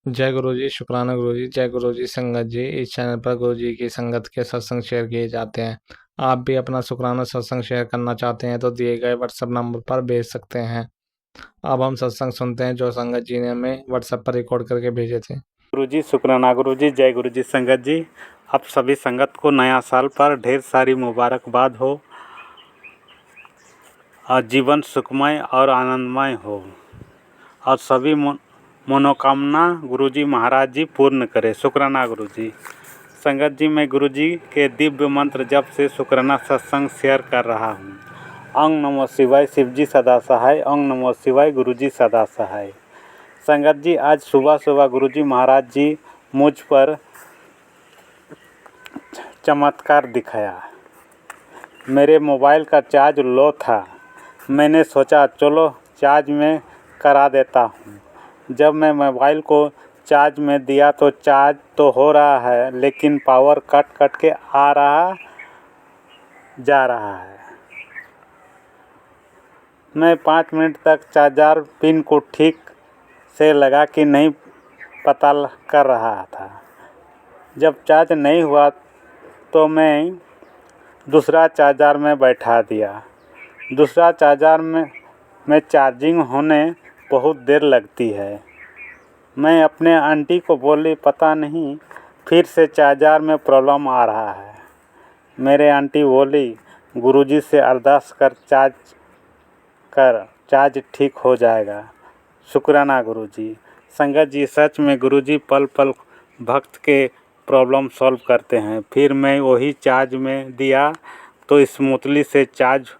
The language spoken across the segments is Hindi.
जय गुरु जी, शुक्राना गुरु जी। जय गुरु जी संगत जी। इस चैनल पर गुरु जी की संगत के सत्संग शेयर किए जाते हैं। आप भी अपना शुक्राना सत्संग शेयर करना चाहते हैं तो दिए गए व्हाट्सएप नंबर पर भेज सकते हैं। अब हम सत्संग सुनते हैं जो संगत जी ने हमें व्हाट्सएप पर रिकॉर्ड करके भेजे थे। गुरु जी, शुक्राना गुरु जी। जय गुरु जी संगत जी। आप सभी संगत को नया साल पर ढेर सारी मुबारकबाद हो और जीवन सुखमय और आनंदमय हो और सभी मनोकामना गुरु जी महाराज जी पूर्ण करें। शुक्राना गुरु जी संगत जी। मैं गुरु जी के दिव्य मंत्र जप से शुक्राना सत्संग शेयर कर रहा हूँ। ओम नमो शिवाय, शिव जी सदा सहाय। ओम नमो शिवाय, गुरु जी सदा सहाय। संगत जी, आज सुबह सुबह गुरु जी महाराज जी मुझ पर चमत्कार दिखाया। मेरे मोबाइल का चार्ज लो था। मैंने सोचा चलो चार्ज में करा देता हूँ। जब मैं मोबाइल को चार्ज में दिया तो चार्ज तो हो रहा है, लेकिन पावर कट कट के आ रहा जा रहा है। मैं 5 मिनट तक चार्जर पिन को ठीक से लगा कि नहीं पता कर रहा था। जब चार्ज नहीं हुआ तो मैं दूसरा चार्जर में बैठा दिया। दूसरा चार्जर में चार्जिंग होने बहुत देर लगती है। मैं अपने आंटी को बोली पता नहीं फिर से चार्जर में प्रॉब्लम आ रहा है। मेरे आंटी बोली गुरुजी से अरदास कर चार्ज ठीक हो जाएगा। शुक्राना गुरुजी। संगत जी, सच में गुरुजी पल पल भक्त के प्रॉब्लम सॉल्व करते हैं। फिर मैं वही चार्ज में दिया तो स्मूथली से चार्ज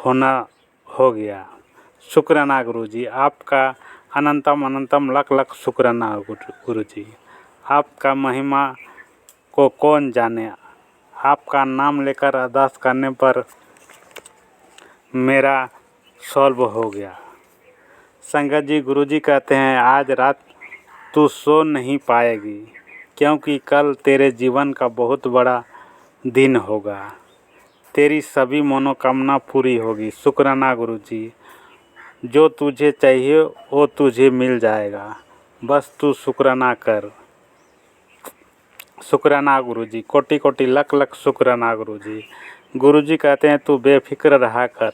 होना हो गया। शुक्राना गुरुजी। आपका अनंतम अनंतम लख लख शुक्राना गुरुजी। आपका महिमा को कौन जाने। आपका नाम लेकर अरदास करने पर मेरा सॉल्व हो गया। संगत जी, गुरुजी कहते हैं आज रात तू सो नहीं पाएगी, क्योंकि कल तेरे जीवन का बहुत बड़ा दिन होगा। तेरी सभी मनोकामना पूरी होगी। शुक्राना गुरुजी। जो तुझे चाहिए वो तुझे मिल जाएगा, बस तू शुक्राना कर। शुक्राना गुरुजी। कोटि कोटि लख लख शुक्राना गुरुजी। गुरुजी कहते हैं तू बेफिक्र रहा कर,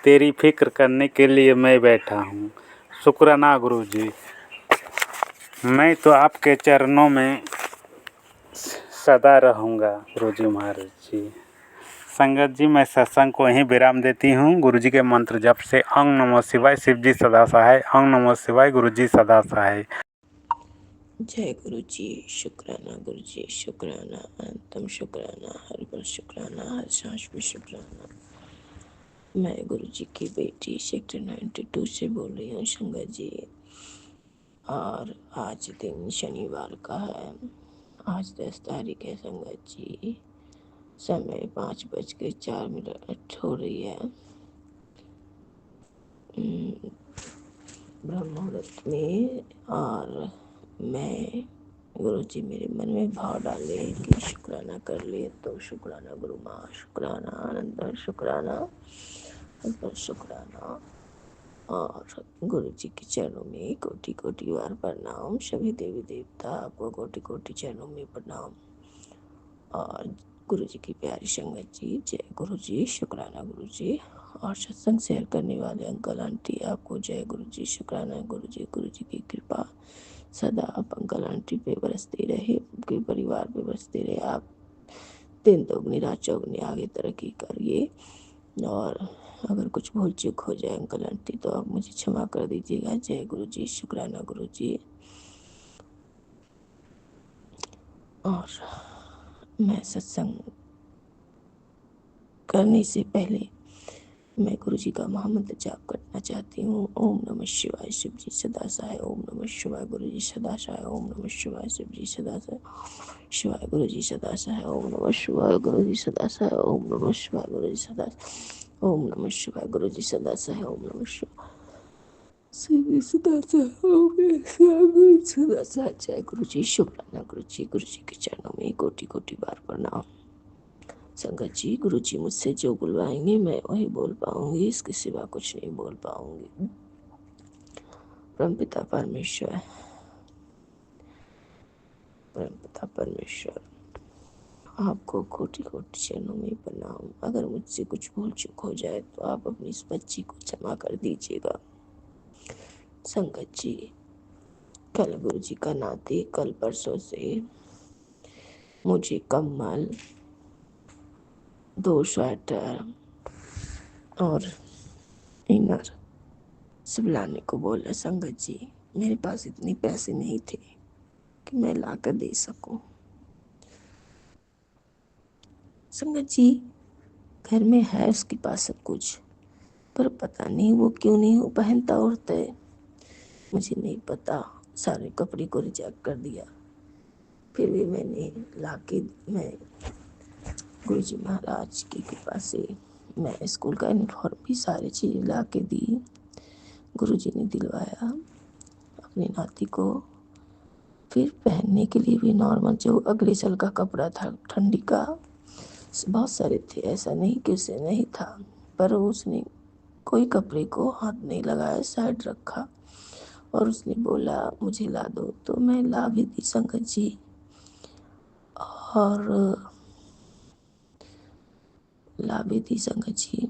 तेरी फिक्र करने के लिए मैं बैठा हूँ। शुक्राना गुरुजी। मैं तो आपके चरणों में सदा रहूँगा गुरुजी महाराज जी। संगत जी, मैं सत्संग को यहीं विराम देती हूँ गुरुजी के मंत्र जप से। ओम नमो शिवाय, शिव जी सदा सहाय। ओम नमो शिवाय, गुरुजी सदा सहाय। जय गुरु जी। शुक्राना गुरु जी, शुक्राना, अनंतम शुक्राना, हर पल शुक्राना, हर सांस में शुक्राना। मैं गुरु जी की बेटी सेक्टर 92 से बोल रही हूँ संगत जी। और आज दिन शनिवार का है। आज 10 तारीख है संगत जी। समय 5:04 हो रही है। ब्रह्म मुहूर्त में। और मैं गुरु जी मेरे मन में भाव डाले कि शुक्राना कर ले, तो शुक्राना गुरु माँ, शुक्राना अनंत शुक्राना, शुक्राना। और गुरु जी के चरणों में कोटि कोटि बार प्रणाम। सभी देवी देवता आपको कोटि कोटि चरणों में प्रणाम। और गुरु जी की प्यारी संगत जी, जय गुरु जी, शुक्राना गुरु जी। और सत्संग शेयर करने वाले अंकल आंटी आपको जय गुरु जी, शुक्राना गुरु जी। गुरु जी की कृपा सदा आप अंकल आंटी पे बरसती रहे, आपके परिवार पे बरसती रहे। आप दिन दोगुनी रात चौगुनी आगे तरक्की करिए। और अगर कुछ भूल चूक हो जाए अंकल आंटी तो आप मुझे क्षमा कर दीजिएगा। जय गुरु जी, शुक्राना गुरु जी। और मैं सत्संग करने से पहले मैं गुरु जी का महामंत्र जाप करना चाहती हूँ। ओम नमः शिवाय, शिव जी सदा सहाय। ओम नमः शिवाय, गुरु जी सदा सहाय। ओम नमः शिवाय, शिव जी सदा सहाय। शिवाय गुरु जी सदा सहाय। ओम नमः शिवाय, गुरु जी सदा सहाय। ओम नमः शिवाय, गुरु जी सदा सहाय। ओम नमः शिवाय, गुरु जी सदा सहाय। ओम नमः शिवाय, शिव जी सदा सहाय। ओम नमः शिवाय, गुरु जी सदा सहाय। जय गुरु जी, शुक्राना गुरु जी। गुरु जी के चरणों में कोटि कोटि बार प्रणाम। संगत जी, गुरु जी मुझसे जो बुलवाएंगे मैं वही बोल पाऊंगी, इसके सिवा कुछ नहीं बोल पाऊंगी। परमपिता परमेश्वर, परमपिता परमेश्वर, आपको कोटि कोटि चरणों में प्रणाम। अगर मुझसे कुछ भूल चूक हो जाए तो आप अपनी इस बच्ची को क्षमा कर दीजिएगा। संगत जी, कल गुरु जी का नाते कल परसों से मुझे कम्बल, 2 स्वेटर और इनर सब लाने को बोला। संगत जी, मेरे पास इतने पैसे नहीं थे कि मैं लाकर दे सकूं। संगत जी, घर में है उसके पास सब कुछ, पर पता नहीं वो क्यों नहीं हो पहनता ओढ़ता है। मुझे नहीं पता, सारे कपड़े को रिजेक्ट कर दिया। फिर भी मैंने लाके मैं गुरुजी महाराज की कृपा से मैं स्कूल का यूनिफॉर्म भी सारी चीज़ें ला के दी। गुरुजी ने दिलवाया अपनी नाती को। फिर पहनने के लिए भी नॉर्मल जो अगले साल का कपड़ा था ठंडी का, बहुत सारे थे, ऐसा नहीं कि उसे नहीं था, पर उसने कोई कपड़े को हाथ नहीं लगाया, साइड रखा और उसने बोला मुझे ला दो, तो मैं ला भी दी संगत जी। और ला भी दी संगत जी,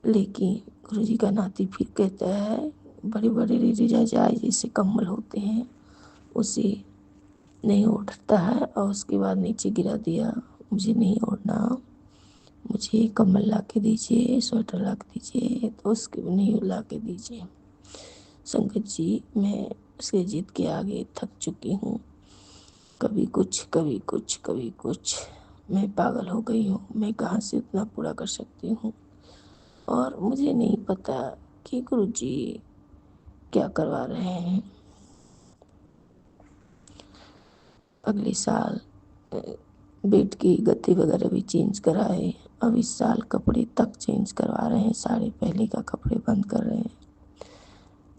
लेकिन गुरुजी का नाती फिर कहता है बड़े बड़े रजाई जैसे कम्बल होते हैं उसे नहीं ओढ़ता है, और उसके बाद नीचे गिरा दिया। मुझे नहीं ओढ़ना, मुझे कम्बल ला के दीजिए, स्वेटर ला के दीजिए, तो उसके नहीं ला के दीजिए। संगत जी, मैं उसके जिद के आगे थक चुकी हूँ। कभी कुछ कभी कुछ कभी कुछ, मैं पागल हो गई हूँ। मैं कहाँ से उतना पूरा कर सकती हूँ। और मुझे नहीं पता कि गुरुजी क्या करवा रहे हैं। अगले साल बेड की गद्दे वगैरह भी चेंज कराए। अब इस साल कपड़े तक चेंज करवा रहे हैं, सारे पहले का कपड़े बंद कर रहे हैं।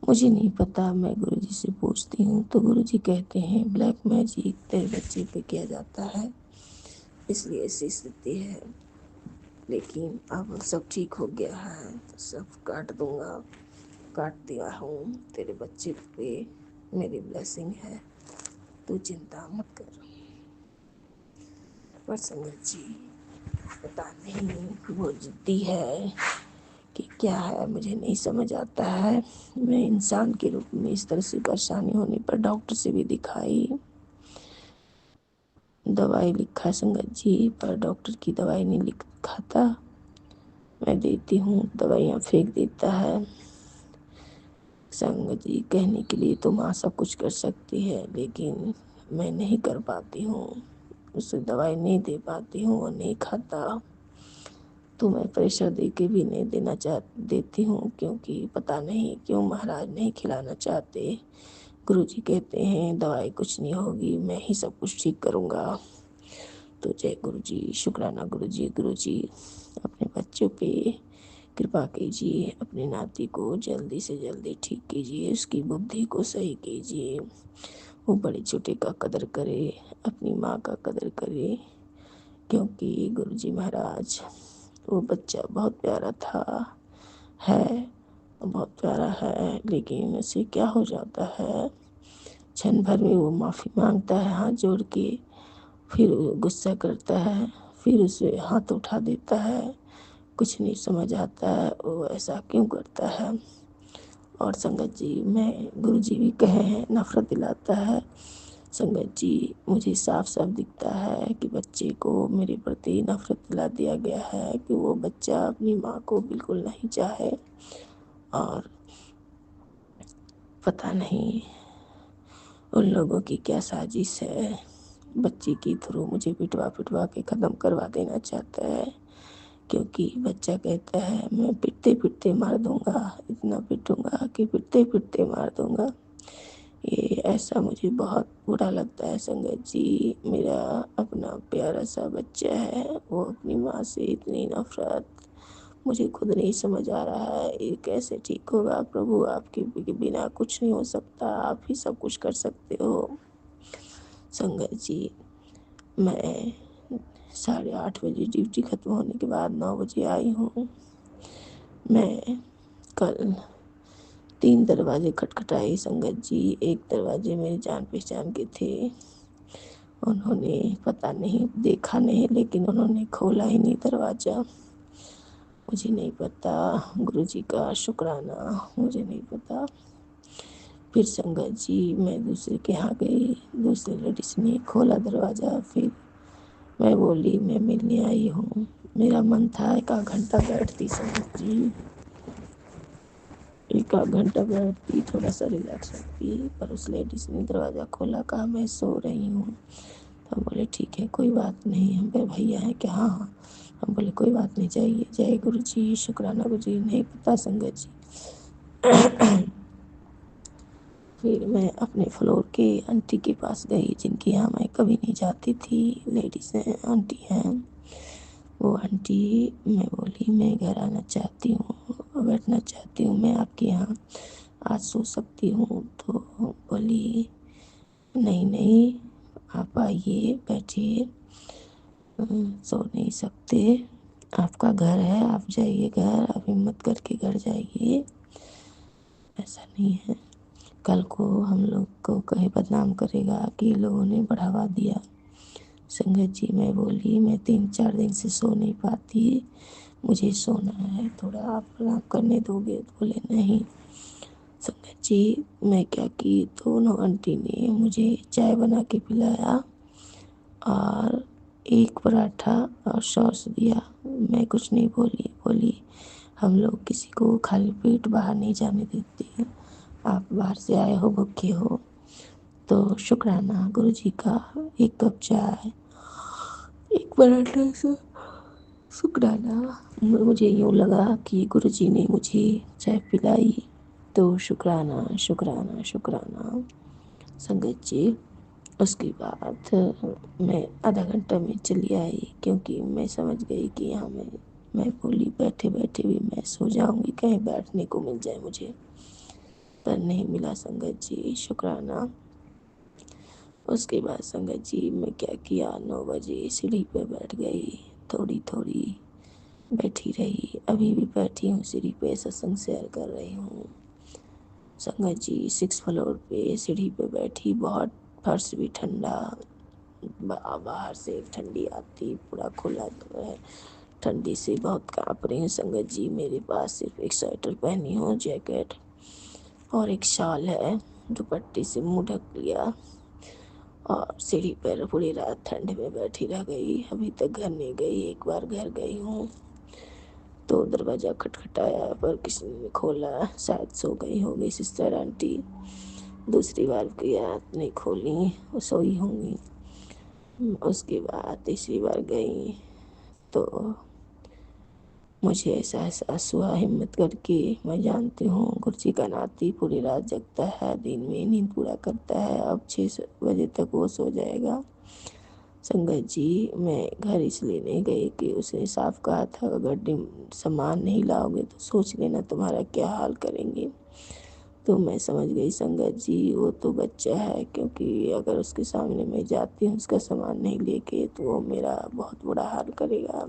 मुझे नहीं पता, मैं गुरुजी से पूछती हूँ तो गुरुजी कहते हैं ब्लैक मैजिक तेरे बच्चे पे किया जाता है, इसलिए ऐसी स्थिति है। लेकिन अब सब ठीक हो गया है तो सब काट दूंगा, काट दिया हूँ। तेरे बच्चे पे मेरी ब्लेसिंग है, तू चिंता मत कर। पर संगत जी, पता नहीं वो जिद्दी है कि क्या है, मुझे नहीं समझ आता है। मैं इंसान के रूप में इस तरह से परेशानी होने पर डॉक्टर से भी दिखाई, दवाई लिखा संगत जी, पर डॉक्टर की दवाई नहीं लिखा था। मैं देती हूँ, दवाइयाँ फेंक देता है। संगत जी, कहने के लिए तो माँ सब कुछ कर सकती है, लेकिन मैं नहीं कर पाती हूँ। उसे दवाई नहीं दे पाती हूँ और नहीं खाता, तो मैं प्रेशर दे के भी नहीं देती हूँ, क्योंकि पता नहीं क्यों महाराज नहीं खिलाना चाहते। गुरुजी कहते हैं दवाई कुछ नहीं होगी, मैं ही सब कुछ ठीक करूँगा। तो जय गुरुजी, शुक्राना गुरुजी। गुरुजी अपने बच्चों पे कृपा कीजिए, अपने नाती को जल्दी से जल्दी ठीक कीजिए, उसकी बुद्धि को सही कीजिए, वो बड़े छोटे का कदर करे, अपनी माँ का कदर करे। क्योंकि गुरुजी महाराज, वो बच्चा बहुत प्यारा था, है बहुत प्यारा है, लेकिन उसे क्या हो जाता है, क्षण भर में वो माफ़ी मांगता है हाथ जोड़ के, फिर गुस्सा करता है, फिर उसे हाथ उठा देता है। कुछ नहीं समझ आता है वो ऐसा क्यों करता है। और संगत जी, मैं गुरुजी भी कहे हैं नफरत दिलाता है। संगत जी, मुझे साफ साफ दिखता है कि बच्चे को मेरे प्रति नफरत दिला दिया गया है, कि वो बच्चा अपनी माँ को बिल्कुल नहीं चाहे। और पता नहीं उन लोगों की क्या साजिश है, बच्ची के थ्रू मुझे पिटवा पिटवा के ख़त्म करवा देना चाहता है। क्योंकि बच्चा कहता है मैं पिटते पिटते मार दूंगा, इतना पिटूंगा कि पिटते पिटते मार दूंगा। ये ऐसा मुझे बहुत बुरा लगता है संगत जी। मेरा अपना प्यारा सा बच्चा है, वो अपनी माँ से इतनी नफरत, मुझे खुद नहीं समझ आ रहा है ये कैसे ठीक होगा। प्रभु, आपके बिना कुछ नहीं हो सकता, आप ही सब कुछ कर सकते हो। संगत जी, मैं 8:30 बजे ड्यूटी ख़त्म होने के बाद 9 बजे आई हूँ। मैं कल 3 दरवाजे खटखटाए संगत जी। एक दरवाजे मेरी जान पहचान के थे। उन्होंने पता नहीं देखा नहीं, लेकिन उन्होंने खोला ही नहीं दरवाज़ा। मुझे नहीं पता, गुरुजी का शुक्राना, मुझे नहीं पता। फिर संगत जी मैं दूसरे के यहाँ गई, दूसरे लेडीज ने खोला दरवाज़ा। फिर मैं बोली मैं मिलने आई हूँ। मेरा मन था 1 घंटा बैठती संगत जी, 1 घंटा बैठती, थोड़ा सा रिलैक्स होती, पर उस लेडीज ने दरवाज़ा खोला, कहा मैं सो रही हूँ। तो हम बोले ठीक है कोई बात नहीं, हम पे भैया हैं क्या? हाँ हाँ। हम बोले कोई बात नहीं, जाइए। जय गुरु जी, शुक्राना गुरु जी। नहीं पता संगत जी। फिर मैं अपने फ्लोर के आंटी के पास गई, जिनके यहाँ मैं कभी नहीं जाती थी। लेडीज़ हैं, आंटी हैं। वो आंटी, मैं बोली मैं घर आना चाहती हूँ, बैठना चाहती हूँ, मैं आपके यहाँ आज सो सकती हूँ? तो बोली नहीं नहीं, आप आइए बैठिए। सो नहीं सकते, आपका घर है, आप जाइए घर, आप हिम्मत करके घर जाइए। ऐसा नहीं है, कल को हम लोग को कहीं बदनाम करेगा कि लोगों ने बढ़ावा दिया। संगत जी मैं बोली मैं 3-4 दिन से सो नहीं पाती, मुझे सोना है, थोड़ा आप आराम करने दोगे? तो बोले नहीं। संगत जी मैं क्या की, दोनों आंटी ने मुझे चाय बना के पिलाया और 1 पराठा और सॉस दिया। मैं कुछ नहीं बोली। बोली हम लोग किसी को खाली पेट बाहर नहीं जाने देते, आप बाहर से आए हो, भूखे हो, तो शुक्राना गुरुजी का। 1 कप चाय, 1 पराठा से शुक्राना। मुझे यूँ लगा कि गुरुजी ने मुझे चाय पिलाई, तो शुक्राना शुक्राना शुक्राना। संगत जी उसके बाद मैं आधा घंटा में चली आई, क्योंकि मैं समझ गई कि यहाँ मैं बोली बैठे बैठे भी मैं सो जाऊँगी, कहीं बैठने को मिल जाए मुझे, पर नहीं मिला संगत जी, शुक्राना। उसके बाद संगत जी मैं क्या किया, 9 बजे सीढ़ी पे बैठ गई, थोड़ी थोड़ी बैठी रही, अभी भी बैठी हूँ सीढ़ी पे, सत्संग शेयर कर रही हूँ। संगत जी 6 फ्लोर पे सीढ़ी पे बैठी, बहुत फर्श भी ठंडा, बाहर से ठंडी आती, पूरा खुला तो है, ठंडी से बहुत काँप रही हूँ संगत जी। मेरे पास सिर्फ 1 स्वेटर पहनी हूँ, जैकेट और 1 शॉल है, दुपट्टे से मुँह ढक लिया, और सीढ़ी पर पूरी रात ठंड में बैठी रह गई। अभी तक घर नहीं गई, 1 बार घर गई हूँ तो दरवाज़ा खटखटाया पर किसी ने खोला, शायद सो गई होगी सिस्टर आंटी। दूसरी बार किया, नहीं खोली, वो सोई होंगी। उसके बाद तीसरी बार गई तो मुझे ऐसा एहसास हुआ, हिम्मत करके, मैं जानती हूँ गुरुजी का नाती पूरी रात जगता है, दिन में नींद पूरा करता है, अब 6 बजे तक वो सो जाएगा। संगत जी मैं घर इसलिए नहीं गई कि उसने साफ कहा था अगर सामान नहीं लाओगे तो सोच लेना तुम्हारा क्या हाल करेंगे। तो मैं समझ गई संगत जी वो तो बच्चा है, क्योंकि अगर उसके सामने मैं जाती हूँ उसका सामान नहीं लेके तो वो मेरा बहुत बुरा हाल करेगा,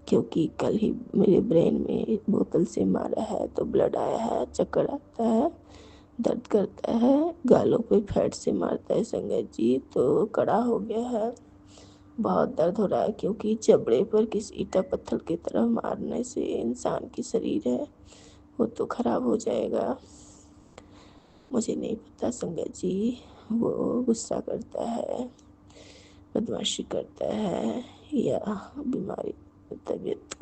क्योंकि कल ही मेरे ब्रेन में बोतल से मारा है तो ब्लड आया है, चक्कर आता है, दर्द करता है, गालों पे फैट से मारता है संगत जी, तो कड़ा हो गया है, बहुत दर्द हो रहा है, क्योंकि जबड़े पर किसी ईटा पत्थर की तरह मारने से इंसान की शरीर है वो तो खराब हो जाएगा। मुझे नहीं पता संगत जी वो गुस्सा करता है, बदमाशी करता है, या बीमारी, तबीयत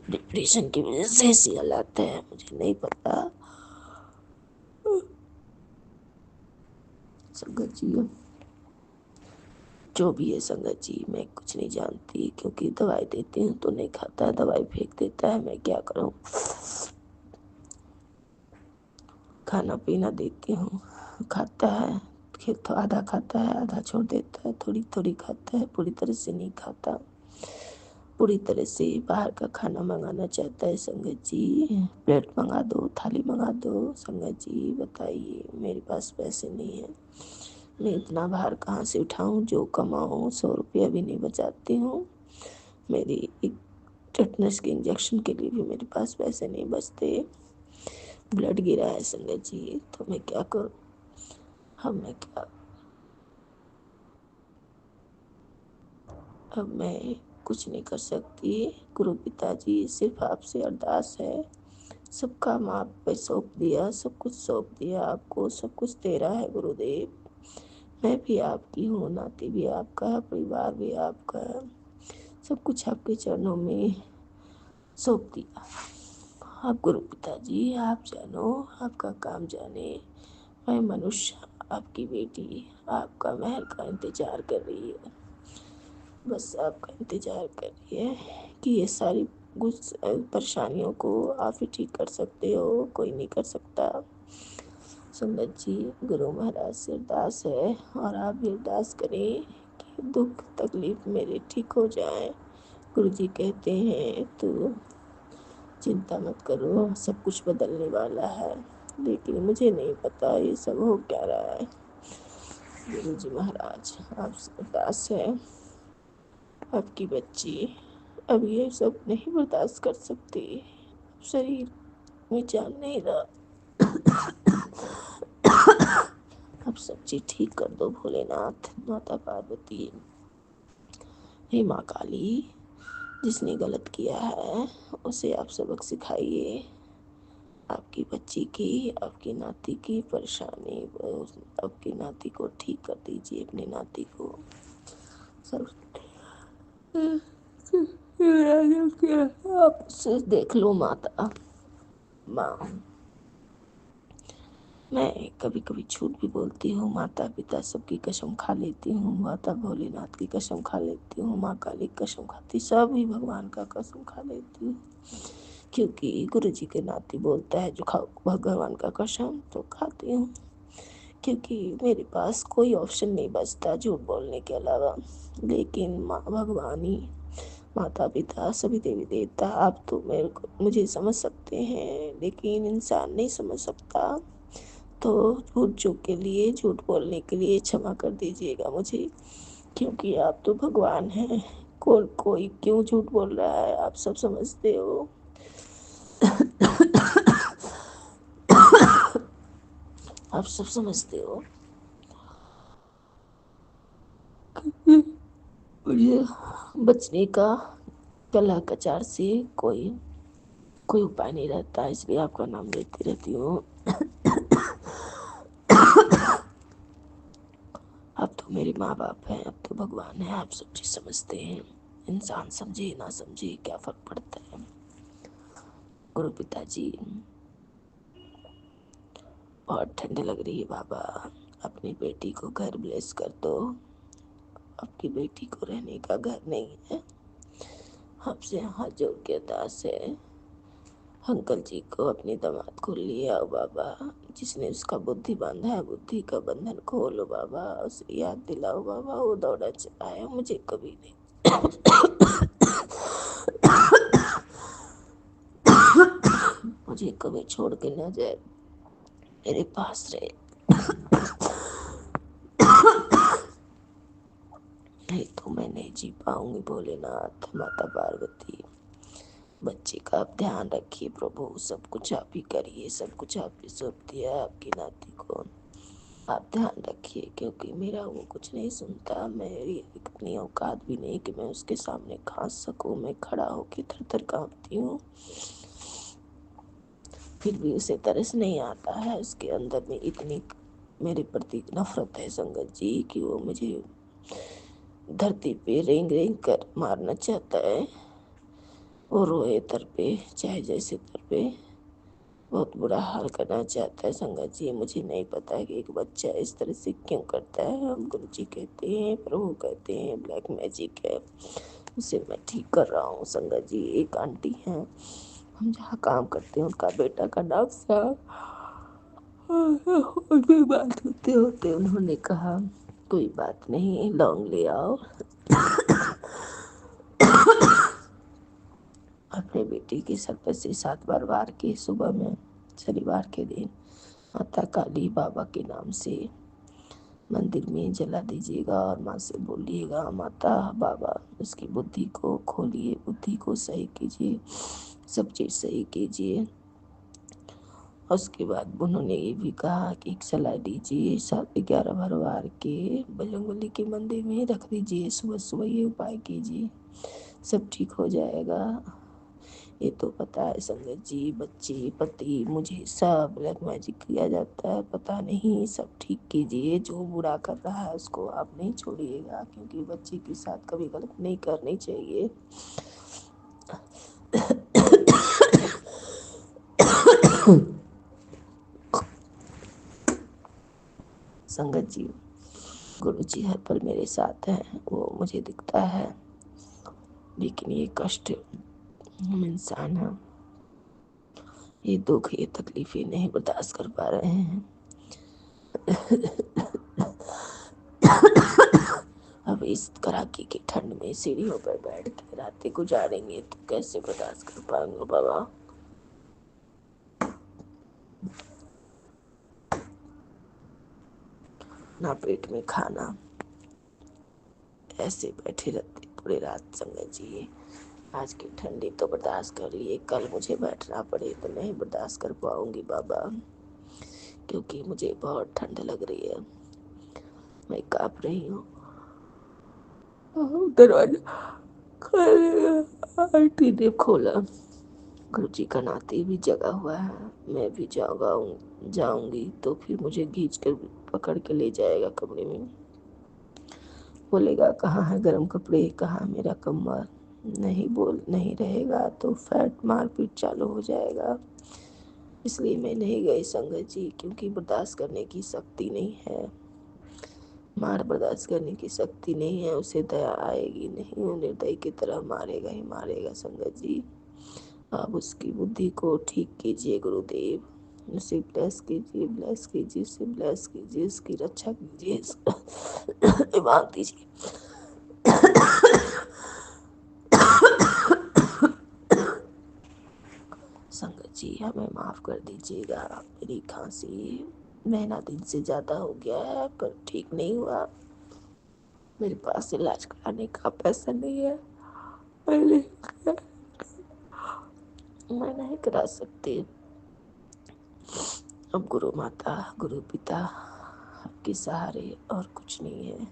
डिप्रेशन की वजह से ऐसी हालात है, मुझे नहीं पता संगत जी। जो भी है संगत जी मैं कुछ नहीं जानती, क्योंकि दवाई देती हूँ तो नहीं खाता, दवाई फेंक देता है, मैं क्या करूँ। खाना पीना देती हूँ, खाता है, फिर तो आधा खाता है, आधा छोड़ देता है, थोड़ी थोड़ी खाता है, पूरी तरह से नहीं खाता, पूरी तरह से बाहर का खाना मंगाना चाहता है संगत जी। प्लेट मंगा दो, थाली मंगा दो संगत जी, बताइए मेरे पास पैसे नहीं हैं, मैं इतना भार कहाँ से उठाऊँ, जो कमाऊँ 100 रुपया भी नहीं बचाती हूँ। मेरी एक टेटनस के इंजेक्शन के लिए भी मेरे पास पैसे नहीं बचते। ब्लड गिरा है संगत जी, तो मैं क्या करूं? अब मैं कुछ नहीं कर सकती। गुरु पिताजी, सिर्फ आपसे अरदास है, सब काम आप पे सौंप दिया, सब कुछ सौंप दिया आपको, सब कुछ तेरा है गुरुदेव। मैं भी आपकी हूँ, नाती भी आपका है, परिवार भी आपका है, सब कुछ आपके चरणों में सौंप दिया। आप गुरु पिताजी, आप जानो, आपका काम जाने। मैं मनुष्य, आपकी बेटी आपका महल का इंतजार कर रही है, बस आपका इंतजार कर रही है कि ये सारी परेशानियों को आप ही ठीक कर सकते हो, कोई नहीं कर सकता। संगत जी, गुरु महाराज से अरदास है और आप भी अरदास करें कि दुख तकलीफ मेरे ठीक हो जाए। गुरु जी कहते हैं तो चिंता मत करो, सब कुछ बदलने वाला है, लेकिन मुझे नहीं पता ये सब हो क्या रहा है। गुरु जी महाराज, आपसे अरदास है, आपकी बच्ची अब ये सब नहीं बर्दाश्त कर सकती, शरीर में जान नहीं रहा। अब सब चीज ठीक कर दो भोलेनाथ, माता पार्वती, हे माँ काली, जिसने गलत किया है उसे आप सबक सिखाइए। आपकी बच्ची की, आपकी नाती की परेशानी, आपकी नाती को ठीक कर दीजिए, अपनी नाती को सब आप उसे देख लो माता। माँ, मैं कभी कभी झूठ भी बोलती हूँ, माता पिता सबकी कसम खा लेती हूँ, माता भोलेनाथ की कसम खा लेती हूँ, माँ काली की कसम खाती, सभी भगवान का कसम खा लेती हूँ, क्योंकि गुरु जी के नाती बोलता है जो खाओ भगवान का कसम, तो खाती हूँ, क्योंकि मेरे पास कोई ऑप्शन नहीं बचता झूठ बोलने के अलावा। लेकिन माँ भगवान ही, माता पिता सभी देवी देवता, आप तो मुझे समझ सकते हैं, लेकिन इंसान नहीं समझ सकता। तो झूठ चूक के लिए, झूठ बोलने के लिए क्षमा कर दीजिएगा मुझे, क्योंकि आप तो भगवान हैं। कोई क्यों झूठ बोल रहा है, आप सब समझते हो। आप सब समझते हो। मुझे बचने का कला कचार से कोई कोई उपाय नहीं रहता, इसलिए आपका नाम लेती रहती हूँ। अब तो मेरे माँ बाप हैं, अब तो भगवान है, आप सब चीज समझते हैं। इंसान समझे ना समझे क्या फर्क पड़ता है। गुरु पिताजी, बहुत ठंड लग रही है बाबा, अपनी बेटी को घर ब्लेस कर दो। आपकी बेटी को रहने का घर नहीं है, आपसे हाथ जोड़ के अरदास है, अंकल जी को अपने दामाद को ले आओ बाबा, जिसने उसका बुद्धि बांधा है बुद्धि का बंधन खोलो बाबा, उसे याद दिलाओ बाबा, वो दौड़ा चलाया मुझे कभी नहीं। मुझे कभी छोड़ के ना जाए, मेरे पास रहे, नहीं तो मैं नहीं जी पाऊंगी। भोलेनाथ, माता पार्वती, बच्चे का आप ध्यान रखिए प्रभु, सब कुछ आप ही करिए, सब कुछ आप ही सौंप दिया आपकी नाती को, आप ध्यान रखिए, क्योंकि मेरा वो कुछ नहीं सुनता, मेरी इतनी औकात भी नहीं कि मैं उसके सामने खांस सकूं, मैं खड़ा होके थर थर कांपती हूँ, फिर भी उसे तरस नहीं आता है, उसके अंदर में इतनी मेरे प्रति नफरत है संगत जी कि वो मुझे धरती पे रेंग रेंग कर मारना चाहता है। वो रोए तड़पे, चाहे जैसे तड़पे, बहुत बुरा हाल करना चाहता है संगत जी। मुझे नहीं पता है कि एक बच्चा इस तरह से क्यों करता है। हम गुरु जी कहते हैं, प्रभु कहते हैं ब्लैक मैजिक है, उसे मैं ठीक कर रहा हूँ संगत जी। एक आंटी हैं, हम जहाँ काम करते हैं, उनका बेटा का नाम सा, उनकी बात होते होते उन्होंने कहा कोई बात नहीं, लौंग ले आओ, अपने बेटी की सर पर से 7 बार वार के सुबह में, शनिवार के दिन, माता काली बाबा के नाम से मंदिर में जला दीजिएगा और माँ से बोलिएगा, माता बाबा उसकी बुद्धि को खोलिए, बुद्धि को सही कीजिए, सब चीज़ सही कीजिए। उसके बाद उन्होंने ये भी कहा कि एक सलाह दीजिए, 11:30 भरवार के बजरंगबली के मंदिर में रख दीजिए, सुबह सुबह ये उपाय कीजिए, सब ठीक हो जाएगा। ये तो पता है संगत जी, बच्चे पति मुझे सब ब्लैक मैजिक किया जाता है, पता नहीं, सब ठीक कीजिए। जो बुरा कर रहा है उसको आप नहीं छोड़िएगा, क्योंकि बच्चे के साथ कभी गलत नहीं करनी चाहिए। संगत जी, गुरु जी हर पल मेरे साथ हैं, वो मुझे दिखता है, लेकिन ये कष्ट, हम इंसान हैं, ये दुख ये तकलीफें नहीं बर्दाश्त कर पा रहे हैं। अब इस कड़ाके की ठंड में सीढ़ियों पर बैठ के रातें गुजारेंगे तो कैसे बर्दाश्त कर पाएंगे बाबा। ना पेट में खाना, ऐसे बैठे रहते पूरे रात। संगत जी, आज की ठंडी तो बर्दाश्त कर लिए, कल मुझे बैठना पड़े तो नहीं बर्दाश्त कर पाऊंगी बाबा, क्योंकि मुझे बहुत ठंड लग रही है, मैं कांप रही हूँ। दरवाजा आंटी ने खोला। गुरु जी का नाती भी जगा हुआ है, मैं भी जाऊंगी तो फिर मुझे खींच कर पकड़ के ले जाएगा कमरे में, बोलेगा कहाँ है गर्म कपड़े, कहाँ मेरा कम्बल। नहीं रहेगा तो फैट मारपीट चालू हो जाएगा। इसलिए मैं नहीं गई संगत जी, क्योंकि बर्दाश्त करने की शक्ति नहीं है, मार बर्दाश्त करने की शक्ति नहीं है, उसे दया आएगी नहीं, वो निर्दयी की तरह मारेगा ही मारेगा। संगत जी, आप उसकी बुद्धि को ठीक कीजिए गुरुदेव, उसे ब्लेस कीजिए, उसे ब्लेस कीजिए, उसकी रक्षा कीजिए, मांग दीजिए। संगत जी, हमें माफ कर दीजिएगा, मेरी खांसी महीना दिन से ज्यादा हो गया है पर ठीक नहीं हुआ, मेरे पास इलाज कराने का पैसा नहीं है, मैं नहीं करा सकती। अब गुरु माता गुरु पिता आपके सहारे और कुछ नहीं है,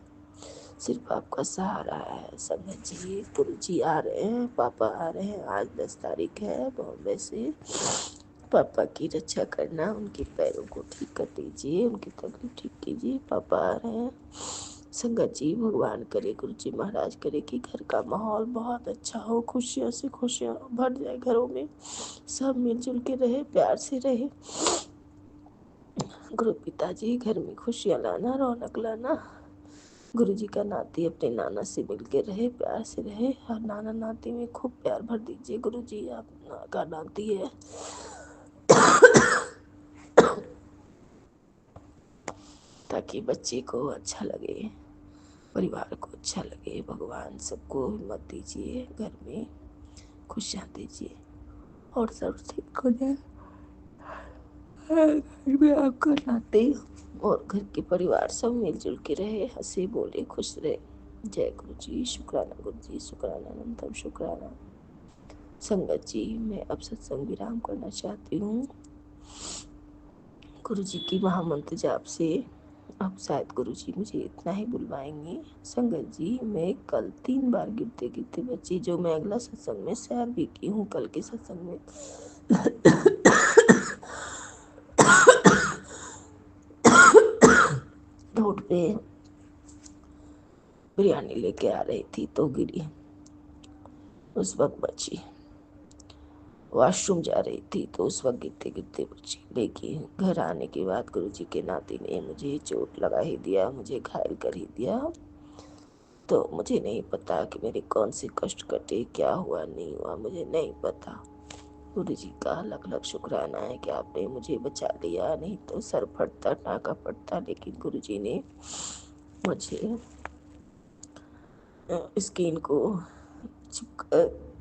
सिर्फ आपका सहारा है। संगत जी, गुरु जी आ रहे हैं, पापा आ रहे हैं, आज 10 तारीख है, बॉम्बे से। पापा की रक्षा करना, उनके पैरों को ठीक कर दीजिए, उनकी तकलीफ ठीक कीजिए, पापा आ रहे हैं। संगत जी, भगवान करे, गुरु जी महाराज करे कि घर का माहौल बहुत अच्छा हो, खुशियों से खुशियाँ भर जाए घरों में, सब मिलजुल के रहे, प्यार से रहे। गुरु पिताजी, घर में खुशियाँ लाना, रौनक लाना। गुरु जी का नाती अपने नाना से मिल के रहे, प्यार से रहे, और नाना नाती में खूब प्यार भर दीजिए। गुरु जी आपका नाती है, ताकि बच्चे को अच्छा लगे, परिवार को अच्छा लगे। भगवान सबको हिम्मत दीजिए, घर में खुशियाँ दीजिए और सब ठीक हो जाए। घर में आपका नाते और घर के परिवार सब मिलजुल के रहे, हंसे बोले खुश रहे। जय गुरु जी, शुक्राना गुरु जी, शुक्राना अनंतम शुक्राना। संगत जी, मैं अब सत्संग विराम करना चाहती हूँ। गुरु जी की महामंत्र जाप से अब शायद गुरु जी मुझे इतना ही बुलवाएंगे। संगत जी, मैं कल 3 बार गिरते गिरते बची, जो मैं अगला सत्संग में शेयर भी की हूँ, कल के सत्संग में। रोड पे बिरयानी लेके आ रही थी तो गिरी, उस वक्त बची। वॉशरूम जा रही थी तो उस वक्त गिरते गिरते बची, लेकिन घर आने के बाद गुरु जी के नाती ने मुझे चोट लगा ही दिया, मुझे घायल कर ही दिया। तो मुझे नहीं पता कि मेरे कौन से कष्ट कटे, क्या हुआ नहीं हुआ, मुझे नहीं पता। गुरु जी का अलग अलग शुक्राना है कि आपने मुझे बचा लिया, नहीं तो सर फटता, टाँका फटता। लेकिन गुरु जी ने मुझे स्किन को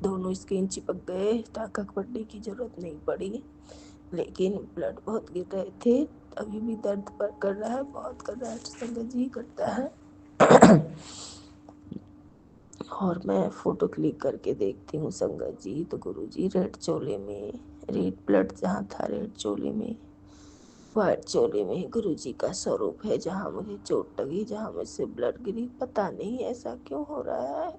दोनों स्किन चिपक गए, टाँका फटने की जरूरत नहीं पड़ी, लेकिन ब्लड बहुत गिर रहे थे। अभी भी दर्द पर कर रहा है, बहुत कर रहा है संगत जी, करता है। और मैं फोटो क्लिक करके देखती हूँ संगत जी, तो गुरुजी रेड चोले में, रेड ब्लड जहाँ था रेड चोले में, व्हाइट चोले में गुरुजी का स्वरूप है। जहाँ मुझे चोट लगी, जहाँ मुझसे ब्लड गिरी, पता नहीं ऐसा क्यों हो रहा है।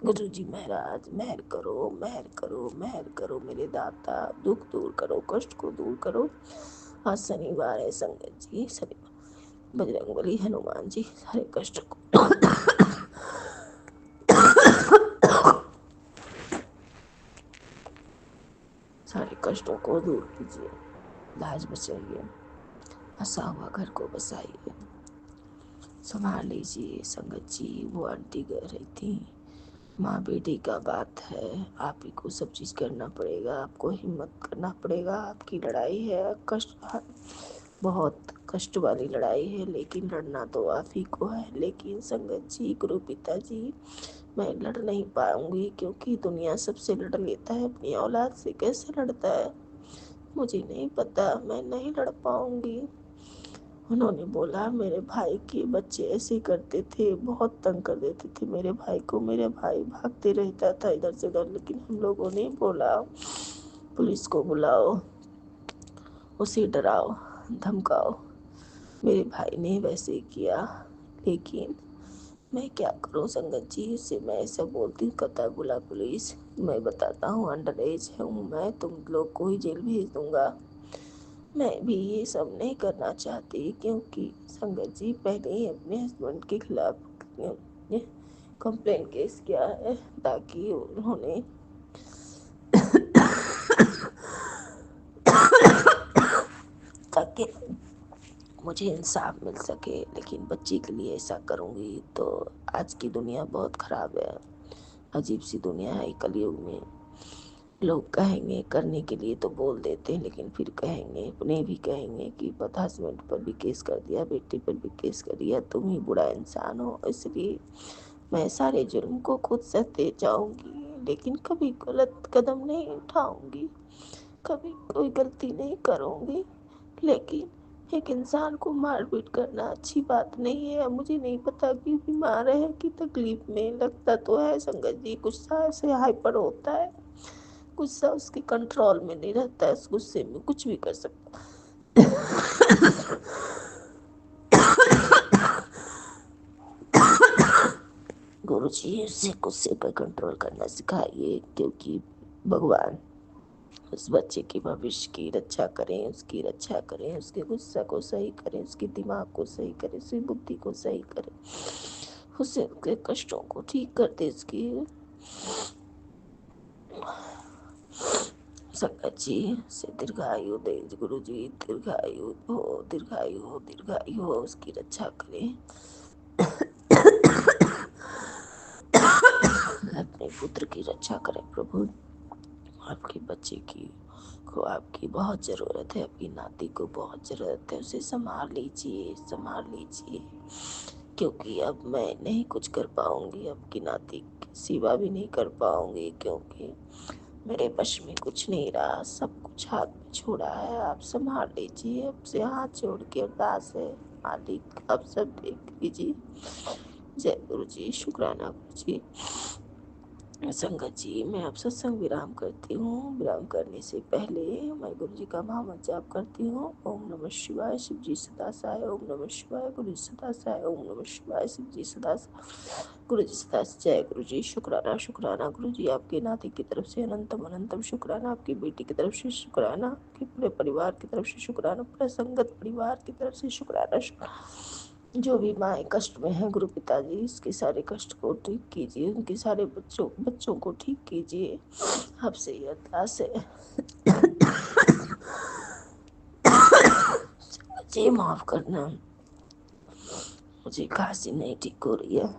गुरुजी महाराज मेहर करो, मेहर करो, मेहर करो मेरे दाता, दुख दूर करो, कष्ट को दूर करो। आज शनिवार है संगत जी, शनिवार बजरंगबली हनुमान जी सारे कष्ट को सारे कष्टों को दूर कीजिए, लाज बचाइए, हंसा हुआ घर को बसाइए, संभाल लीजिए संगत जी। वो आंटी कह रही थी, माँ बेटी का बात है, आप ही को सब चीज़ करना पड़ेगा, आपको हिम्मत करना पड़ेगा। आपकी लड़ाई है, कष्ट, बहुत कष्ट वाली लड़ाई है, लेकिन लड़ना तो आप ही को है। लेकिन संगत जी, गुरु पिता जी, मैं लड़ नहीं पाऊंगी, क्योंकि दुनिया सबसे लड़ लेता है, अपनी औलाद से कैसे लड़ता है मुझे नहीं पता, मैं नहीं लड़ पाऊंगी। उन्होंने बोला मेरे भाई के बच्चे ऐसे करते थे, बहुत तंग कर देते थे मेरे भाई को, मेरे भाई भागते रहता था इधर से उधर। लेकिन हम लोगों ने बोला पुलिस को बुलाओ, उसे डराओ धमकाओ। मेरे भाई ने वैसे किया, लेकिन मैं क्या करूं संगत जी, उससे मैं ऐसा बोलती हूँ, कहता बुला पुलिस, मैं बताता हूँ अंडर एज हूँ मैं, तुम लोग को ही जेल भेज दूंगा। मैं भी ये सब नहीं करना चाहती, क्योंकि संगत जी पहले ही अपने हस्बैंड के खिलाफ कंप्लेन केस किया है, ताकि उन्होंने ताकि मुझे इंसाफ मिल सके। लेकिन बच्ची के लिए ऐसा करूँगी तो आज की दुनिया बहुत ख़राब है, अजीब सी दुनिया है कलयुग में। लोग कहेंगे करने के लिए तो बोल देते हैं, लेकिन फिर कहेंगे, अपने भी कहेंगे कि पता हस्बैंड पर भी केस कर दिया, बेटी पर भी केस कर दिया, तुम ही बुरा इंसान हो। इसलिए मैं सारे जुर्म को खुद सहते जाऊंगी, लेकिन कभी गलत कदम नहीं उठाऊंगी, कभी कोई गलती नहीं करूंगी। लेकिन एक इंसान को मारपीट करना अच्छी बात नहीं है। मुझे नहीं पता कि बीमार है कि तकलीफ में, लगता तो है संगत जी गुस्सा ऐसे हाइपर होता है, गुस्सा उसके कंट्रोल में नहीं रहता है, उस गुस्से में कुछ भी कर सकता। गुरुजी उसे गुस्से पर कंट्रोल करना सिखाइए, क्योंकि भगवान उस बच्चे के भविष्य की रक्षा करें, उसकी रक्षा करें, उसके गुस्सा को सही करें, उसके दिमाग को सही करें, उसकी बुद्धि को सही करें, उससे उसके कष्टों को ठीक कर दे। उसकी संगत जी से दीर्घायु दे गुरुजी, दीर्घायु हो, दीर्घायु हो, दीर्घायु हो, उसकी रक्षा करें। अपने पुत्र की रक्षा करें प्रभु, आपके बच्चे की को आपकी बहुत ज़रूरत है, आपकी नाती को बहुत ज़रूरत है, उसे संभाल लीजिए, संभाल लीजिए। क्योंकि अब मैं नहीं कुछ कर पाऊंगी, आपकी नाती की सेवा भी नहीं कर पाऊंगी, क्योंकि मेरे वश में कुछ नहीं रहा, सब कुछ हाथ में छोड़ा है। आप संभाल लीजिए, आपसे हाथ जोड़ के अरदास है, मालिक आप सब देख लीजिए। जय गुरु जी, शुक्राना गुरु जी। संगत जी, मैं अब सत्संग विराम करती हूँ। विराम करने से पहले मैं गुरु जी का महामंत्र जाप करती हूँ। ओम नमः शिवाय, शिव जी सदा सहाय। ओम नमः शिवाय, गुरु जी सदा सहाय। ओम नमः शिवाय, शिव जी सदा सहाय, गुरु जी सदा सहाय। जय गुरु जी, शुक्राना शुक्राना गुरु जी, आपके नाती की तरफ से अनंतम अनंतम शुक्राना, आपकी बेटी की तरफ से शुक्राना, आपके पूरे परिवार की तरफ से शुक्राना, पूरे संगत परिवार की तरफ से शुक्राना शुक्राना। जो भी माएँ कष्ट में हैं गुरु पिताजी, इसके सारे कष्ट को ठीक कीजिए, उनके सारे बच्चों को ठीक कीजिए, आपसे ये अरदास है। जी माफ करना, मुझे खांसी नहीं ठीक हो रही है।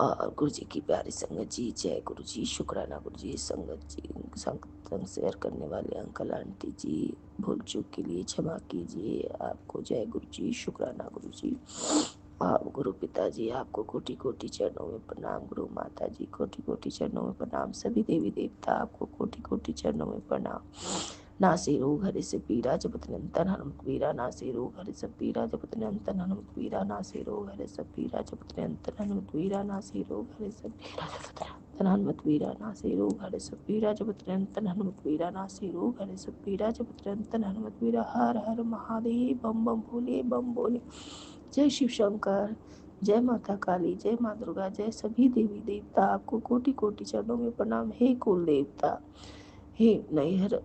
और गुरु जी की प्यारी संगत जी, जय गुरु जी, शुक्राना गुरु जी। संगत जी, संग शेयर करने वाले अंकल आंटी जी, भूल चूक के लिए क्षमा कीजिए। आपको जय गुरु जी, शुक्राना गुरु जी। आप गुरु पिताजी, आपको कोटि कोटि चरणों में प्रणाम। गुरु माता जी कोटि कोटि चरणों में प्रणाम। सभी देवी देवता आपको कोटि कोटि चरणों में प्रणाम। नासे रोग हरे से पीरा जपत निरंतर हनुमत वीरा नासे रोग हरे सब पीरा जपत निरंतर हनुमत वीरा नासे रोग हरे सब पीरा जपत निरंतर हनुमत वीरा नासे रोग हरे सब पीरा जपत निरंतर हनुमत वीरा नासे रोग हरे सब पीरा जपत निरंतर हनुमत वीरा नासे रोग हरे सब पीरा जपत निरंतर हनुमत वीरा हर हर महादेव बम बम भोले बम बोले। जय शिव शंकर, जय माता काली, जय माँ दुर्गा, जय सभी देवी देवता। आपको कोटि कोटि चरणों में प्रणाम। हे कुल देवता, हे नैहर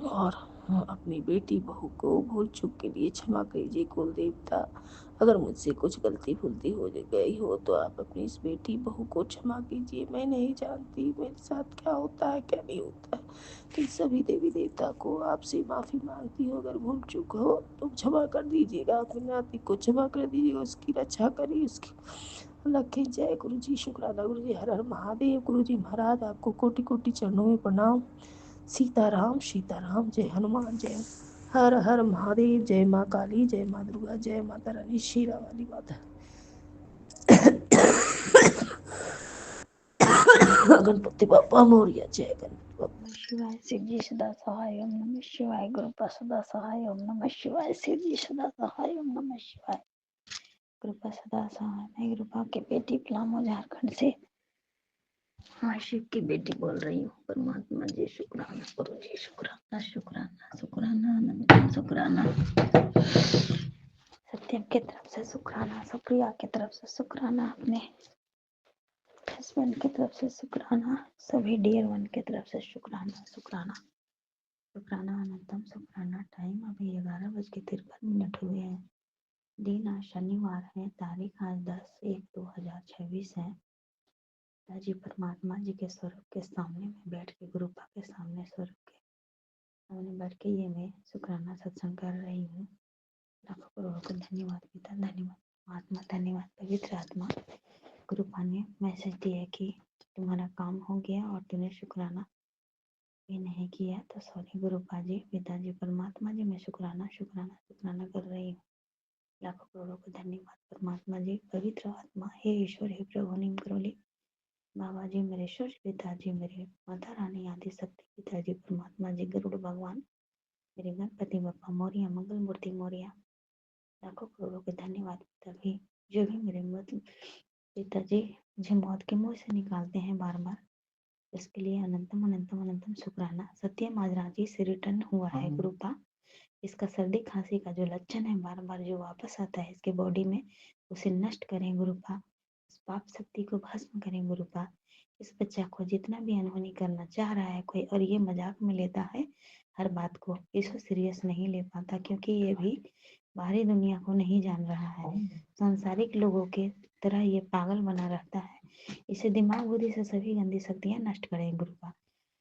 और अपनी बेटी बहू को भूल चूक के लिए क्षमा कीजिए कुल देवता। अगर मुझसे कुछ गलती भूलती हो गई हो तो आप अपनी इस बेटी बहू को क्षमा कीजिए। मैं नहीं जानती मेरे साथ क्या होता है क्या नहीं होता है, तो सभी देवी देवता को आपसे माफ़ी मांगती हूँ। अगर भूल चूक हो तो क्षमा कर दीजिएगा, अपनी नाती को क्षमा कर दीजिएगा, उसकी रक्षा करिए, उसकी रखें। जय गुरु जी, शुक्राना गुरु जी, हर हर महादेव। गुरु जी महाराज आपको कोटि कोटि चरणों में प्रणाम। सीताराम सीताराम, जय हनुमान, जय हर हर महादेव। जय माँ काली, जय माँ दुर्गा, जय माता रानी शीरा वाली माता। गणपति बापा मोरिया, जय गणपति बापा। नमः शिवाय। शिव जी सदा सहाय। ओम नमः शिवाय। कृपा सदा सहाय। ओम नमः शिवाय। शिव जी सदा सहाय। ओम नमः शिवाय। कृपा सदा सहाय। मैं कृपा की बेटी पलामू झारखंड से, हाँ, शिव की बेटी बोल रही हूँ। परमात्मा जी शुक्राना, गुरु जी शुक्राना, शुक्राना शुक्राना, अनंतम शुक्राना। सत्यम की तरफ से शुक्राना, सुप्रिया की तरफ से शुक्राना, अपने हस्बैंड की तरफ से शुक्राना, सभी डियर वन की तरफ से शुक्राना शुक्राना शुक्राना, अनंतम शुक्राना। टाइम अभी 11:53 हुए हैं। दिन आज शनिवार है। तारीख आज 10/1/2026 है। पिताजी परमात्मा जी के स्वरूप के सामने में बैठ के, गुरुपा के सामने स्वरूप के सामने बैठ के ये मैं शुक्राना सत्संग कर रही हूँ। लाखों करोड़ों को धन्यवाद पिता, धन्यवाद आत्मा, धन्यवाद पवित्र आत्मा। गुरुपा ने मैसेज दिया कि तुम्हारा काम हो गया और तूने शुक्राना भी नहीं किया, तो सॉरी गुरुपा जी। पिताजी परमात्मा जी, मैं शुक्राना शुक्राना शुक्राना कर रही हूँ। लाखों करोड़ों को धन्यवाद परमात्मा जी, पवित्र आत्मा। हे ईश्वर, हे प्रभु निम करोली बाबा जी, मेरे सूर्य पिताजी, मेरे माता रानी आदि शक्ति पिताजी परमात्मा जी, गरुड़ भगवान, मेरे गणपति बप्पा मोरिया, मंगल मूर्ति मोरिया। लाखों करोड़ों के धन्यवाद पिता भी, जो भी मेरे पिताजी मुझे मौत के मुंह से निकालते हैं बार बार, इसके लिए अनंतम अनंतम अनंतम शुक्राना। सत्यम आज रांची से रिटर्न हुआ है गुरुपा। इसका सर्दी खांसी का जो लक्षण है बार बार जो वापस आता है इसके बॉडी में, उसे नष्ट करें गुरुपा। इस पाप शक्ति को भस्म करें गुरुपा। इस बच्चा को जितना भी अनहोनी करना चाह रहा है कोई, और ये मजाक में लेता है हर बात को, इसको सीरियस नहीं ले पाता, क्योंकि ये भी बाहरी दुनिया को नहीं जान रहा है। सांसारिक लोगों के तरह ये पागल बना रहता है। इसे दिमाग बुद्धि से सभी गंदी शक्तियां नष्ट करें गुरुपा,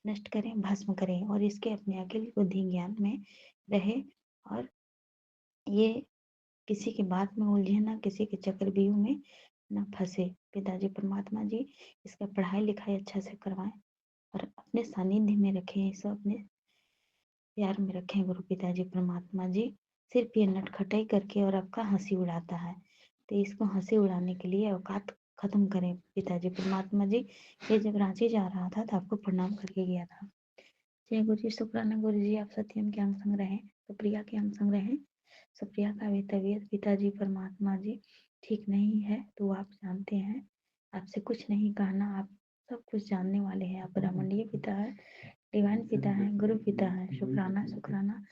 नष्ट करें, भस्म करें, और इसके अपने अकेले बुद्धि ज्ञान में रहे, और ये किसी की बात में उलझे ना, किसी के चक्रव्यूह में ना फंसे। पिताजी परमात्मा जी, इसका पढ़ाई लिखाई अच्छा से करवाएं और अपने सानिध्य में रखें, इसे अपने प्यार में रखें गुरु पिताजी परमात्मा जी। सिर्फ ये नटखटाई करके और आपका हंसी उड़ाता है, तो इसको हंसी उड़ाने के लिए औकात खत्म करें पिताजी परमात्मा जी। ये जब रांची जा रहा था तो आपको प्रणाम करके गया था। जय गुरु जी, शुक्राना गुरु जी। आप सत्यम के अंग संग रहें, सुप्रिया के अंग संग रहें। सुप्रिया का भी तबीयत पिताजी परमात्मा जी ठीक नहीं है, तो आप जानते हैं, आपसे कुछ नहीं कहना, आप सब कुछ जानने वाले हैं। आप ब्रह्मंडीय पिता है, डिवाइन पिता है, गुरु पिता है। शुक्राना शुक्राना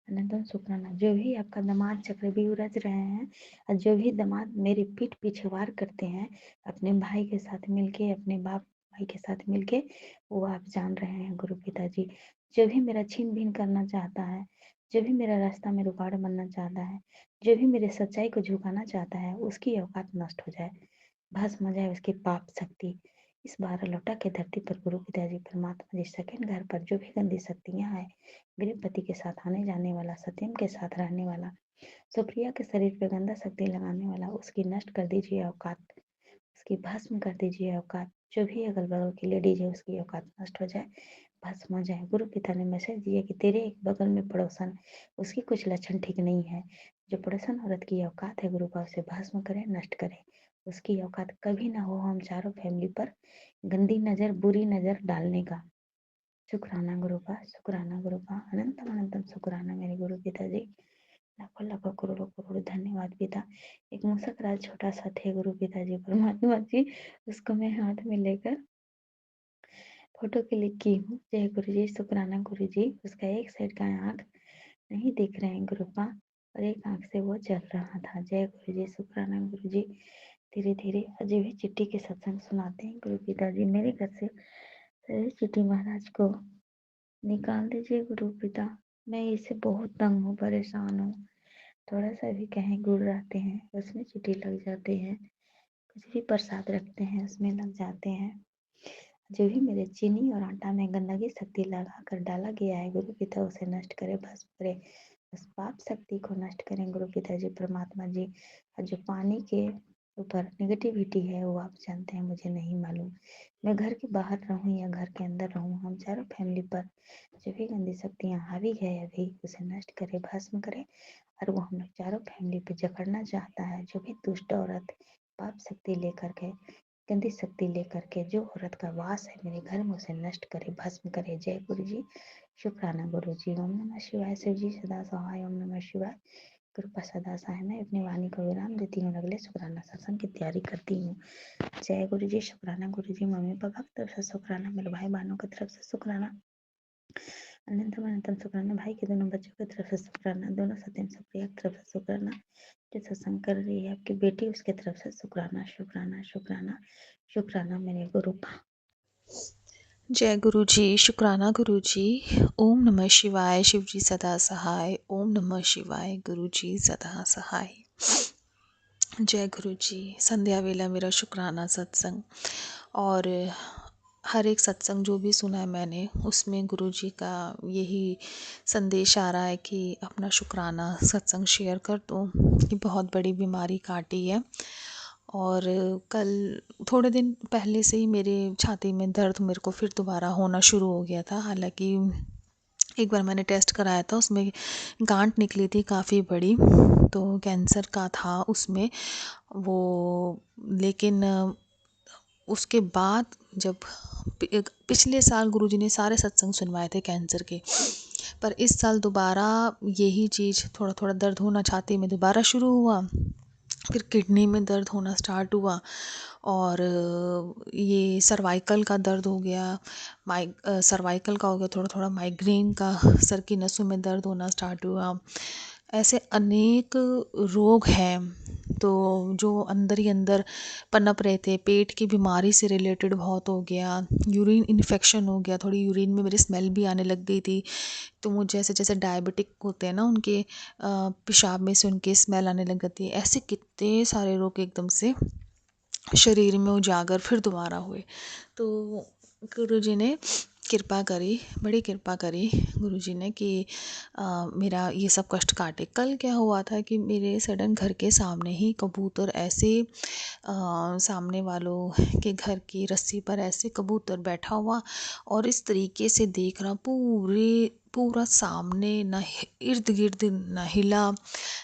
अनंतम शुक्राना। जो भी आपका दामाद चक्र भी उरज रहे हैं, और जो भी दामाद मेरे पीठ पीछे वार करते हैं अपने भाई के साथ मिलके, अपने बाप भाई के साथ मिलके, वो आप जान रहे हैं गुरु पिताजी। जो भी मेरा छीन बीन करना चाहता है, जो भी मेरा रास्ता में रुकावट बनना चाहता है, जो भी मेरे सच्चाई को झुकाना चाहता है, उसकी औकात नष्ट हो जाए, भस्म हो जाए उसकी पाप शक्ति। इस बार लौटा के धरती पर गुरु पिताजी परमात्मा जी सेकंड घर पर जो भी गंदी शक्तियां हैं, गृहपति के साथ आने जाने वाला, सत्यम के साथ रहने वाला, सुप्रिया के शरीर पर गंदा शक्ति लगाने वाला, उसकी नष्ट कर दीजिए औकात, उसकी भस्म कर दीजिए औकात। जो भी अगल बगल की लेडीज है उसकी औकात नष्ट हो जाए, भस्म हो जाए। गुरु पिता ने मैसेज दिया कि तेरे एक बगल में पड़ोसन, उसकी कुछ लक्षण ठीक नहीं है। जो पड़ोसन औरत की औकात है गुरु का, उसे भस्म करें, नष्ट करें। उसकी औकात कभी ना हो हम चारों फैमिली पर गंदी नजर, बुरी नजर डालने का। शुक्राना गुरुपा, शुक्राना गुरुपा, अनंतम अनंतम शुक्राना मेरे गुरु पिताजी। लाखों लाखों करोड़ों करोड़ धन्यवाद पिता। एक मुसक राज छोटा सा थे गुरु पिताजी परमात्मा जी, उसको मैं हाथ में लेकर फोटो क्लिक की हूँ। जय गुरु जी, शुक्राना गुरु जी। उसका एक साइड का आँख नहीं दिख रहे हैं गुरुपा, और एक आँख से वो जल रहा था। जय गुरु जी, शुक्राना गुरु जी। धीरे धीरे अजय भी चिट्ठी के सत्संग सुनाते हैं गुरु पिताजी। मेरे घर से सारे चिट्ठी महाराज को निकाल दीजिए गुरु पिता, मैं इससे बहुत तंग हूँ, परेशान हूँ। थोड़ा सा भी कहीं गुड़ रहते हैं उसमें चिट्ठी लग जाते हैं, कुछ भी प्रसाद रखते हैं उसमें लग जाते हैं। जो भी मेरे चीनी और आटा में गंदगी शक्ति लगा कर डाला गया है गुरु पिता, उसे नष्ट करे, भस्म करे। उस पाप शक्ति को नष्ट करें गुरु पिताजी परमात्मा जी। और जो पानी के ऊपर नेगेटिविटी है वो आप जानते हैं, मुझे नहीं मालूम। मैं घर के बाहर रहूं या घर के अंदर रहूं, हम चारों फैमिली पर जो भी गंदी शक्तियाँ हावी है अभी, उसे नष्ट करे, भस्म करे। और वो हम लोग चारों फैमिली पे जकड़ना चाहता है। जो भी दुष्ट औरत पाप शक्ति लेकर के, गंदी शक्ति लेकर के जो औरत का वास है मेरे घर में, उसे नष्ट करे, भस्म करे। जय गुरु जी, शुक्राना गुरु जी। ओम नमः शिवाय। शिव जी सदा सहाय। ओम नमः शिवाय। कृपा सदा सहाय। मैं अपनी वाणी को विराम देती हूँ, अगले शुक्राना सत्संग की तैयारी करती हूँ। जय गुरु जी, शुक्राना गुरु जी। मम्मी पापा की तरफ से शुक्राना, मेरे भाई बहनों की तरफ से शुक्राना, अनंतम अनंतम शुक्राना, भाई के दोनों बच्चों की तरफ से शुक्राना, दोनों सत्यम सुप्रिया की तरफ से शुक्राना, जो सत्संग कर रही है आपकी बेटी उसके तरफ से शुक्राना, शुक्राना, शुक्राना, शुक्राना मेरे गुरु। जय गुरु जी, शुक्राना गुरु जी। ओम नमः शिवाय। शिव जी सदा सहाय। ओम नमः शिवाय। गुरु जी सदा सहाय। जय गुरु जी। संध्या वेला मेरा शुक्राना सत्संग, और हर एक सत्संग जो भी सुना है मैंने, उसमें गुरु जी का यही संदेश आ रहा है कि अपना शुक्राना सत्संग शेयर कर दो, कि बहुत बड़ी बीमारी काटी है। और कल थोड़े दिन पहले से ही मेरे छाती में दर्द मेरे को फिर दोबारा होना शुरू हो गया था। हालांकि एक बार मैंने टेस्ट कराया था, उसमें गांठ निकली थी काफ़ी बड़ी, तो कैंसर का था उसमें वो। लेकिन उसके बाद जब पिछले साल गुरुजी ने सारे सत्संग सुनवाए थे कैंसर के, पर इस साल दोबारा यही चीज़, थोड़ा थोड़ा दर्द होना छाती में दोबारा शुरू हुआ। फिर किडनी में दर्द होना स्टार्ट हुआ, और ये सर्वाइकल का दर्द हो गया, सर्वाइकल का हो गया थोड़ा थोड़ा, माइग्रेन का, सर की नसों में दर्द होना स्टार्ट हुआ। ऐसे अनेक रोग हैं तो जो अंदर ही अंदर पनप रहे थे। पेट की बीमारी से रिलेटेड बहुत हो गया, यूरिन इन्फेक्शन हो गया, थोड़ी यूरिन में मेरी स्मेल भी आने लग गई थी। तो मुझे जैसे जैसे डायबिटिक होते हैं ना, उनके पेशाब में से उनकी स्मेल आने लग जाती है। ऐसे कितने सारे रोग एकदम से शरीर में उजागर फिर दोबारा हुए। तो गुरुजी ने कृपा करी, बड़ी कृपा करी गुरुजी ने कि मेरा ये सब कष्ट काटे। कल क्या हुआ था कि मेरे सडन घर के सामने ही कबूतर ऐसे सामने वालों के घर की रस्सी पर ऐसे कबूतर बैठा हुआ, और इस तरीके से देख रहा पूरा सामने, ना इर्द गिर्द ना हिला,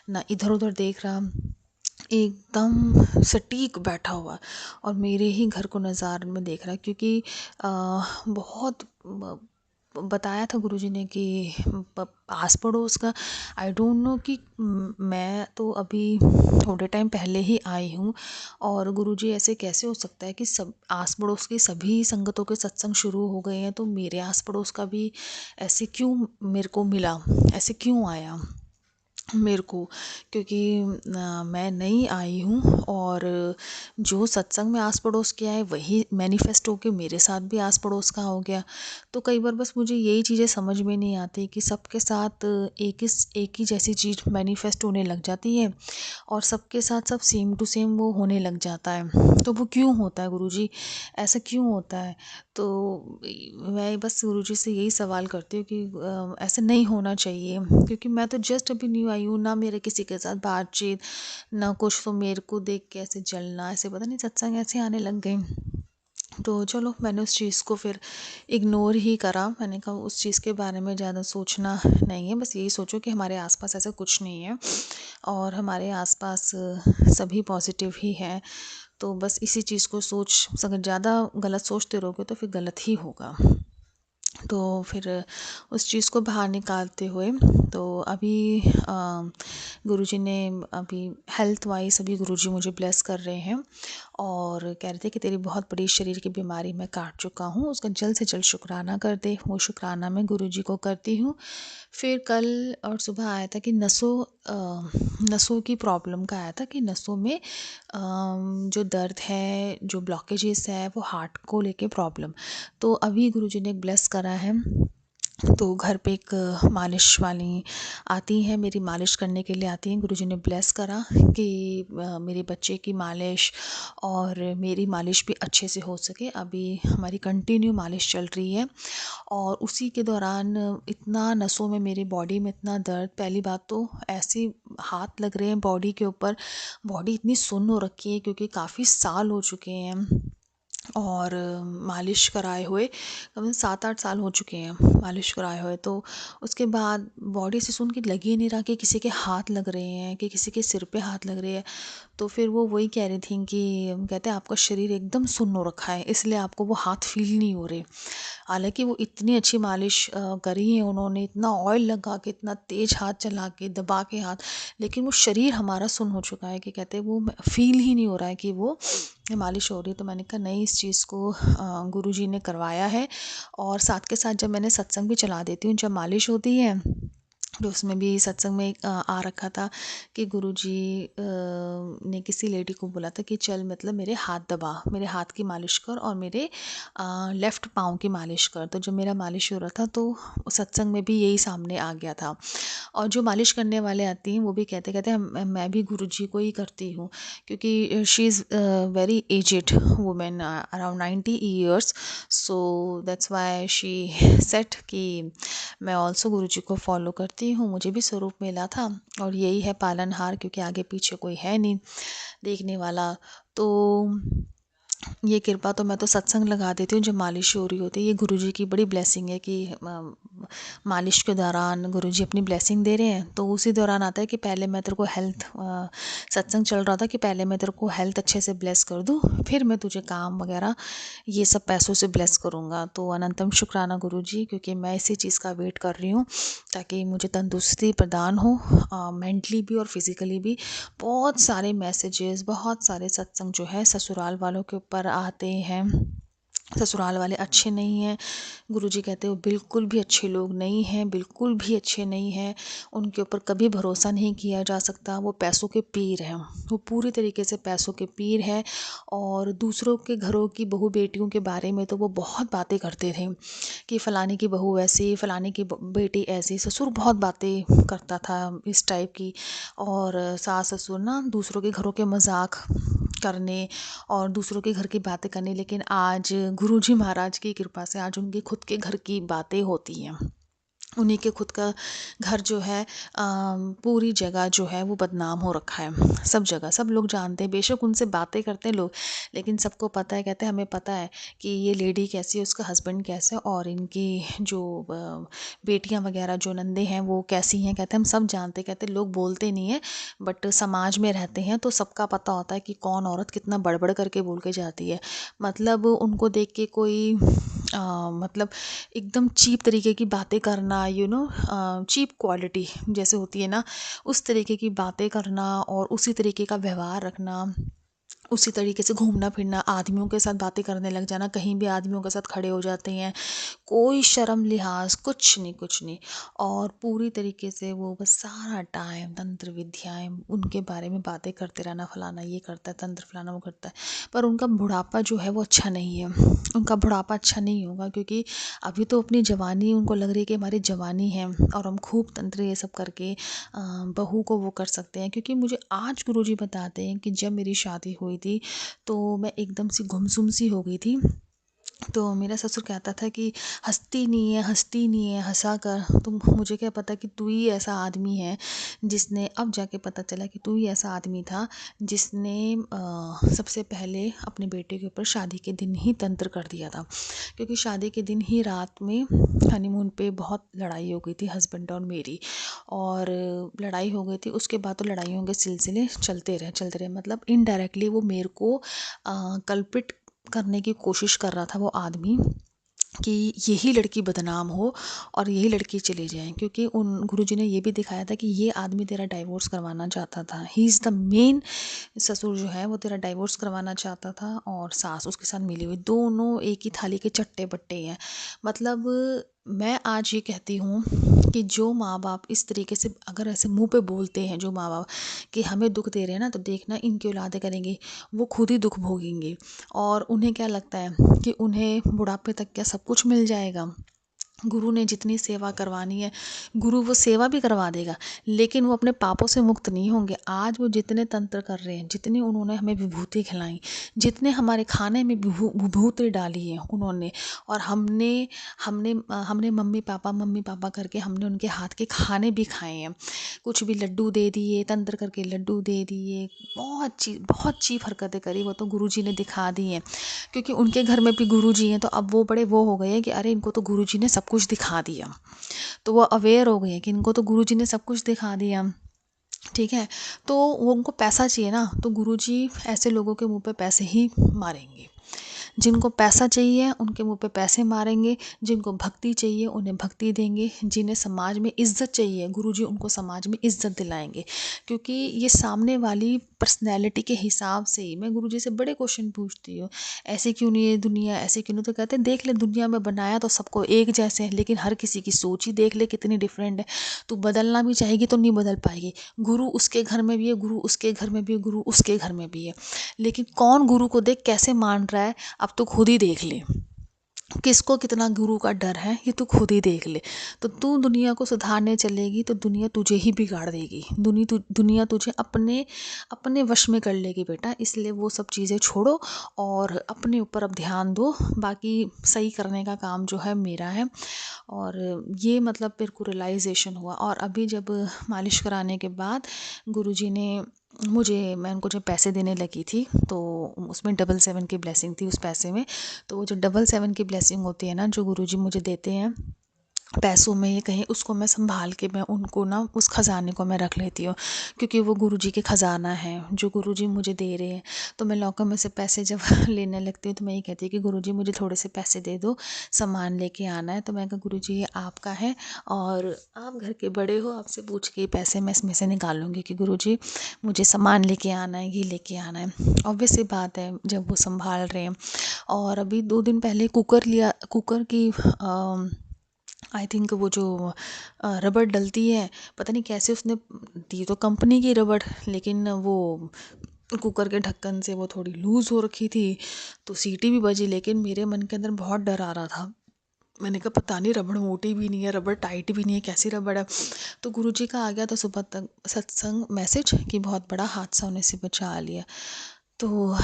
ना इधर उधर देख रहा, एकदम सटीक बैठा हुआ और मेरे ही घर को नज़ार में देख रहा। क्योंकि बहुत बताया था गुरुजी ने कि आस पड़ोस का, आई डोंट नो कि मैं तो अभी थोड़े टाइम पहले ही आई हूँ, और गुरुजी ऐसे कैसे हो सकता है कि सब आस पड़ोस की सभी संगतों के सत्संग शुरू हो गए हैं, तो मेरे आस पड़ोस का भी ऐसे क्यों मेरे को मिला, ऐसे क्यों आया मेरे को। क्योंकि मैं नई आई हूँ, और जो सत्संग में आस पड़ोस के आए वही मैनिफेस्ट होके मेरे साथ भी आस पड़ोस का हो गया। तो कई बार बस मुझे यही चीज़ें समझ में नहीं आती कि सबके साथ एक ही जैसी चीज़ मैनिफेस्ट होने लग जाती है, और सबके साथ सब सेम टू सेम वो होने लग जाता है। तो वो क्यों होता है गुरुजी, ऐसा क्यों होता है? तो मैं बस गुरुजी से यही सवाल करती हूँ कि ऐसा नहीं होना चाहिए। क्योंकि मैं तो जस्ट अभी न्यू आई हूँ, ना मेरे किसी के साथ बातचीत ना कुछ, तो मेरे को देख के ऐसे जलना, ऐसे पता नहीं सत्संग ऐसे आने लग गए। तो चलो मैंने उस चीज़ को फिर इग्नोर ही करा। मैंने कहा उस चीज़ के बारे में ज़्यादा सोचना नहीं है, बस यही सोचो कि हमारे आसपास ऐसा कुछ नहीं है, और हमारे आसपास सभी पॉजिटिव ही हैं। तो बस इसी चीज़ को अगर ज़्यादा गलत सोचते रहोगे तो फिर गलत ही होगा। तो फिर उस चीज़ को बाहर निकालते हुए तो अभी गुरुजी ने अभी हेल्थ वाइज अभी गुरुजी मुझे ब्लेस कर रहे हैं और कह रहे थे कि तेरी बहुत बड़ी शरीर की बीमारी मैं काट चुका हूँ, उसका जल्द से जल्द शुक्राना कर दे। वो शुक्राना मैं गुरुजी को करती हूँ। फिर कल और सुबह आया था कि नसों की प्रॉब्लम का आया था कि नसों में जो दर्द है, जो ब्लॉकेजेस है, वो हार्ट को लेके प्रॉब्लम। तो अभी गुरुजी ने एक ब्लेस करा है, तो घर पे एक मालिश वाली आती हैं, मेरी मालिश करने के लिए आती हैं। गुरुजी ने ब्लेस करा कि मेरे बच्चे की मालिश और मेरी मालिश भी अच्छे से हो सके। अभी हमारी कंटिन्यू मालिश चल रही है और उसी के दौरान इतना नसों में, मेरी बॉडी में इतना दर्द, पहली बात तो ऐसे हाथ लग रहे हैं बॉडी के ऊपर, बॉडी इतनी सुन्न हो रखी है क्योंकि काफ़ी साल हो चुके हैं और मालिश कराए हुए कम से 7-8 साल हो चुके हैं मालिश कराए हुए। तो उसके बाद बॉडी से सुन के लग ही नहीं रहा कि किसी के हाथ लग रहे हैं, कि किसी के सिर पे हाथ लग रहे हैं। तो फिर वो वही कह रही थी कि कहते हैं आपका शरीर एकदम सुन्न हो रखा है, इसलिए आपको वो हाथ फील नहीं हो रहे। हालांकि वो इतनी अच्छी मालिश करी है उन्होंने, इतना ऑयल लगा के, इतना तेज हाथ चला के, दबा के हाथ, लेकिन वो शरीर हमारा सुन्न हो चुका है कि कहते हैं वो फील ही नहीं हो रहा है कि वो मालिश हो रही है। तो मैंने कहा नहीं, इस चीज़ को गुरुजी ने करवाया है। और साथ के साथ जब मैंने सत्संग भी चला देती हूँ जब मालिश होती है, तो उसमें भी सत्संग में आ रखा था कि गुरुजी ने किसी लेडी को बोला था कि चल मतलब मेरे हाथ दबा, मेरे हाथ की मालिश कर और मेरे लेफ़्ट पाँव की मालिश कर। तो जब मेरा मालिश हो रहा था तो सत्संग में भी यही सामने आ गया था। और जो मालिश करने वाले आती हैं वो भी कहते कहते मैं भी गुरुजी को ही करती हूँ, क्योंकि she is very aged women, around 90 years. So that's why she said कि मैं ऑल्सो गुरुजी को फॉलो करती हूँ। मुझे भी स्वरूप मिला था और यही है पालनहार, क्योंकि आगे पीछे कोई है नहीं देखने वाला। तो ये कृपा तो मैं तो सत्संग लगा देती हूँ जब मालिश हो रही होती है। ये गुरुजी की बड़ी ब्लेसिंग है कि मालिश के दौरान गुरुजी अपनी ब्लेसिंग दे रहे हैं। तो उसी दौरान आता है कि पहले मैं तेरे को हेल्थ, सत्संग चल रहा था कि पहले मैं तेरे को हेल्थ अच्छे से ब्लेस कर दूँ, फिर मैं तुझे काम वगैरह ये सब पैसों से ब्लेस करूँगा। तो अनंतम शुक्राना गुरुजी, क्योंकि मैं इसी चीज़ का वेट कर रही हूँ ताकि मुझे तंदुरुस्ती प्रदान हो, मेंटली भी और फिज़िकली भी। बहुत सारे मैसेजेस, बहुत सारे सत्संग जो है ससुराल वालों के ऊपर आते हैं। ससुराल वाले अच्छे नहीं हैं, गुरुजी कहते हो बिल्कुल भी अच्छे लोग नहीं हैं, बिल्कुल भी अच्छे नहीं हैं, उनके ऊपर कभी भरोसा नहीं किया जा सकता। वो पैसों के पीर हैं, वो पूरी तरीके से पैसों के पीर हैं। और दूसरों के घरों की बहू बेटियों के बारे में तो वो बहुत बातें करते थे कि फ़लाने की बहू ऐसी, फ़लाने की बेटी ऐसी। ससुर बहुत बातें करता था इस टाइप की, और सास ससुर ना दूसरों के घरों के मजाक करने और दूसरों के घर की बातें करने। लेकिन आज गुरुजी महाराज की कृपा से आज उनके खुद के घर की बातें होती हैं। उन्हीं के खुद का घर जो है पूरी जगह जो है वो बदनाम हो रखा है, सब जगह सब लोग जानते हैं। बेशक उनसे बातें करते हैं लोग, लेकिन सबको पता है, कहते हैं हमें पता है कि ये लेडी कैसी है, उसका हस्बैंड कैसा है, और इनकी जो बेटियां वगैरह जो नंदे हैं वो कैसी हैं। कहते हैं हम सब जानते, कहते लोग बोलते नहीं है, बट समाज में रहते हैं तो सबका पता होता है कि कौन औरत कितना बड़बड़ करके बोल के जाती है। मतलब उनको देख के कोई मतलब एकदम चीप तरीके की बातें करना, चीप क्वालिटी जैसे होती है ना, उस तरीके की बातें करना और उसी तरीके का व्यवहार रखना, उसी तरीके से घूमना फिरना, आदमियों के साथ बातें करने लग जाना, कहीं भी आदमियों के साथ खड़े हो जाते हैं, कोई शर्म लिहाज कुछ नहीं, कुछ नहीं। और पूरी तरीके से वो बस सारा टाइम तंत्र विद्याएं उनके बारे में बातें करते रहना, फलाना ये करता है तंत्र, फलाना वो करता है। पर उनका बुढ़ापा जो है वो अच्छा नहीं है, उनका बुढ़ापा अच्छा नहीं होगा, क्योंकि अभी तो अपनी जवानी उनको लग रही है कि हमारी जवानी है और हम खूब तंत्र ये सब करके बहू को वो कर सकते हैं। क्योंकि मुझे आज गुरुजी बताते हैं कि जब मेरी शादी हुई थी तो मैं एकदम सी गुमसुम सी हो गई थी। तो मेरा ससुर कहता था कि हंसती नहीं है, हंसती नहीं है, हंसा कर। तो मुझे क्या पता कि तू ही ऐसा आदमी है जिसने, अब जाके पता चला कि तू ही ऐसा आदमी था जिसने सबसे पहले अपने बेटे के ऊपर शादी के दिन ही तंत्र कर दिया था। क्योंकि शादी के दिन ही रात में हनीमून पे बहुत लड़ाई हो गई थी हस्बैंड और मेरी, और लड़ाई हो गई थी। उसके बाद तो लड़ाइयों के सिलसिले चलते रहे, मतलब इनडायरेक्टली वो मेरे को कल्पिट करने की कोशिश कर रहा था वो आदमी। कि यही लड़की बदनाम हो और यही लड़की चली जाए, क्योंकि उन गुरुजी ने ये भी दिखाया था कि ये आदमी तेरा डाइवोर्स करवाना चाहता था। ही इज़ द मेन, ससुर जो है वो तेरा डाइवोर्स करवाना चाहता था और सास उसके साथ मिली हुई, दोनों एक ही थाली के चट्टे बट्टे हैं। मतलब मैं आज ये कहती हूँ कि जो माँ बाप इस तरीके से अगर ऐसे मुंह पे बोलते हैं, जो माँ बाप कि हमें दुख दे रहे हैं ना, तो देखना इनकी औलादें करेंगी, वो खुद ही दुख भोगेंगे। और उन्हें क्या लगता है कि उन्हें बुढ़ापे तक क्या सब कुछ मिल जाएगा। गुरु ने जितनी सेवा करवानी है, गुरु वो सेवा भी करवा देगा, लेकिन वो अपने पापों से मुक्त नहीं होंगे। आज वो जितने तंत्र कर रहे हैं, जितनी उन्होंने हमें विभूति खिलाई, जितने हमारे खाने में विभूति डाली है उन्होंने, और हमने हमने हमने मम्मी पापा करके हमने उनके हाथ के खाने भी खाए हैं। कुछ भी लड्डू दे दिए, तंत्र करके लड्डू दे दिए, बहुत चीप हरकतें करी, वो तो गुरु जी ने दिखा दी हैं। क्योंकि उनके घर में भी गुरुजी हैं, तो अब वो बड़े वो हो गए हैं कि अरे इनको तो गुरुजी ने सब कुछ दिखा दिया, तो वो अवेयर हो गए हैं कि इनको तो गुरुजी ने सब कुछ दिखा दिया। ठीक है, तो वो उनको पैसा चाहिए ना, तो गुरुजी ऐसे लोगों के मुंह पे पैसे ही मारेंगे। जिनको पैसा चाहिए उनके मुंह पे पैसे मारेंगे, जिनको भक्ति चाहिए उन्हें भक्ति देंगे, जिन्हें समाज में इज्जत चाहिए गुरुजी उनको समाज में इज्जत दिलाएंगे। क्योंकि ये सामने वाली पर्सनैलिटी के हिसाब से ही मैं गुरुजी से बड़े क्वेश्चन पूछती हूँ, ऐसे क्यों नहीं है दुनिया, ऐसे क्यों नहीं, तो कहते हैं देख ले दुनिया में बनाया तो सबको एक जैसे है, लेकिन हर किसी की सोच ही देख ले कितनी डिफरेंट है। तू बदलना भी चाहेगी तो नहीं बदल पाएगी। गुरु उसके घर में भी है, गुरु उसके घर में भी है, गुरु उसके घर में भी है, लेकिन कौन गुरु को देख कैसे मान रहा है, अब तो खुद ही देख ले। किसको कितना गुरु का डर है ये तू खुद ही देख ले। तो तू दुनिया को सुधारने चलेगी तो दुनिया तुझे ही बिगाड़ देगी, दुनिया तुझे अपने अपने वश में कर लेगी बेटा। इसलिए वो सब चीज़ें छोड़ो और अपने ऊपर अब ध्यान दो, बाकी सही करने का काम जो है मेरा है। और ये मतलब मेरे को रियलाइजेशन हुआ। और अभी जब मालिश कराने के बाद गुरुजी ने मैं उनको जब पैसे देने लगी थी तो उसमें 777 की ब्लेसिंग थी उस पैसे में। तो वो जो 777 की ब्लेसिंग होती है ना, जो गुरुजी मुझे देते हैं पैसों में, ये कहीं उसको मैं संभाल के मैं उनको ना उस खजाने को मैं रख लेती हूँ, क्योंकि वो गुरुजी के खजाना है जो गुरुजी मुझे दे रहे हैं। तो मैं लॉकर में से पैसे जब लेने लगती हूँ तो मैं ये कहती हूँ कि गुरुजी मुझे थोड़े से पैसे दे दो, सामान लेके आना है। तो मैं कहा गुरुजी ये आपका है और आप घर के बड़े हो, आपसे पूछ के पैसे मैं इसमें से निकालूंगी कि गुरुजी मुझे सामान लेके आना है, ये लेके आना है। ऑब्वियस सी बात है जब वो संभाल रहे हैं। और अभी 2 दिन पहले कुकर की आई थिंक वो जो रबड़ डलती है, पता नहीं कैसे उसने दी तो कंपनी की रबड़, लेकिन वो कुकर के ढक्कन से वो थोड़ी लूज़ हो रखी थी, तो सीटी भी बजी, लेकिन मेरे मन के अंदर बहुत डर आ रहा था। मैंने कहा पता नहीं रबड़ मोटी भी नहीं है, रबड़ टाइट भी नहीं है, कैसी रबड़ है। तो गुरुजी का आ गया तो सुबह तक सत्संग मैसेज कि बहुत बड़ा हादसा होने से बचा लिया। तो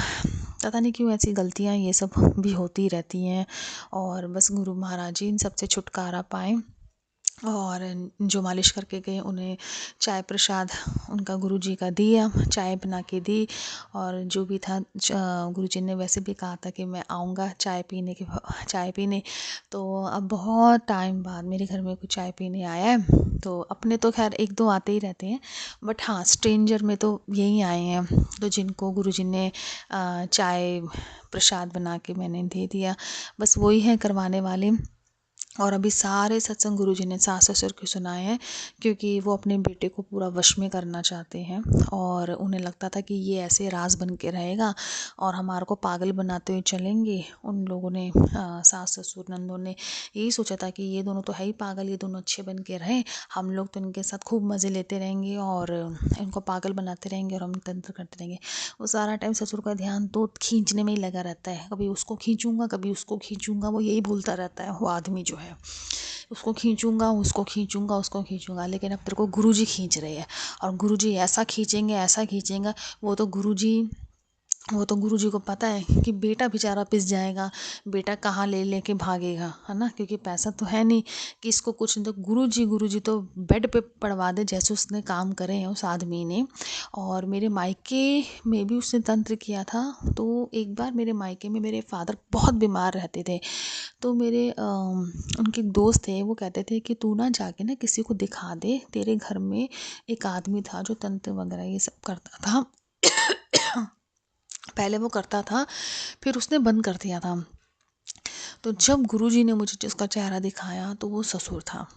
पता नहीं क्यों ऐसी गलतियाँ ये सब भी होती रहती हैं। और बस गुरु महाराज जी इन सबसे छुटकारा पाएँ। और जो मालिश करके गए उन्हें चाय प्रसाद उनका गुरुजी का दिया, चाय बना के दी। और जो भी था गुरुजी ने वैसे भी कहा था कि मैं आऊँगा चाय पीने। तो अब बहुत टाइम बाद मेरे घर में कोई चाय पीने आया है। तो अपने तो खैर 1-2 आते ही रहते हैं, बट हाँ स्ट्रेंजर में तो यही आए हैं, तो जिनको गुरुजी ने चाय प्रसाद बना के मैंने दे दिया, बस वही है करवाने वाले। और अभी सारे सत्संग गुरुजी ने सास ससुर को सुनाए हैं, क्योंकि वो अपने बेटे को पूरा वश में करना चाहते हैं। और उन्हें लगता था कि ये ऐसे राज बन के रहेगा और हमारे को पागल बनाते हुए चलेंगे। उन लोगों ने सास ससुर नंदों ने यही सोचा था कि ये दोनों तो है ही पागल, ये दोनों अच्छे बन के रहें, हम लोग तो इनके साथ खूब मज़े लेते रहेंगे और इनको पागल बनाते रहेंगे और हम तंत्र करते रहेंगे। वो सारा टाइम ससुर का ध्यान तो खींचने में ही लगा रहता है, कभी उसको खींचूंगा कभी उसको खींचूंगा, वो यही बोलता रहता है वो आदमी जो है, उसको खींचूंगा उसको खींचूंगा उसको खींचूंगा। लेकिन अब तेरे को गुरुजी खींच रहे हैं और गुरुजी ऐसा खींचेंगे। वो तो गुरुजी को पता है कि बेटा बेचारा पिस जाएगा, बेटा कहाँ ले लेके भागेगा, है ना, क्योंकि पैसा तो है नहीं कि इसको कुछ नहीं। तो गुरुजी तो बेड पे पड़वा दे जैसे उसने काम करे हैं उस आदमी ने। और मेरे मायके में भी उसने तंत्र किया था। तो एक बार मेरे मायके में मेरे फादर बहुत बीमार रहते थे, तो मेरे उनके एक दोस्त थे, वो कहते थे कि तू ना जाके ना किसी को दिखा दे, तेरे घर में एक आदमी था जो तंत्र वगैरह ये सब करता था। पहले वो करता था, फिर उसने बंद कर दिया था। तो जब गुरुजी ने मुझे जिसका चेहरा दिखाया तो वो ससुर था।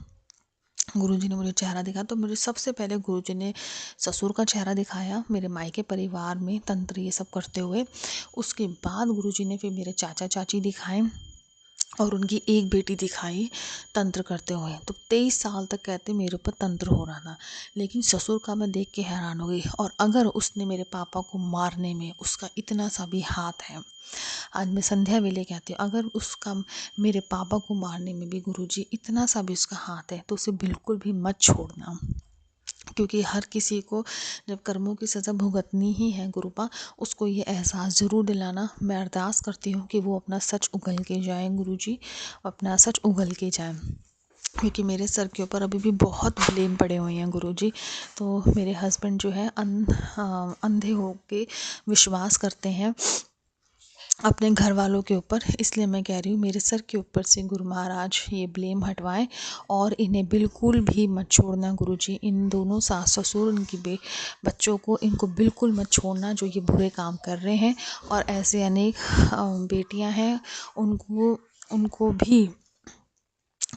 गुरुजी ने मुझे चेहरा दिखाया तो मुझे सबसे पहले गुरुजी ने ससुर का चेहरा दिखाया मेरे मायके परिवार में तंत्र ये सब करते हुए। उसके बाद गुरुजी ने फिर मेरे चाचा चाची दिखाए और उनकी एक बेटी दिखाई तंत्र करते हुए। तो 23 साल तक कहते मेरे ऊपर तंत्र हो रहा था, लेकिन ससुर का मैं देख के हैरान हो गई। और अगर उसने मेरे पापा को मारने में उसका इतना सा भी हाथ है, आज मैं संध्या वेले कहती हूँ, अगर उसका मेरे पापा को मारने में भी गुरुजी इतना सा भी उसका हाथ है तो उसे बिल्कुल भी मत छोड़ना। क्योंकि हर किसी को जब कर्मों की सज़ा भुगतनी ही है गुरुपा, उसको ये एहसास ज़रूर दिलाना। मैं अरदास करती हूँ कि वो अपना सच उगल के जाए गुरुजी, अपना सच उगल के जाए। क्योंकि मेरे सर के ऊपर अभी भी बहुत ब्लेम पड़े हुए हैं गुरुजी। तो मेरे हस्बैंड जो है अंधे हो के विश्वास करते हैं अपने घर वालों के ऊपर। इसलिए मैं कह रही हूँ मेरे सर के ऊपर से गुरु महाराज ये ब्लेम हटवाएं और इन्हें बिल्कुल भी मत छोड़ना गुरुजी। इन दोनों सास ससुर उनकी बच्चों को इनको बिल्कुल मत छोड़ना जो ये बुरे काम कर रहे हैं। और ऐसे अनेक बेटियां हैं, उनको भी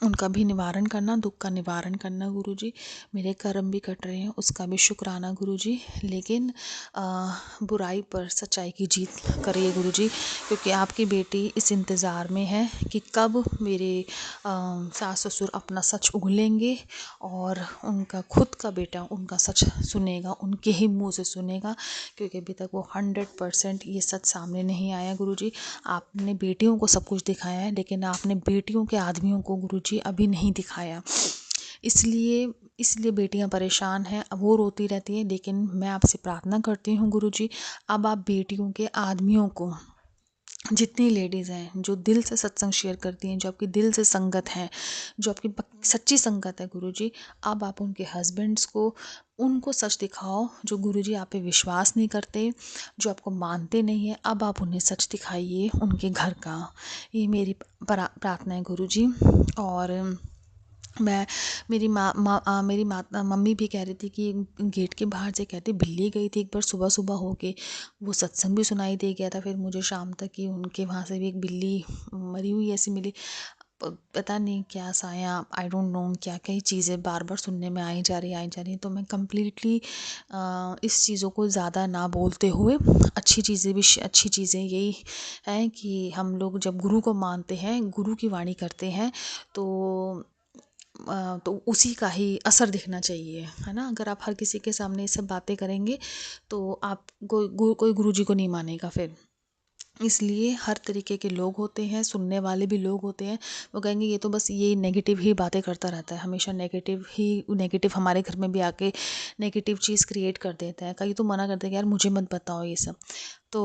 उनका भी निवारण करना, दुख का निवारण करना गुरुजी। मेरे कर्म भी कट रहे हैं उसका भी शुक्राना गुरुजी। लेकिन बुराई पर सच्चाई की जीत करिए गुरुजी, क्योंकि आपकी बेटी इस इंतज़ार में है कि कब मेरे सास ससुर अपना सच उगलेंगे और उनका खुद का बेटा उनका सच सुनेगा, उनके ही मुंह से सुनेगा। क्योंकि अभी तक वो 100% ये सच सामने नहीं आया गुरुजी। आपने बेटियों को सब कुछ दिखाया है, लेकिन आपने बेटियों के आदमियों को गुरुजी अभी नहीं दिखाया। इसलिए बेटियां परेशान हैं, अब वो रोती रहती है। लेकिन मैं आपसे प्रार्थना करती हूँ गुरुजी, अब आप बेटियों के आदमियों को, जितनी लेडीज़ हैं जो दिल से सत्संग शेयर करती हैं, जो आपकी दिल से संगत हैं, जो आपकी सच्ची संगत है गुरुजी, अब आप उनके हस्बैंड्स को उनको सच दिखाओ जो गुरुजी आप पे विश्वास नहीं करते, जो आपको मानते नहीं है। अब आप उन्हें सच दिखाइए उनके घर का। ये मेरी प्रार्थना है गुरुजी। और मैं मेरी मम्मी भी कह रही थी कि गेट के बाहर से कहते बिल्ली गई थी एक बार सुबह सुबह होके, वो सत्संग भी सुनाई दे गया था। फिर मुझे शाम तक कि उनके वहाँ से भी एक बिल्ली मरी हुई ऐसी मिली। पता नहीं क्या साया, आई डोंट नो क्या कई चीज़ें बार बार सुनने में आई जा रही। तो मैं कम्प्लीटली इस चीज़ों को ज़्यादा ना बोलते हुए अच्छी चीज़ें यही हैं कि हम लोग जब गुरु को मानते हैं, गुरु की वाणी करते हैं, तो उसी का ही असर दिखना चाहिए, है ना। अगर आप हर किसी के सामने ये सब बातें करेंगे तो आप कोई गुरुजी को नहीं मानेगा फिर। इसलिए हर तरीके के लोग होते हैं, सुनने वाले भी लोग होते हैं। वो कहेंगे ये तो बस ये नेगेटिव ही बातें करता रहता है, हमेशा नेगेटिव हमारे घर में भी आके नेगेटिव चीज़ क्रिएट कर देता है। कई तो मना करते हैं कि यार मुझे मत बताओ ये सब। तो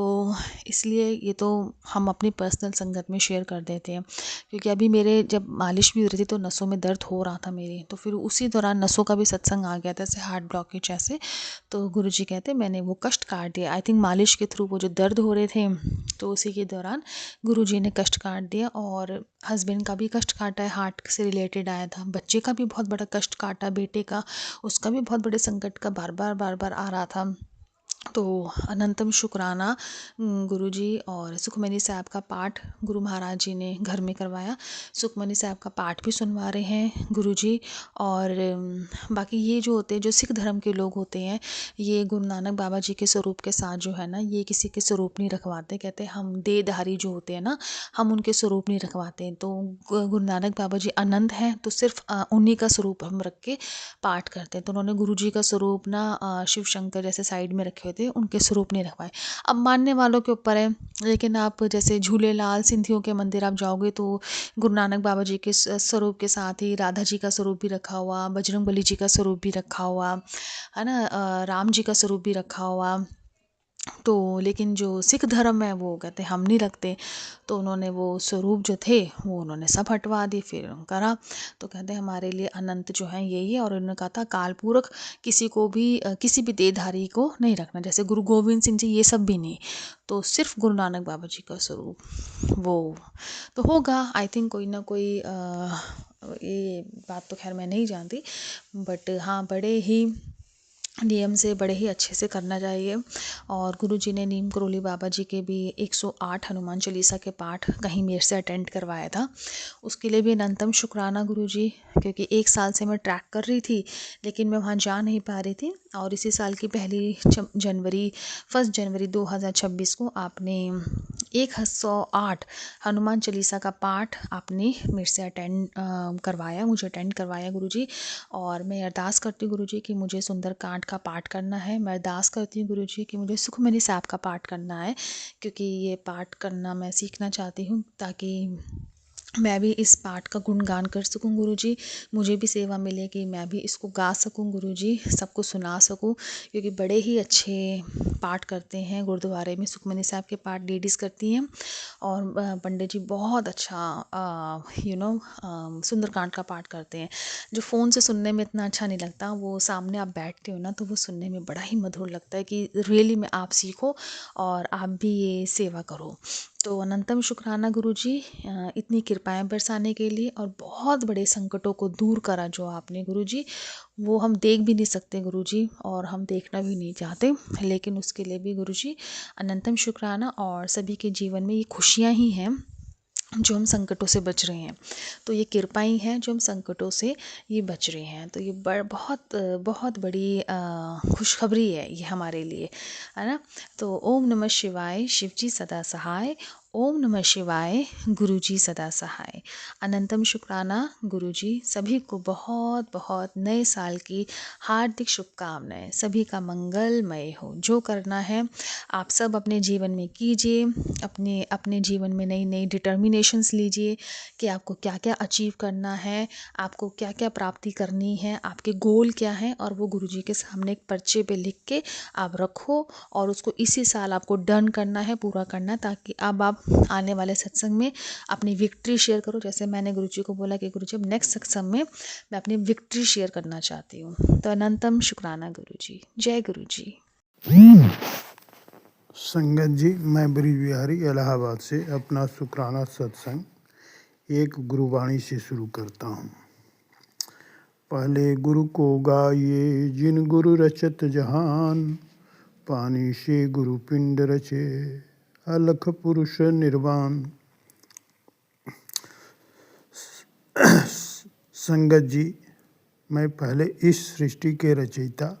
इसलिए ये तो हम अपनी पर्सनल संगत में शेयर कर देते हैं। क्योंकि अभी मेरे जब मालिश भी हो रही थी तो नसों में दर्द हो रहा था मेरे, तो फिर उसी दौरान नसों का भी सत्संग आ गया था, जैसे हार्ट ब्लॉकेज ऐसे। तो गुरुजी कहते मैंने वो कष्ट काट दिया, आई थिंक मालिश के थ्रू वो जो दर्द हो रहे थे, तो उसी के दौरान गुरुजी ने कष्ट काट दिया। और हस्बैंड का भी कष्ट काटा है, हार्ट से रिलेटेड आया था। बच्चे का भी बहुत बड़ा कष्ट काटा, बेटे का, उसका भी बहुत बड़े संकट का बार बार आ रहा था। तो अनंतम शुक्राना गुरुजी। और सुखमनी साहब का पाठ गुरु महाराज जी ने घर में करवाया। सुखमनी साहब का पाठ भी सुनवा रहे हैं गुरुजी। और बाकी ये जो होते हैं, जो सिख धर्म के लोग होते हैं, ये गुरु नानक बाबा जी के स्वरूप के साथ जो है ना, ये किसी के स्वरूप नहीं रखवाते। कहते हैं हम देहधारी जो होते हैं ना, हम उनके स्वरूप नहीं रखवाते। तो गुरु नानक बाबा जी अनंत हैं, तो सिर्फ उन्हीं का स्वरूप हम रख के पाठ करते हैं। तो उन्होंने गुरुजी का स्वरूप ना शिव शंकर जैसे साइड में रखे हुए थे, उनके स्वरूप नहीं रखवाए। अब मानने वालों के ऊपर है। लेकिन आप जैसे झूलेलाल सिंधियों के मंदिर आप जाओगे तो गुरु नानक बाबा जी के स्वरूप के साथ ही राधा जी का स्वरूप भी रखा हुआ, बजरंग बली जी का स्वरूप भी रखा हुआ, है ना, राम जी का स्वरूप भी रखा हुआ। तो लेकिन जो सिख धर्म है वो कहते हम नहीं रखते। तो उन्होंने वो स्वरूप जो थे वो उन्होंने सब हटवा दी, फिर करा। तो कहते हैं हमारे लिए अनंत जो है यही है। और उन्होंने कहा था काल पुरख किसी को भी किसी भी देहधारी को नहीं रखना, जैसे गुरु गोविंद सिंह जी ये सब भी नहीं। तो सिर्फ गुरु नानक बाबा जी का स्वरूप वो तो होगा, आई थिंक कोई ना कोई ये बात तो खैर मैं नहीं जानती, बट हाँ बड़े ही नियम से बड़े ही अच्छे से करना चाहिए। और गुरुजी ने नीम करोली बाबा जी के भी 108 हनुमान चालीसा के पाठ कहीं मेरे से अटेंड करवाया था। उसके लिए भी अनंतम शुक्राना गुरुजी, क्योंकि 1 साल से मैं ट्रैक कर रही थी लेकिन मैं वहाँ जा नहीं पा रही थी। और इसी साल की पहली जनवरी 1 जनवरी 2026 को आपने 108 हनुमान चालीसा का पाठ आपने मेरे से मुझे अटेंड करवाया गुरुजी। और मैं अरदास करती हूँ गुरुजी कि मुझे सुंदरकांड का पाठ करना है। मैं अरदास करती हूँ गुरुजी कि मुझे सुखमनी साहब का पाठ करना है, क्योंकि ये पाठ करना मैं सीखना चाहती हूँ ताकि मैं भी इस पाठ का गुणगान कर सकूं गुरुजी। मुझे भी सेवा मिले कि मैं भी इसको गा सकूं गुरुजी, सबको सुना सकूं, क्योंकि बड़े ही अच्छे पाठ करते हैं गुरुद्वारे में। सुखमनी साहब के पाठ लेडीज़ करती हैं और पंडित जी बहुत अच्छा सुंदरकांड का पाठ करते हैं, जो फ़ोन से सुनने में इतना अच्छा नहीं लगता। वो सामने आप बैठते हो ना तो वो सुनने में बड़ा ही मधुर लगता है कि रियली में आप सीखो और आप भी ये सेवा करो। तो अनंतम शुक्राना गुरुजी, इतनी कृपाएं बरसाने के लिए, और बहुत बड़े संकटों को दूर करा जो आपने गुरुजी, वो हम देख भी नहीं सकते गुरुजी और हम देखना भी नहीं चाहते, लेकिन उसके लिए भी गुरुजी अनंतम शुक्राना। और सभी के जीवन में ये खुशियाँ ही हैं जो हम संकटों से बच रहे हैं, तो ये कृपा ही है जो हम संकटों से ये बच रहे हैं। तो ये बहुत बड़ी खुशखबरी है ये हमारे लिए, है ना। तो ओम नमः शिवाय, शिवजी सदा सहाय। ओम नमः शिवाय, गुरुजी सदा सहाय। अनंतम शुक्राना गुरुजी, सभी को बहुत बहुत नए साल की हार्दिक शुभकामनाएं। सभी का मंगलमय हो। जो करना है आप सब अपने जीवन में कीजिए, अपने अपने जीवन में नई नई डिटर्मिनेशंस लीजिए कि आपको क्या क्या अचीव करना है, आपको क्या क्या प्राप्ति करनी है, आपके गोल क्या हैं, और वो गुरुजी के सामने एक पर्चे पे लिख के आप रखो और उसको इसी साल आपको डन करना है, पूरा करना है, ताकि अब आप आने वाले सत्संग में अपनी विक्ट्री शेयर करो। जैसे मैंने गुरुजी को बोला कि गुरुजी अब नेक्स्ट सत्संग में मैं अपनी विक्ट्री शेयर करना चाहती हूँ। तो अनंतम शुक्राना गुरुजी। जय गुरुजी। संगत जी, मैं ब्रिज बिहारी इलाहाबाद से अपना शुक्राना सत्संग एक गुरुवाणी से शुरू करता हूँ। पहले गुरु को गाइए जिन गुरु रचत जहान, पानी से गुरु पिंड रचे अलख पुरुष निर्वाण। संगत जी, मैं पहले इस सृष्टि के रचयिता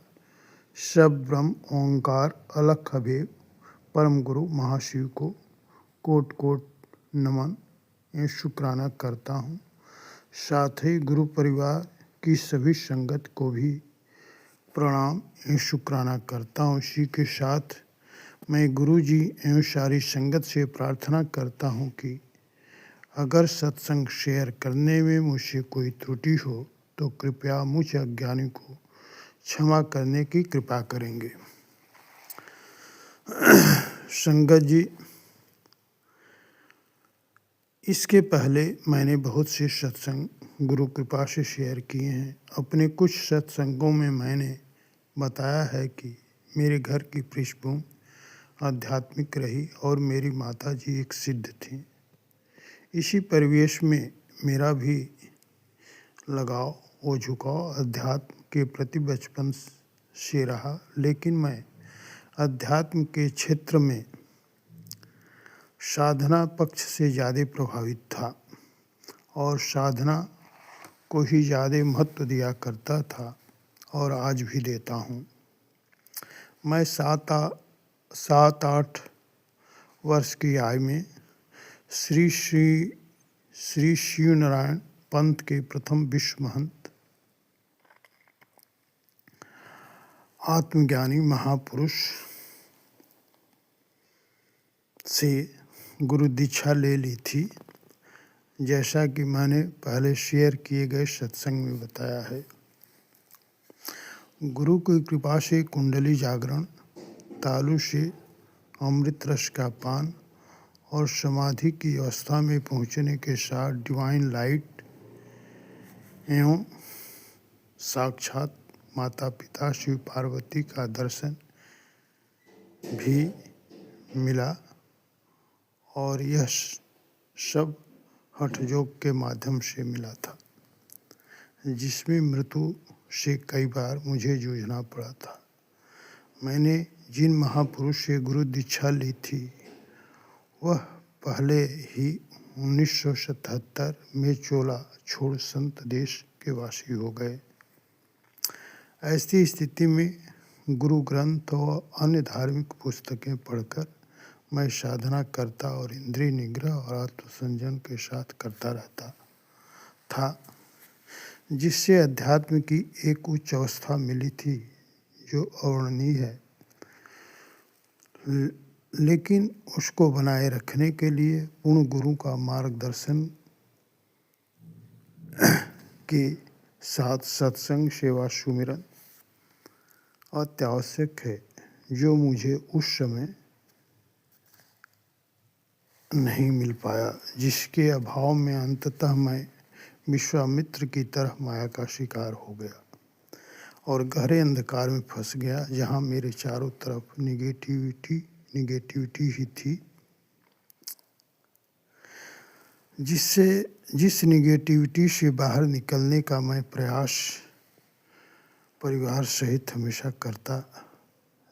सब ब्रह्म ओंकार अलख अभेद परम गुरु महाशिव को कोट कोट नमन एवं शुक्राना करता हूँ। साथ ही गुरु परिवार की सभी संगत को भी प्रणाम एवं शुक्राना करता हूँ। इसी के साथ मैं गुरु जी एवं सारी संगत से प्रार्थना करता हूँ कि अगर सत्संग शेयर करने में मुझसे कोई त्रुटि हो तो कृपया मुझ अज्ञानी को क्षमा करने की कृपा करेंगे। संगत जी, इसके पहले मैंने बहुत से सत्संग गुरु कृपा से शेयर किए हैं। अपने कुछ सत्संगों में मैंने बताया है कि मेरे घर की पृष्ठभूमि आध्यात्मिक रही और मेरी माता जी एक सिद्ध थी। इसी परिवेश में मेरा भी लगाव व झुकाव अध्यात्म के प्रति बचपन से रहा, लेकिन मैं अध्यात्म के क्षेत्र में साधना पक्ष से ज़्यादा प्रभावित था और साधना को ही ज़्यादा महत्व दिया करता था और आज भी देता हूँ। मैं 7-8 वर्ष की आयु में श्री शिव नारायण पंथ के प्रथम विश्व महंत आत्मज्ञानी महापुरुष से गुरु दीक्षा ले ली थी, जैसा कि मैंने पहले शेयर किए गए सत्संग में बताया है। गुरु की कृपा से कुंडली जागरण, तालु से अमृत रस का पान और समाधि की अवस्था में पहुंचने के साथ डिवाइन लाइट एवं साक्षात माता पिता शिव पार्वती का दर्शन भी मिला, और यह सब हठ योग के माध्यम से मिला था, जिसमें मृत्यु से कई बार मुझे जूझना पड़ा था। मैंने जिन महापुरुष से गुरु दीक्षा ली थी वह पहले ही 1977 में चोला छोड़ संत देश के वासी हो गए। ऐसी स्थिति में गुरु ग्रंथ और अन्य धार्मिक पुस्तकें पढ़कर मैं साधना करता और इंद्रिय निग्रह और आत्मसंयम के साथ करता रहता था, जिससे अध्यात्म की एक उच्च अवस्था मिली थी जो अवर्णनीय है। लेकिन उसको बनाए रखने के लिए पूर्ण गुरु का मार्गदर्शन के साथ सत्संग, सेवा, सुमिरन अत्यावश्यक है, जो मुझे उस समय नहीं मिल पाया, जिसके अभाव में अंततः मैं विश्वामित्र की तरह माया का शिकार हो गया और गहरे अंधकार में फंस गया, जहाँ मेरे चारों तरफ निगेटिविटी ही थी, जिस निगेटिविटी से बाहर निकलने का मैं प्रयास परिवार सहित हमेशा करता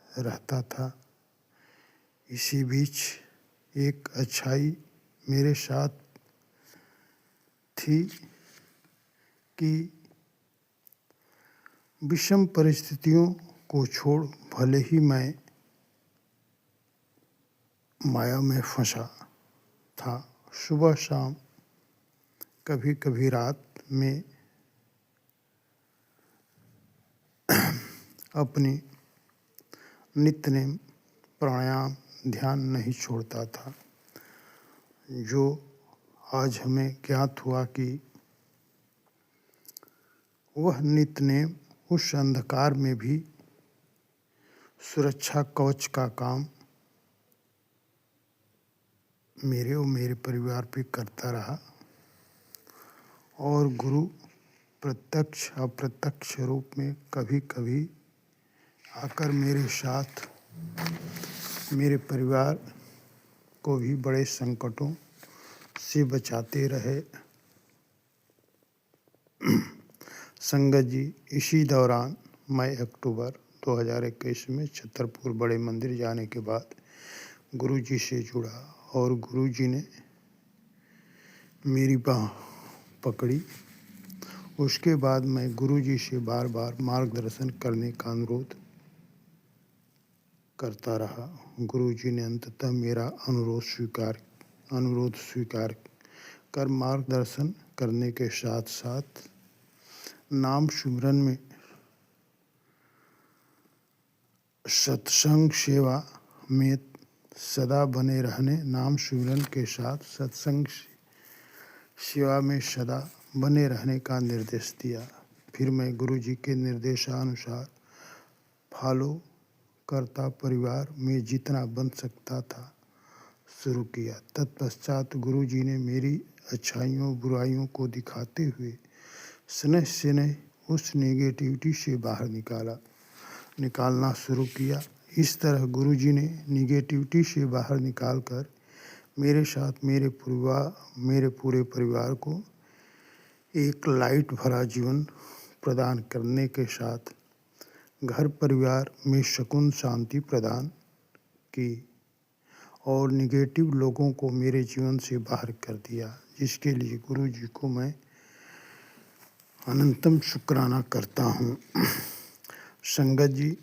रहता था। इसी बीच एक अच्छाई मेरे साथ थी कि विषम परिस्थितियों को छोड़ भले ही मैं माया में फंसा था, सुबह शाम कभी कभी रात में अपनी नित्य नेम प्राणायाम ध्यान नहीं छोड़ता था, जो आज हमें ज्ञात हुआ कि वह नित्य नेम उस अंधकार में भी सुरक्षा कवच का काम मेरे और मेरे परिवार पे करता रहा और गुरु प्रत्यक्ष अप्रत्यक्ष रूप में कभी कभी आकर मेरे साथ मेरे परिवार को भी बड़े संकटों से बचाते रहे। संगत जी, इसी दौरान मैं अक्टूबर 2021 में छतरपुर बड़े मंदिर जाने के बाद गुरु जी से जुड़ा और गुरु जी ने मेरी बाँह पकड़ी। उसके बाद मैं गुरु जी से बार बार मार्गदर्शन करने का अनुरोध करता रहा। गुरु जी ने अंततः मेरा अनुरोध स्वीकार कर मार्गदर्शन करने के साथ साथ नाम सुमिरन में, सत्संग सेवा में सदा बने रहने, नाम सुमिरन के साथ सत्संग सेवा में सदा बने रहने का निर्देश दिया। फिर मैं गुरु जी के निर्देशानुसार फॉलो करता परिवार में जितना बन सकता था शुरू किया। तत्पश्चात गुरु जी ने मेरी अच्छाइयों बुराइयों को दिखाते हुए स्नेह से उस नेगेटिविटी से बाहर निकालना शुरू किया। इस तरह गुरु जी ने निगेटिविटी से बाहर निकालकर मेरे साथ मेरे पूरे परिवार को एक लाइट भरा जीवन प्रदान करने के साथ घर परिवार में सुकून शांति प्रदान की और निगेटिव लोगों को मेरे जीवन से बाहर कर दिया, जिसके लिए गुरु जी को मैं अनंतम शुक्राना करता हूँ। संगत जी,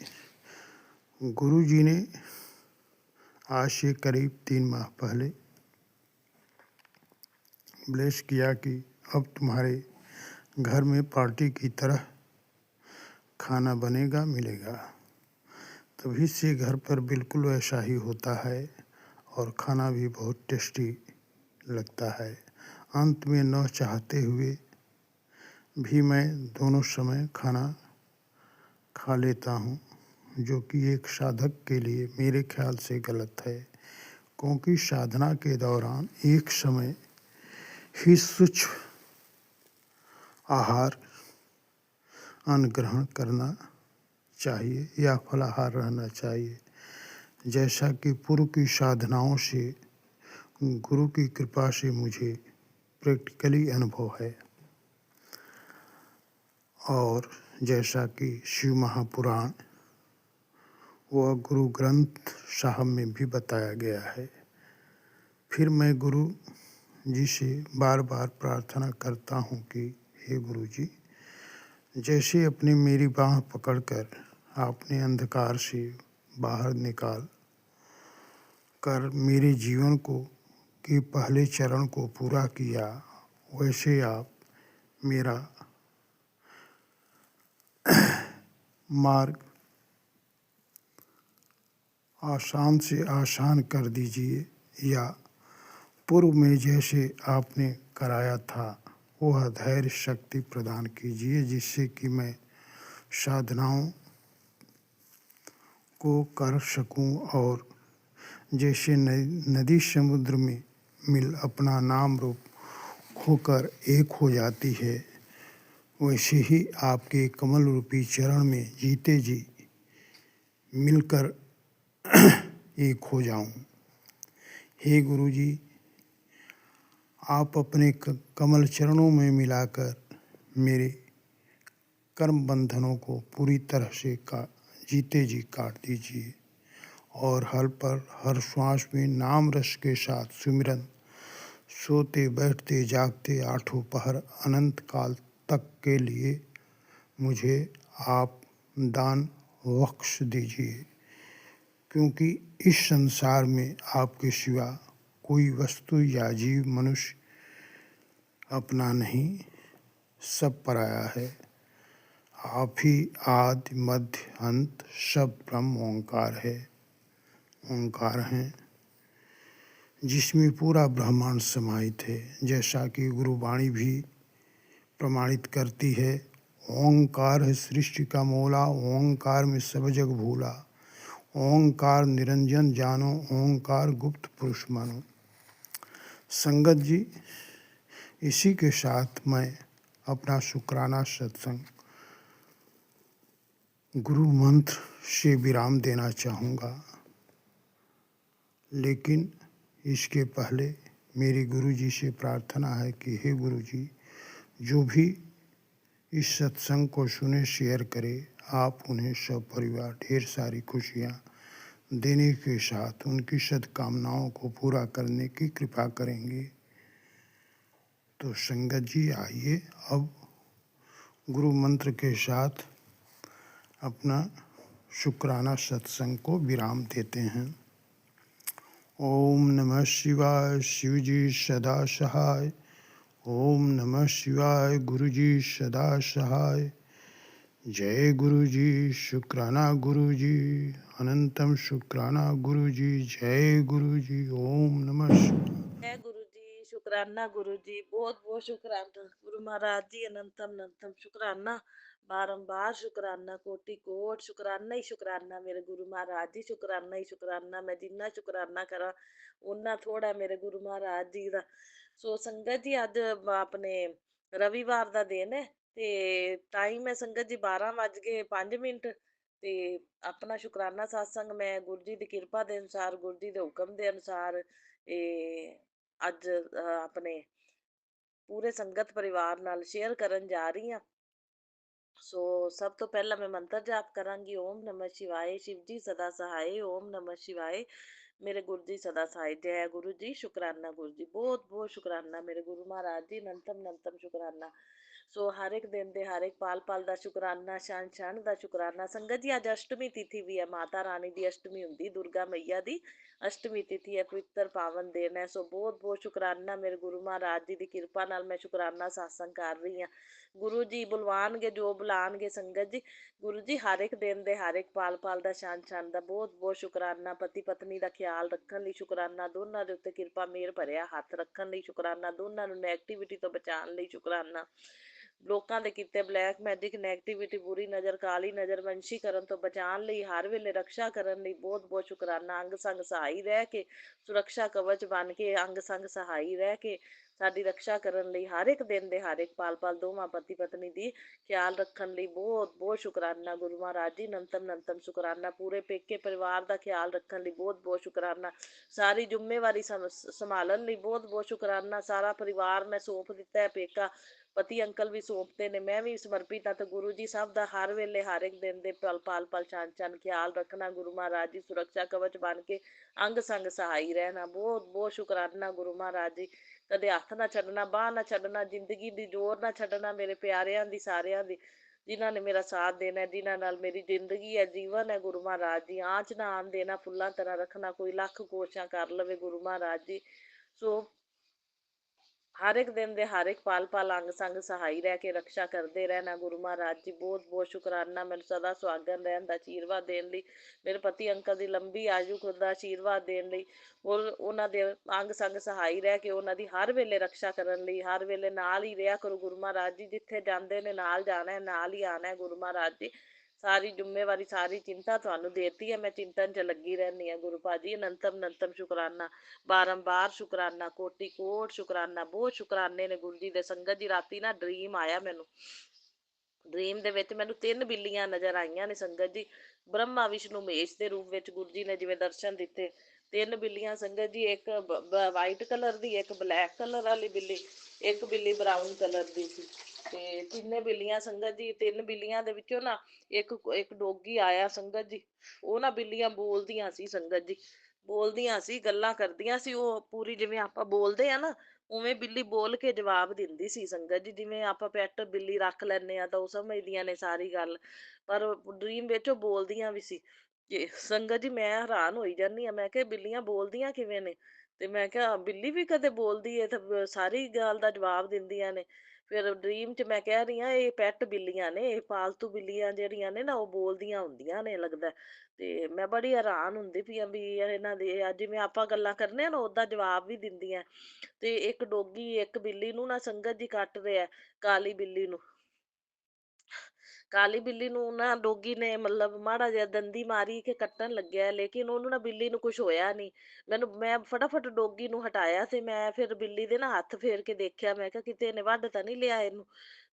गुरु जी ने आज से करीब 3 माह पहले ब्लेस किया कि अब तुम्हारे घर में पार्टी की तरह खाना बनेगा मिलेगा। तभी से घर पर बिल्कुल वैसा ही होता है और खाना भी बहुत टेस्टी लगता है। अंत में न चाहते हुए भी मैं दोनों समय खाना खा लेता हूँ, जो कि एक साधक के लिए मेरे ख्याल से गलत है, क्योंकि साधना के दौरान एक समय ही सूक्ष्म आहार अन्न ग्रहण करना चाहिए या फलाहार रहना चाहिए, जैसा कि पूर्व की साधनाओं से गुरु की कृपा से मुझे प्रैक्टिकली अनुभव है। और जैसा कि शिव महापुराण वह गुरु ग्रंथ साहब में भी बताया गया है। फिर मैं गुरु जी से बार बार प्रार्थना करता हूँ कि हे गुरु जी, जैसे अपने मेरी बाँह पकड़कर आपने अंधकार से बाहर निकाल कर मेरे जीवन को के पहले चरण को पूरा किया, वैसे आप मेरा मार्ग आसान से आसान कर दीजिए, या पूर्व में जैसे आपने कराया था वह धैर्य शक्ति प्रदान कीजिए, जिससे कि मैं साधनाओं को कर सकूं और जैसे नदी समुद्र में मिल अपना नाम रूप खोकर एक हो जाती है, वैसे ही आपके कमल रूपी चरण में जीते जी मिलकर एक हो जाऊं। हे गुरु जी, आप अपने कमल चरणों में मिलाकर मेरे कर्म बंधनों को पूरी तरह से जीते जी काट दीजिए और हर पर हर श्वास में नाम रस के साथ सुमिरन, सोते बैठते जागते आठों पहर अनंत काल तक के लिए मुझे आप दान बख्श दीजिए, क्योंकि इस संसार में आपके सिवा कोई वस्तु या जीव मनुष्य अपना नहीं, सब पराया है। आप ही आदि मध्य अंत सब ब्रह्म ओंकार है, ओंकार हैं, जिसमें पूरा ब्रह्मांड समाहित है। जैसा कि गुरुवाणी भी प्रमाणित करती है, ओंकार है सृष्टि का मूला, ओंकार में सब जग भूला, ओंकार निरंजन जानो, ओंकार गुप्त पुरुष मानो। संगत जी, इसी के साथ मैं अपना शुक्राना सत्संग गुरु मंत्र से विराम देना चाहूँगा, लेकिन इसके पहले मेरी गुरु जी से प्रार्थना है कि हे गुरु जी, जो भी इस सत्संग को सुने शेयर करे, आप उन्हें सब परिवार ढेर सारी खुशियाँ देने के साथ उनकी सद्कामनाओं को पूरा करने की कृपा करेंगे। तो संगत जी, आइए अब गुरु मंत्र के साथ अपना शुक्राना सत्संग को विराम देते हैं। ओम नमः शिवाय, शिव जी सदा सहाय। ओम नमः शिवाय, गुरु जी सदा सहाय। जय गुरु जी, शुक्राना गुरु जी, अनंतम शुक्राना गुरु जी, जय गुरु जी। ओम नमः शिवाय। जय गुरु जी, शुक्राना गुरु जी, बहुत बहुत शुक्राना गुरु महाराज जी, अनंतम अनंतम शुक्राना, बारंबार शुक्राना, कोटि कोट शुक्राना ही शुक्राना मेरे गुरु महाराज जी, शुक्राना ही शुक्राना। मैं जिन्ना शुक्राना करा उन्ना थोड़ा मेरे गुरु महाराज जी का। सो संगत जी, अज अपने रविवार का दिन है ते टाइम है संगत जी 12:05 ते अपना शुकराना सत्संग मैं गुरु जी की किरपा के अनुसार, गुरु जी के हुक्म के अनुसार अज अपने पूरे संगत परिवार नाल शेयर करन जा रही हाँ। सो सब तो पहला मैं मंत्र जाप करांगी, ओम नमः शिवाय, शिव जी सदा सहाय, ओम नमः शिवाय, मेरे गुरु जी सदा सहाय। जय गुरु जी, शुकराना गुरु जी, बहुत बहुत शुकराना मेरे गुरु महाराज जी, नंतम नंतम शुकराना। सो हर एक दिन दे हर एक पाल पाल दा शुकराना, क्षण क्षण दा शुकराना। संगत जी, अज अष्टमी तिथि भी है, माता रानी दी अष्टमी हुंदी, दुर्गा मैया दी अष्टमी तिथि है, पवित्र पावन दिन है। सो बहुत बहुत शुकराना मेरे गुरु महाराज जी की किरपा नाल मैं शुकराना सत्संग कर रही हाँ। गुरु जी बुलवाणगे जो बुलाणगे संगत जी, गुरु जी हर एक दिन दे हर एक पाल पाल दा शान शान दा बहुत बहुत शुकराना। पति पत्नी दा ख्याल रखण लई शुकराना, दोनों दे उत्ते किरपा मेहर भरिया हथ रखण लई शुकराना, दोनों नूं नैगेटिविटी तो बचाउण लई शुकराना। लोकां दे कीते ब्लैक मैजिक नैगेटिविटी, बुरी नज़र, काली नज़र, वंशीकरण तो बचाउण लई, हर वेले रक्षा करन लई बहुत बहुत शुकराना। अंग संग सहाई रह के, सुरक्षा कवच बन के अंग संग सहाई रह के साडी रक्षा करन लई, हर एक दिन दे हर एक पाल पाल दोवां पति पत्नी दी ख्याल रखण लई बहुत बहुत शुकराना गुरु महाराज जी, नंतम नंतम शुकराना। पूरे पेके परिवार दा ख्याल रखण लई बहुत बहुत शुकराना। सारी जिम्मेवारी संभालण लई बहुत बहुत शुकराना। सारा परिवार मैं सौंप दिता है पेका, ਪਤੀ ਅੰਕਲ ਵੀ ਸੌਂਪਦੇ ਨੇ, ਮੈਂ ਵੀ ਸਮਰਪਿਤ ਹਾਂ। ਤੇ ਗੁਰੂ ਜੀ ਸਭ ਦਾ ਹਰ ਵੇਲੇ ਹਰ ਇੱਕ ਦਿਨ ਦੇ ਪਲ ਪਲ ਚੰਨ ਖਿਆਲ ਰੱਖਣਾ, ਗੁਰੂ ਮਹਾਰਾਜ ਦੀ ਸੁਰੱਖਿਆ ਕਵਚ ਬਣ ਕੇ ਅੰਗ ਸੰਗ ਸਹਾਈ ਰਹਿਣਾ। ਬਹੁਤ ਬਹੁਤ ਸ਼ੁਕਰਾਨਾ ਗੁਰੂ ਮਹਾਰਾਜ ਜੀ। ਕਦੇ ਹੱਥ ਨਾ ਛੱਡਣਾ, ਬਾਂਹ ਨਾ ਛੱਡਣਾ, ਜ਼ਿੰਦਗੀ ਦੀ ਜ਼ੋਰ ਨਾ ਛੱਡਣਾ, ਮੇਰੇ ਪਿਆਰਿਆਂ ਦੀ, ਸਾਰਿਆਂ ਦੀ, ਜਿਨ੍ਹਾਂ ਨੇ ਮੇਰਾ ਸਾਥ ਦੇਣਾ, ਜਿਨ੍ਹਾਂ ਨਾਲ ਮੇਰੀ ਜ਼ਿੰਦਗੀ ਹੈ, ਜੀਵਨ ਹੈ। ਗੁਰੂ ਮਹਾਰਾਜ ਜੀ ਆਂਚ ਨਾ ਆਣ ਦੇਣਾ, ਫੁੱਲਾਂ ਤਰ੍ਹਾਂ ਰੱਖਣਾ, ਕੋਈ ਲੱਖ ਕੋਸ਼ਿਸ਼ਾਂ ਕਰ ਲਵੇ ਗੁਰੂ ਮਹਾਰਾਜ ਜੀ। ਸੋ ਹਰ ਇੱਕ ਦਿਨ ਦੇ ਹਰ ਇੱਕ ਪਲ ਅੰਗ ਸੰਗ ਸਹਾਈ ਰਹਿ ਕੇ ਰਕਸ਼ਾ ਕਰਦੇ ਰਹਿਣਾ ਗੁਰੂ ਮਹਾਰਾਜ ਜੀ। ਬਹੁਤ ਬਹੁਤ ਸ਼ੁਕਰਾਨਾ ਮੈਨੂੰ ਸਦਾ ਸੁਹਾਗਣ ਰਹਿਣ ਦਾ ਆਸ਼ੀਰਵਾਦ ਦੇਣ ਲਈ, ਮੇਰੇ ਪਤੀ ਅੰਕਲ ਦੀ ਲੰਬੀ ਆਯੂ ਦਾ ਆਸ਼ੀਰਵਾਦ ਦੇਣ ਲਈ, ਔਰ ਉਹਨਾਂ ਦੇ ਅੰਗ ਸੰਗ ਸਹਾਈ ਰਹਿ ਕੇ ਉਹਨਾਂ ਦੀ ਹਰ ਵੇਲੇ ਰਕਸ਼ਾ ਕਰਨ ਲਈ, ਹਰ ਵੇਲੇ ਨਾਲ ਹੀ ਰਿਹਾ ਕਰੋ ਗੁਰੂ ਮਹਾਰਾਜ ਜੀ। ਜਿੱਥੇ ਜਾਂਦੇ ਨੇ ਨਾਲ ਜਾਣਾ, ਨਾਲ ਹੀ ਆਣਾ ਗੁਰੂ ਮਹਾਰਾਜ ਜੀ। ਸਾਰੀ ਜ਼ਿੰਮੇਵਾਰੀ, ਸਾਰੀ ਚਿੰਤਾ ਤੁਹਾਨੂੰ ਦੇਤੀ ਹੈ, ਮੈਂ ਚਿੰਤਨ 'ਚ ਲੱਗੀ ਰਹਿੰਦੀ ਹਾਂ ਗੁਰੂ ਭਾਜੀ। ਅਨੰਤਮ ਅਨੰਤਮ ਸ਼ੁਕਰਾਨਾ, ਬਾਰੰਬਾਰ ਸ਼ੁਕਰਾਨਾ, ਕੋਟੀ ਕੋਟ ਸ਼ੁਕਰਾਨਾ, ਬਹੁਤ ਸ਼ੁਕਰਾਨੇ ਨੇ ਗੁਰੂ ਜੀ ਦੇ। ਸੰਗਤ ਜੀ ਰਾਤੀ ਨਾ ਡਰੀਮ ਆਇਆ ਮੈਨੂੰ, ਡਰੀਮ ਦੇ ਵਿੱਚ ਮੈਨੂੰ 3 ਬਿੱਲੀਆਂ ਨਜ਼ਰ ਆਈਆਂ ਨੇ ਸੰਗਤ ਜੀ। ਬ੍ਰਹਮਾ ਵਿਸ਼ਨੂੰ ਮਹੇਸ਼ ਦੇ ਰੂਪ ਵਿੱਚ ਗੁਰੂ ਜੀ ਨੇ ਜਿਵੇਂ ਦਰਸ਼ਨ ਦਿੱਤੇ। 3 ਬਿੱਲੀਆਂ ਸੰਗਤ ਜੀ, ਇੱਕ ਵਾਈਟ ਕਲਰ ਦੀ, ਇੱਕ ਬਲੈਕ ਕਲਰ ਵਾਲੀ ਬਿੱਲੀ, ਇੱਕ ਬਿੱਲੀ ਬਰਾਊਨ ਕਲਰ ਦੀ ਸੀ। ਤੇ ਤਿੰਨੇ ਬਿੱਲੀਆਂ ਸੰਗਤ ਜੀ, 3 ਬਿੱਲੀਆਂ ਦੇ ਵਿੱਚੋਂ ਨਾ ਇੱਕ ਇੱਕ ਡੋਗੀ ਆਇਆ ਸੰਗਤ ਜੀ। ਉਹ ਨਾ ਬਿੱਲੀਆਂ ਬੋਲਦੀਆਂ ਸੀ ਸੰਗਤ ਜੀ, ਬੋਲਦੀਆਂ ਸੀ, ਗੱਲਾਂ ਕਰਦੀਆਂ ਸੀ। ਉਹ ਪੂਰੀ ਜਿਵੇਂ ਆਪਾਂ ਬੋਲਦੇ ਆ ਨਾ, ਉਵੇਂ ਬਿੱਲੀ ਬੋਲ ਕੇ ਜਵਾਬ ਦਿੰਦੀ ਸੀ ਸੰਗਤ ਜੀ। ਜਿਵੇਂ ਆਪਾਂ ਪੈਟ ਬਿੱਲੀ ਰੱਖ ਲੈਂਦੇ ਆ ਤਾਂ ਉਹ ਸਮਝਦੀਆਂ ਨੇ ਸਾਰੀ ਗੱਲ, ਪਰ ਡਰੀਮ ਵਿੱਚ ਉਹ ਬੋਲਦੀਆਂ ਵੀ ਸੀ। ਜੇ ਸੰਗਤ ਜੀ ਮੈਂ ਹੈਰਾਨ ਹੋਈ ਜਾਂਦੀ ਆ, ਮੈਂ ਕਿਹਾ ਬਿੱਲੀਆਂ ਬੋਲਦੀਆਂ ਕਿਵੇਂ ਨੇ? ਤੇ ਮੈਂ ਕਿਹਾ ਬਿੱਲੀ ਵੀ ਕਦੇ ਬੋਲਦੀ ਹੈ ਤੇ ਸਾਰੀ ਗੱਲ ਦਾ ਜਵਾਬ ਦਿੰਦੀਆਂ ਨੇ। ਫਿਰ ਡਰੀਮ 'ਚ ਮੈਂ ਕਹਿ ਰਹੀ ਹਾਂ ਇਹ ਪੈਟ ਬਿੱਲੀਆਂ ਨੇ, ਇਹ ਪਾਲਤੂ ਬਿੱਲੀਆਂ ਜਿਹੜੀਆਂ ਨੇ ਨਾ ਉਹ ਬੋਲਦੀਆਂ ਹੁੰਦੀਆਂ ਨੇ ਲੱਗਦਾ। ਤੇ ਮੈਂ ਬੜੀ ਹੈਰਾਨ ਹੁੰਦੀ ਪਈ ਆ ਵੀ ਇਹਨਾਂ ਦੇ ਜਿਵੇਂ ਆਪਾਂ ਗੱਲਾਂ ਕਰਨੇ ਆ ਨਾ ਓਦਾਂ ਜਵਾਬ ਵੀ ਦਿੰਦੀਆਂ। ਤੇ ਇੱਕ ਡੋਗੀ ਇੱਕ ਬਿੱਲੀ ਨੂੰ ਨਾ ਸੰਗਤ ਜੀ ਕੱਟ ਰਿਹਾ, ਕਾਲੀ ਬਿੱਲੀ ਨੂੰ। ਕਾਲੀ ਬਿੱਲੀ ਨੂੰ ਨਾ ਡੋਗੀ ਨੇ ਮਤਲਬ ਮਾੜਾ ਜਿਹਾ ਦੰਦੀ ਮਾਰੀ ਕਿ ਕੱਟਣ ਲੱਗਿਆ, ਲੇਕਿਨ ਉਹਨੂੰ ਨਾ ਬਿੱਲੀ ਨੂੰ ਕੁਝ ਹੋਇਆ ਨਹੀਂ। ਮੈਂ ਫਟਾਫਟ ਡੋਗੀ ਨੂੰ ਹਟਾਇਆ ਤੇ ਮੈਂ ਫਿਰ ਬਿੱਲੀ ਦੇ ਨਾ ਹੱਥ ਫੇਰ ਕੇ ਦੇਖਿਆ, ਮੈਂ ਕਿਹਾ ਕਿਤੇ ਇਹਨੇ ਵੱਢ ਤਾਂ ਨਹੀਂ ਲਿਆ ਇਹਨੂੰ।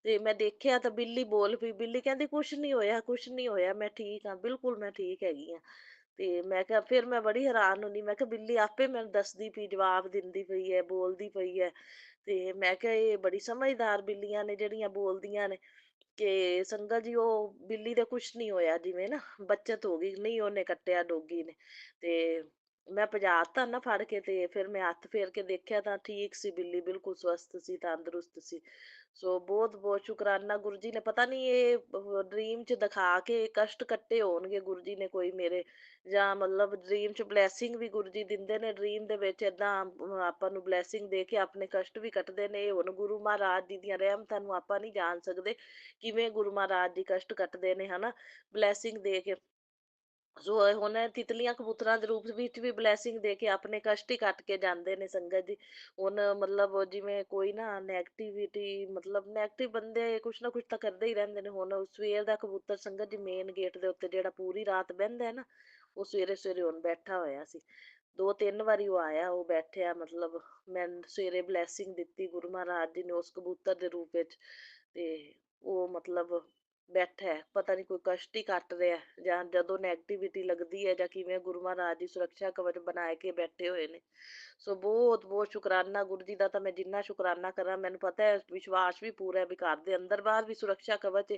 ਤੇ ਮੈਂ ਦੇਖਿਆ ਤਾਂ ਬਿੱਲੀ ਬੋਲ ਪਈ, ਬਿੱਲੀ ਕਹਿੰਦੀ ਕੁਛ ਨਹੀਂ ਹੋਇਆ, ਕੁਛ ਨਹੀਂ ਹੋਇਆ, ਮੈਂ ਠੀਕ ਹਾਂ, ਬਿਲਕੁਲ ਮੈਂ ਠੀਕ ਹੈਗੀ ਹਾਂ। ਤੇ ਮੈਂ ਕਿਹਾ, ਫਿਰ ਮੈਂ ਬੜੀ ਹੈਰਾਨ ਹੁੰਦੀ, ਮੈਂ ਕਿਹਾ ਬਿੱਲੀ ਆਪੇ ਮੈਨੂੰ ਦੱਸਦੀ ਪਈ, ਜਵਾਬ ਦਿੰਦੀ ਪਈ ਹੈ, ਬੋਲਦੀ ਪਈ ਹੈ। ਤੇ ਮੈਂ ਕਿਹਾ ਇਹ ਬੜੀ ਸਮਝਦਾਰ ਬਿੱਲੀਆਂ ਨੇ ਜਿਹੜੀਆਂ ਬੋਲਦੀਆਂ ਨੇ। ਕਿ ਸੰਗਤ ਜੀ ਉਹ ਬਿੱਲੀ ਦੇ ਕੁਛ ਨਹੀਂ ਹੋਇਆ, ਜਿਵੇਂ ਨਾ ਬੱਚਤ ਹੋ ਗਈ, ਨਹੀਂ ਉਹਨੇ ਕੱਟਿਆ ਡੋਗੀ ਨੇ। ਤੇ ਮੈਂ ਭਜਾਤਾ ਨਾ ਫੜ ਕੇ, ਤੇ ਫਿਰ ਮੈਂ ਹੱਥ ਫੇਰ ਕੇ ਦੇਖਿਆ ਤਾਂ ਠੀਕ ਸੀ ਬਿੱਲੀ, ਬਿਲਕੁਲ ਸਵਸਥ ਸੀ, ਤੰਦਰੁਸਤ ਸੀ। ਸੋ ਬਹੁਤ ਬਹੁਤ ਸ਼ੁਕਰਾਨਾ ਗੁਰੂ ਜੀ ਨੇ। ਪਤਾ ਨਹੀਂ ਇਹ ਡਰੀਮ 'ਚ ਦਿਖਾ ਕੇ ਕਸ਼ਟ ਕੱਟੇ ਹੋਣਗੇ ਗੁਰੂ ਜੀ ਨੇ ਕੋਈ ਮੇਰੇ, ਜਾਂ ਮਤਲਬ ਡਰੀਮ 'ਚ ਬਲੈਸਿੰਗ ਵੀ ਗੁਰੂ ਜੀ ਦਿੰਦੇ ਨੇ। ਡਰੀਮ ਦੇ ਵਿੱਚ ਏਦਾਂ ਆਪਾਂ ਨੂੰ ਬਲੈਸਿੰਗ ਦੇ ਕੇ ਆਪਣੇ ਕਸ਼ਟ ਵੀ ਕੱਟਦੇ ਨੇ। ਇਹ ਹੁਣ ਗੁਰੂ ਮਹਾਰਾਜ ਜੀ ਦੀਆਂ ਰਹਿਮਤਾਂ ਨੂੰ ਆਪਾਂ ਨਹੀਂ ਜਾਣ ਸਕਦੇ, ਕਿਵੇਂ ਗੁਰੂ ਮਹਾਰਾਜ ਜੀ ਕਸ਼ਟ ਕੱਟਦੇ ਨੇ ਹਨਾ, ਬਲੈਸਿੰਗ ਦੇ ਕੇ। ਸੋ ਹੁਣ ਤਿਤਲੀਆਂ ਕਬੂਤਰਾਂ ਦੇ ਰੂਪ ਵਿੱਚ ਵੀ ਬਲੈਸਿੰਗ ਦੇ ਕੇ ਆਪਣੇ ਕਸ਼ਟ ਹੀ ਕੱਟ ਕੇ ਜਾਂਦੇ ਨੇ ਸੰਗਤ ਜੀ। ਹੁਣ ਮਤਲਬ ਜਿਵੇਂ ਕੋਈ ਨਾ ਨੈਗੇਟਿਵਿਟੀ, ਮਤਲਬ ਨੈਗੇਟਿਵ ਬੰਦੇ ਕੁਛ ਨਾ ਕੁਛ ਤਾਂ ਕਰਦੇ ਹੀ ਰਹਿੰਦੇ ਨੇ। ਹੁਣ ਸਵੇਰ ਦਾ ਕਬੂਤਰ ਸੰਗਤ ਜੀ ਮੇਨ ਗੇਟ ਦੇ ਉੱਤੇ ਜਿਹੜਾ ਪੂਰੀ ਰਾਤ ਬਹਿੰਦਾ ਹੈ ਨਾ, ਉਹ ਸਵੇਰੇ ਸਵੇਰੇ ਹੁਣ ਬੈਠਾ ਹੋਇਆ ਸੀ। 2 3 ਵਾਰੀ ਉਹ ਆਇਆ, ਉਹ ਬੈਠਿਆ, ਮਤਲਬ ਮੈਂ ਸਵੇਰੇ ਬਲੈਸਿੰਗ ਦਿੱਤੀ ਗੁਰੂ ਮਹਾਰਾਜ ਜੀ ਨੇ ਉਸ ਕਬੂਤਰ ਦੇ ਰੂਪ ਵਿੱਚ। ਤੇ ਉਹ ਮਤਲਬ ਬੈਠਾ ਹੈ, ਪਤਾ ਨਹੀਂ ਕੋਈ ਕਸ਼ਟ ਹੀ ਕੱਟ ਰਿਹਾ, ਜਾਂ ਜਦੋਂ ਨੈਗੇਟਿਵਿਟੀ ਲੱਗਦੀ ਹੈ ਜਾਂ ਕਿਵੇਂ, ਗੁਰੂ ਮਹਾਰਾਜ ਦੀ ਸੁਰੱਖਿਆ ਕਵਚ ਬਣਾ ਕੇ ਬੈਠੇ ਹੋਏ ਨੇ। ਸੋ ਬਹੁਤ ਬਹੁਤ ਸ਼ੁਕਰਾਨਾ ਗੁਰੂ ਜੀ ਦਾ। ਤਾਂ ਮੈਂ ਜਿੰਨਾ ਸ਼ੁਕਰਾਨਾ ਕਰਾਂ, ਮੈਨੂੰ ਪਤਾ ਹੈ, ਵਿਸ਼ਵਾਸ ਵੀ ਪੂਰਾ ਹੈ ਵੀ ਘਰ ਦੇ ਅੰਦਰ ਬਾਹਰ ਵੀ ਸੁਰੱਖਿਆ ਕਵਚ ਹੈ,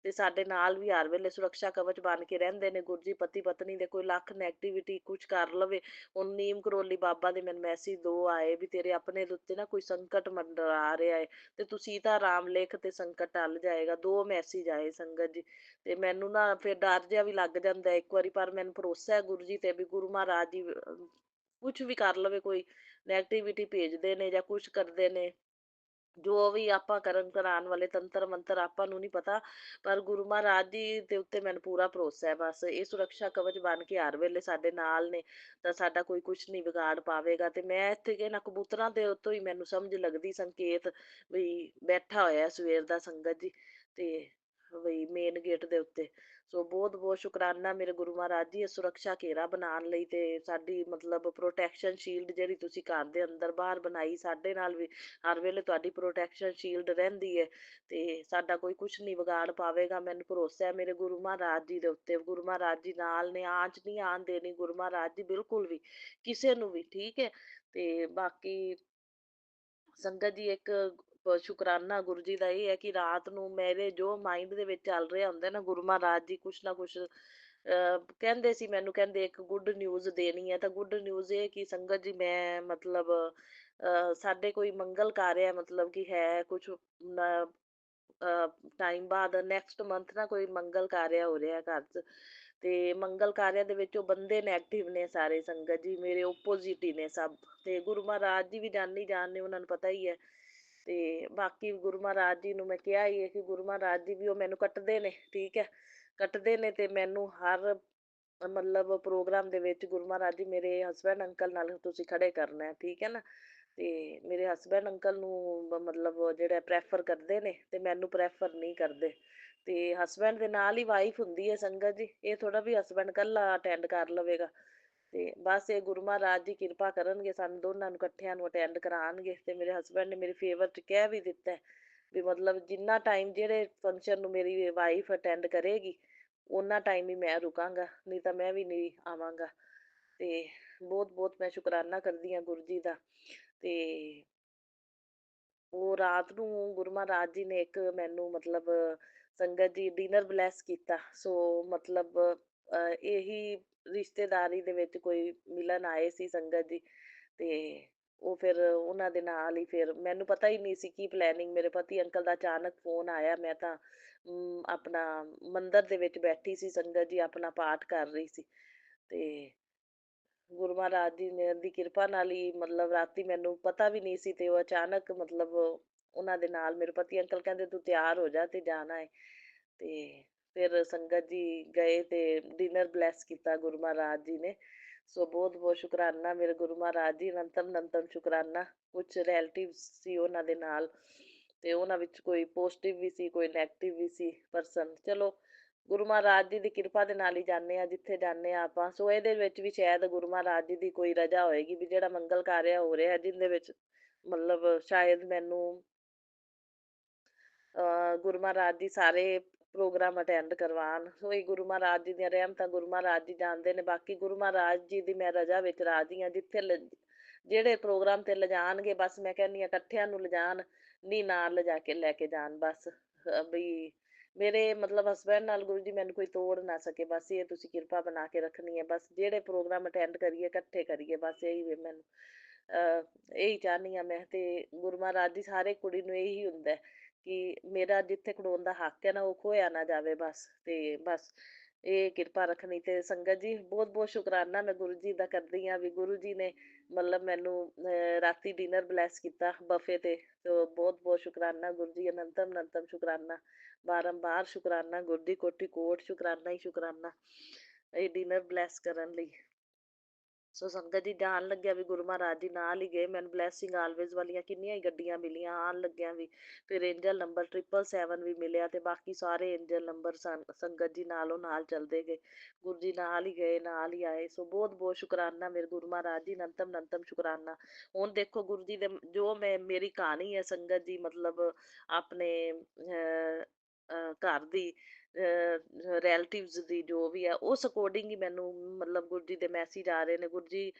ਤੇ ਸਾਡੇ ਨਾਲ ਵੀ ਹਰ ਵੇਲੇ ਸੁਰੱਖਿਆ ਕਵਚ ਬਣ ਕੇ ਰਹਿੰਦੇ ਨੇ ਗੁਰੂ ਜੀ। ਪਤੀ ਪਤਨੀ ਦੇ ਕੋਈ ਲੱਖ ਨੈਗੇਟਿਵਿਟੀ ਕੁਝ ਕਰ ਲਵੇ, ਹੁਣ ਨੀਮ ਕਰੋਲੀ ਬਾਬਾ ਦੇ ਮੈਨੂੰ ਮੈਸੇਜ 2 ਆਏ ਵੀ ਤੇਰੇ ਆਪਣੇ ਦੇ ਉੱਤੇ ਨਾ ਕੋਈ ਸੰਕਟ ਮੰਡਰਾ ਰਿਹਾ ਹੈ, ਤੇ ਤੂੰ ਸੀਤਾ ਰਾਮ ਲਿਖ ਤੇ ਸੰਕਟ ਟਲ ਜਾਏਗਾ। 2 ਮੈਸੇਜ ਆਏ ਸੰਗਤ ਜੀ। ਤੇ ਮੈਨੂੰ ਨਾ ਫਿਰ ਡਰ ਜਿਹਾ ਵੀ ਲੱਗ ਜਾਂਦਾ ਇੱਕ ਵਾਰੀ, ਪਰ ਮੈਨੂੰ ਭਰੋਸਾ ਹੈ ਗੁਰੂ ਜੀ ਤੇ ਵੀ ਗੁਰੂ ਮਹਾਰਾਜ ਜੀ ਕੁਛ ਵੀ ਕਰ ਲਵੇ, ਕੋਈ ਨੈਗੇਟਿਵਿਟੀ ਭੇਜਦੇ ਨੇ ਜਾਂ ਕੁਛ ਕਰਦੇ ਨੇ, ਜੋ ਵੀ ਆਪਾਂ ਕਰਨ ਕਰਾਉਣ ਵਾਲੇ ਤੰਤਰ ਮੰਤਰ ਆਪਾਂ ਨੂੰ ਨਹੀਂ ਪਤਾ, ਪਰ ਗੁਰੂ ਮਹਾਰਾਜ ਜੀ ਦੇ ਉੱਤੇ ਮੈਨੂੰ ਪੂਰਾ ਭਰੋਸਾ ਹੈ। ਬਸ ਇਹ ਸੁਰੱਖਿਆ ਕਵਚ ਬਣ ਕੇ ਹਰ ਵੇਲੇ ਸਾਡੇ ਨਾਲ ਨੇ, ਤਾਂ ਸਾਡਾ ਕੋਈ ਕੁਛ ਨਹੀਂ ਵਿਗਾੜ ਪਾਵੇਗਾ। ਤੇ ਮੈਂ ਇੱਥੇ ਕਿ ਨਾ ਕਬੂਤਰਾਂ ਦੇ ਉੱਤੋਂ ਹੀ ਮੈਨੂੰ ਸਮਝ ਲੱਗਦੀ ਸੰਕੇਤ ਵੀ ਬੈਠਾ ਹੋਇਆ ਸਵੇਰ ਦਾ ਸੰਗਤ ਜੀ, ਤੇ ਬਈ ਮੇਨ ਗੇਟ ਦੇ ਉੱਤੇ। ਸੋ ਬਹੁਤ ਬਹੁਤ ਸ਼ੁਕਰਾਨਾ ਮੇਰੇ ਗੁਰੂ ਮਹਾਰਾਜ ਜੀ, ਇਹ ਸੁਰੱਖਿਆ ਘੇਰਾ ਬਣਾਉਣ ਲਈ, ਤੇ ਸਾਡੀ ਮਤਲਬ ਪ੍ਰੋਟੈਕਸ਼ਨ ਸ਼ੀਲਡ ਜਿਹੜੀ ਤੁਸੀਂ ਘਰ ਦੇ ਅੰਦਰ ਬਾਹਰ ਬਣਾਈ, ਸਾਡੇ ਨਾਲ ਵੀ ਹਰ ਵੇਲੇ ਤੁਹਾਡੀ ਪ੍ਰੋਟੈਕਸ਼ਨ ਸ਼ੀਲਡ ਰਹਿੰਦੀ ਹੈ, ਤੇ ਸਾਡਾ ਕੋਈ ਕੁਛ ਨਹੀਂ ਵਿਗਾੜ ਪਾਵੇਗਾ। ਮੈਨੂੰ ਭਰੋਸਾ ਹੈ ਮੇਰੇ ਗੁਰੂ ਮਹਾਰਾਜ ਜੀ ਦੇ ਉੱਤੇ, ਗੁਰੂ ਮਹਾਰਾਜ ਜੀ ਨਾਲ ਨੇ, ਆਂਚ ਨਹੀਂ ਆਣ ਦੇਣੀ ਗੁਰੂ ਮਹਾਰਾਜ ਜੀ ਬਿਲਕੁਲ ਵੀ, ਕਿਸੇ ਨੂੰ ਵੀ, ਠੀਕ ਹੈ। ਤੇ ਬਾਕੀ ਸੰਗਤ ਜੀ ਇੱਕ ਸ਼ੁਕਰਾਨਾ ਗੁਰੂ ਜੀ ਦਾ ਇਹ ਹੈ ਕਿ ਰਾਤ ਨੂੰ ਮੇਰੇ ਜੋ ਮਾਈਂਡ ਦੇ ਵਿੱਚ ਚੱਲ ਰਿਹਾ ਹੁੰਦਾ ਨਾ, ਗੁਰੂ ਮਹਾਰਾਜ ਜੀ ਕੁਛ ਨਾ ਕੁਛ ਕਹਿੰਦੇ ਸੀ ਮੈਨੂੰ, ਕਹਿੰਦੇ ਇੱਕ ਗੁੱਡ ਨਿਊਜ਼ ਦੇਣੀ ਹੈ। ਤਾਂ ਗੁੱਡ ਨਿਊਜ਼ ਇਹ ਕਿ ਸੰਗਤ ਜੀ ਮੈਂ ਮਤਲਬ ਸਾਡੇ ਕੋਈ ਮੰਗਲ ਕਾਰਿਆ ਮਤਲਬ ਕਿ ਹੈ ਕੁਛ ਟਾਈਮ ਬਾਅਦ ਨੈਕਸਟ ਮੰਥ ਨਾ ਕੋਈ ਮੰਗਲ ਕਾਰਿਆ ਹੋ ਰਿਹਾ ਘਰ 'ਚ। ਤੇ ਮੰਗਲ ਕਾਰਿਆ ਦੇ ਵਿੱਚ ਉਹ ਬੰਦੇ ਨੈਗੇਟਿਵ ਨੇ ਸਾਰੇ ਸੰਗਤ ਜੀ, ਮੇਰੇ ਓਪੋਜਿਟ ਹੀ ਨੇ ਸਭ। ਤੇ ਗੁਰੂ ਮਹਾਰਾਜ ਜੀ ਵੀ ਜਾਣੀ ਜਾਣ ਨੇ, ਉਹਨਾਂ ਨੂੰ ਪਤਾ ਹੀ ਹੈ। ਤੇ ਬਾਕੀ ਗੁਰੂ ਮਹਾਰਾਜ ਜੀ ਨੂੰ ਮੈਂ ਕਿਹਾ ਹੀ ਹੈ ਕਿ ਗੁਰੂ ਮਹਾਰਾਜ ਜੀ ਵੀ ਉਹ ਮੈਨੂੰ ਕੱਟਦੇ ਨੇ, ਠੀਕ ਹੈ, ਕੱਟਦੇ ਨੇ। ਤੇ ਮੈਨੂੰ ਹਰ ਮਤਲਬ ਪ੍ਰੋਗਰਾਮ ਦੇ ਵਿੱਚ ਗੁਰੂ ਮਹਾਰਾਜ ਜੀ ਮੇਰੇ ਹਸਬੈਂਡ ਅੰਕਲ ਨਾਲ ਤੁਸੀਂ ਖੜੇ ਕਰਨਾ ਹੈ, ਠੀਕ ਹੈ ਨਾ। ਤੇ ਮੇਰੇ ਹਸਬੈਂਡ ਅੰਕਲ ਨੂੰ ਮਤਲਬ ਜਿਹੜਾ ਪ੍ਰੈਫਰ ਕਰਦੇ ਨੇ ਤੇ ਮੈਨੂੰ ਪ੍ਰੈਫਰ ਨਹੀਂ ਕਰਦੇ। ਤੇ ਹਸਬੈਂਡ ਦੇ ਨਾਲ ਹੀ ਵਾਈਫ ਹੁੰਦੀ ਹੈ ਸੰਗਤ ਜੀ, ਇਹ ਥੋੜਾ ਵੀ ਹਸਬੈਂਡ ਕੱਲਾ ਅਟੈਂਡ ਕਰ ਲਵੇਗਾ। ਤੇ ਬਸ ਇਹ ਗੁਰੂ ਮਹਾਰਾਜ ਜੀ ਕਿਰਪਾ ਕਰਨਗੇ, ਸਾਨੂੰ ਦੋਨਾਂ ਨੂੰ ਇਕੱਠਿਆਂ ਨੂੰ ਅਟੈਂਡ ਕਰਾਉਣਗੇ। ਤੇ ਮੇਰੇ ਹਸਬੈਂਡ ਨੇ ਮੇਰੀ ਫੇਵਰ 'ਚ ਕਹਿ ਵੀ ਦਿੱਤਾ ਹੈ ਵੀ ਮਤਲਬ ਜਿੰਨਾ ਟਾਈਮ ਜਿਹੜੇ ਫੰਕਸ਼ਨ ਨੂੰ ਮੇਰੀ ਵਾਈਫ ਅਟੈਂਡ ਕਰੇਗੀ ਉਹਨਾਂ ਟਾਈਮ ਹੀ ਮੈਂ ਰੁਕਾਂਗਾ, ਨਹੀਂ ਤਾਂ ਮੈਂ ਵੀ ਨਹੀਂ ਆਵਾਂਗਾ। ਤੇ ਬਹੁਤ ਬਹੁਤ ਮੈਂ ਸ਼ੁਕਰਾਨਾ ਕਰਦੀ ਹਾਂ ਗੁਰੂ ਜੀ ਦਾ। ਤੇ ਉਹ ਰਾਤ ਨੂੰ ਗੁਰੂ ਮਹਾਰਾਜ ਜੀ ਨੇ ਇੱਕ ਮੈਨੂੰ ਮਤਲਬ ਸੰਗਤ ਜੀ ਡਿਨਰ ਬਲੈਸ ਕੀਤਾ। ਸੋ ਮਤਲਬ ਇਹੀ ਰਿਸ਼ਤੇਦਾਰੀ ਦੇ ਵਿੱਚ ਕੋਈ ਮਿਲਣ ਆਏ ਸੀ ਸੰਗਤ ਜੀ। ਤੇ ਉਹ ਫਿਰ ਉਹਨਾਂ ਦੇ ਨਾਲ ਹੀ ਫਿਰ ਮੈਨੂੰ ਪਤਾ ਹੀ ਨਹੀਂ ਸੀ ਕੀ ਪਲੈਨਿੰਗ, ਮੇਰੇ ਪਤੀ ਅੰਕਲ ਦਾ ਅਚਾਨਕ ਫੋਨ ਆਇਆ। ਮੈਂ ਤਾਂ ਆਪਣਾ ਮੰਦਿਰ ਦੇ ਵਿੱਚ ਬੈਠੀ ਸੀ ਸੰਗਤ ਜੀ, ਆਪਣਾ ਪਾਠ ਕਰ ਰਹੀ ਸੀ। ਤੇ ਗੁਰੂ ਮਹਾਰਾਜ ਜੀ ਨੇ ਦੀ ਕਿਰਪਾ ਨਾਲ ਹੀ ਮਤਲਬ ਰਾਤੀ ਮੈਨੂੰ ਪਤਾ ਵੀ ਨਹੀਂ ਸੀ। ਤੇ ਉਹ ਅਚਾਨਕ ਮਤਲਬ ਉਹਨਾਂ ਦੇ ਨਾਲ ਮੇਰੇ ਪਤੀ ਅੰਕਲ ਕਹਿੰਦੇ ਤੂੰ ਤਿਆਰ ਹੋ ਜਾ ਤੇ ਜਾਣਾ ਹੈ। ਤੇ ਫਿਰ ਸੰਗਤ ਜੀ ਗਏ ਤੇ ਡਿਨਰ ਬਲੈਸ ਕੀਤਾ ਗੁਰੂ ਮਹਾਰਾਜ ਜੀ ਨੇ। ਸੋ ਬਹੁਤ ਬਹੁਤ ਸ਼ੁਕਰਾਨਾ ਮੇਰੇ ਗੁਰੂ ਮਹਾਰਾਜ ਜੀ, ਅਨੰਤਮ ਅਨੰਤਮ ਸ਼ੁਕਰਾਨਾ। ਕੁਛ ਰਿਲੇਟਿਵ ਸੀ ਉਹਨਾਂ ਦੇ ਨਾਲ, ਤੇ ਉਹਨਾਂ ਵਿੱਚ ਕੋਈ ਪੋਜ਼ਿਟਿਵ ਵੀ ਸੀ, ਕੋਈ ਨੈਗੇਟਿਵ ਵੀ ਸੀ ਪਰਸਨ। ਚਲੋ ਗੁਰੂ ਮਹਾਰਾਜ ਜੀ ਦੀ ਕਿਰਪਾ ਦੇ ਨਾਲ ਹੀ ਜਾਂਦੇ ਹਾਂ ਜਿੱਥੇ ਜਾਂਦੇ ਹਾਂ ਆਪਾਂ। ਸੋ ਇਹਦੇ ਵਿੱਚ ਵੀ ਸ਼ਾਇਦ ਗੁਰੂ ਮਹਾਰਾਜ ਜੀ ਦੀ ਕੋਈ ਰਜਾ ਹੋਏਗੀ ਵੀ ਜਿਹੜਾ ਮੰਗਲ ਕਾਰਿਆ ਹੋ ਰਿਹਾ ਜਿਹਦੇ ਵਿੱਚ ਮਤਲਬ ਸ਼ਾਇਦ ਮੈਨੂੰ ਗੁਰੂ ਮਹਾਰਾਜ ਜੀ ਸਾਰੇ ਪ੍ਰੋਗਰਾਮ ਅਟੈਂਡ ਕਰਵਾਉਣ। ਸੋ ਇਹ ਗੁਰੂ ਮਹਾਰਾਜ ਜੀ ਦੀਆਂ ਰਹਿਮਤਾਂ, ਗੁਰੂ ਮਹਾਰਾਜ ਜੀ ਜਾਣਦੇ ਨੇ। ਬਾਕੀ ਗੁਰੂ ਮਹਾਰਾਜ ਜੀ ਦੀ ਮੈਂ ਰਜਾ ਵਿੱਚ ਰਾਜੀ ਹਾਂ। ਜਿੱਥੇ ਜਿਹੜੇ ਪ੍ਰੋਗਰਾਮ ਤੇ ਲਿਜਾਣਗੇ ਬਸ ਮੈਂ ਕਹਿੰਦੀ ਹਾਂ ਇਕੱਠਿਆਂ ਨੂੰ ਲਿਜਾਣ, ਨਹੀਂ ਨਾਲ ਲਿਜਾ ਕੇ ਲੈ ਕੇ ਜਾਣ ਬਸ। ਵੀ ਮੇਰੇ ਮਤਲਬ ਹਸਬੈਂਡ ਨਾਲ ਗੁਰੂ ਜੀ ਮੈਨੂੰ ਕੋਈ ਤੋੜ ਨਾ ਸਕੇ, ਬਸ ਇਹ ਤੁਸੀਂ ਕਿਰਪਾ ਬਣਾ ਕੇ ਰੱਖਣੀ ਹੈ। ਬਸ ਜਿਹੜੇ ਪ੍ਰੋਗਰਾਮ ਅਟੈਂਡ ਕਰੀਏ ਇਕੱਠੇ ਕਰੀਏ, ਬਸ ਇਹੀ ਵੀ ਮੈਨੂੰ ਇਹੀ ਚਾਹੁੰਦੀ ਹਾਂ ਮੈਂ। ਤੇ ਗੁਰੂ ਮਹਾਰਾਜ ਜੀ ਸਾਰੇ ਕੁੜੀ ਨੂੰ ਇਹੀ ਹੁੰਦਾ ਕਿ ਮੇਰਾ ਜਿੱਥੇ ਖੜੋਣ ਦਾ ਹੱਕ ਹੈ ਨਾ ਉਹ ਖੋਇਆ ਨਾ ਜਾਵੇ ਬਸ। ਤੇ ਬਸ ਇਹ ਕਿਰਪਾ ਰੱਖਣੀ। ਤੇ ਸੰਗਤ ਜੀ ਬਹੁਤ ਬਹੁਤ ਸ਼ੁਕਰਾਨਾ ਮੈਂ ਗੁਰੂ ਜੀ ਦਾ ਕਰਦੀ ਹਾਂ ਵੀ ਗੁਰੂ ਜੀ ਨੇ ਮਤਲਬ ਮੈਨੂੰ ਰਾਤੀ ਡਿਨਰ ਬਲੈਸ ਕੀਤਾ ਬਫੇ ਤੇ। ਬਹੁਤ ਬਹੁਤ ਸ਼ੁਕਰਾਨਾ ਗੁਰੂ ਜੀ, ਅਨੰਤਮ ਅਨੰਤਮ ਸ਼ੁਕਰਾਨਾ, ਬਾਰੰਬਾਰ ਸ਼ੁਕਰਾਨਾ ਗੁਰੂ ਦੀ ਕੋਟੀ ਕੋਟ ਸ਼ੁਕਰਾਨਾ ਹੀ ਸ਼ੁਕਰਾਨਾ ਇਹ ਡਿਨਰ ਬਲੈਸ ਕਰਨ ਲਈ। ਸੋ ਸੰਗਤ ਜੀ ਜਾਣ ਲੱਗਿਆ ਵੀ ਗੁਰੂ ਮਹਾਰਾਜ ਜੀ ਨਾਲ ਹੀ ਗਏ। ਮੈਨੂੰ ਬਲੈਸਿੰਗ ਆਲਵੇਜ਼ ਵਾਲੀਆਂ ਕਿੰਨੀਆਂ ਹੀ ਗੱਡੀਆਂ ਮਿਲੀਆਂ ਆਉਣ ਲੱਗਿਆ ਵੀ। ਫਿਰ ਏਂਜਲ ਨੰਬਰ 777 ਵੀ ਮਿਲਿਆ। ਤੇ ਬਾਕੀ ਸਾਰੇ ਏਂਜਲ ਨੰਬਰ ਸੰਗਤ ਜੀ ਨਾਲੋਂ ਨਾਲ ਚੱਲਦੇ ਗਏ। ਗੁਰੂ ਜੀ ਨਾਲ ਹੀ ਗਏ, ਨਾਲ ਹੀ ਆਏ। ਸੋ ਬਹੁਤ ਬਹੁਤ ਸ਼ੁਕਰਾਨਾ ਮੇਰੇ ਗੁਰੂ ਮਹਾਰਾਜ ਜੀ, ਅਨੰਤਮ ਅਨੰਤਮ ਸ਼ੁਕਰਾਨਾ। ਹੁਣ ਦੇਖੋ ਗੁਰੂ ਜੀ ਦੇ ਜੋ ਮੇਰੀ ਕਹਾਣੀ ਹੈ ਸੰਗਤ ਜੀ, ਮਤਲਬ ਆਪਣੇ ਘਰ ਦੀ ਰਿਲੇਟਿਵਸ ਦੀ ਜੋ ਵੀ ਹੈ ਉਸ ਅਕੋਰਡਿੰਗ ਹੀ ਮੈਨੂੰ ਮਤਲਬ ਗੁਰੂ ਜੀ ਦੇ ਮੈਸੇਜ ਆ ਰਹੇ ਨੇ। ਗੁਰੂ ਜੀ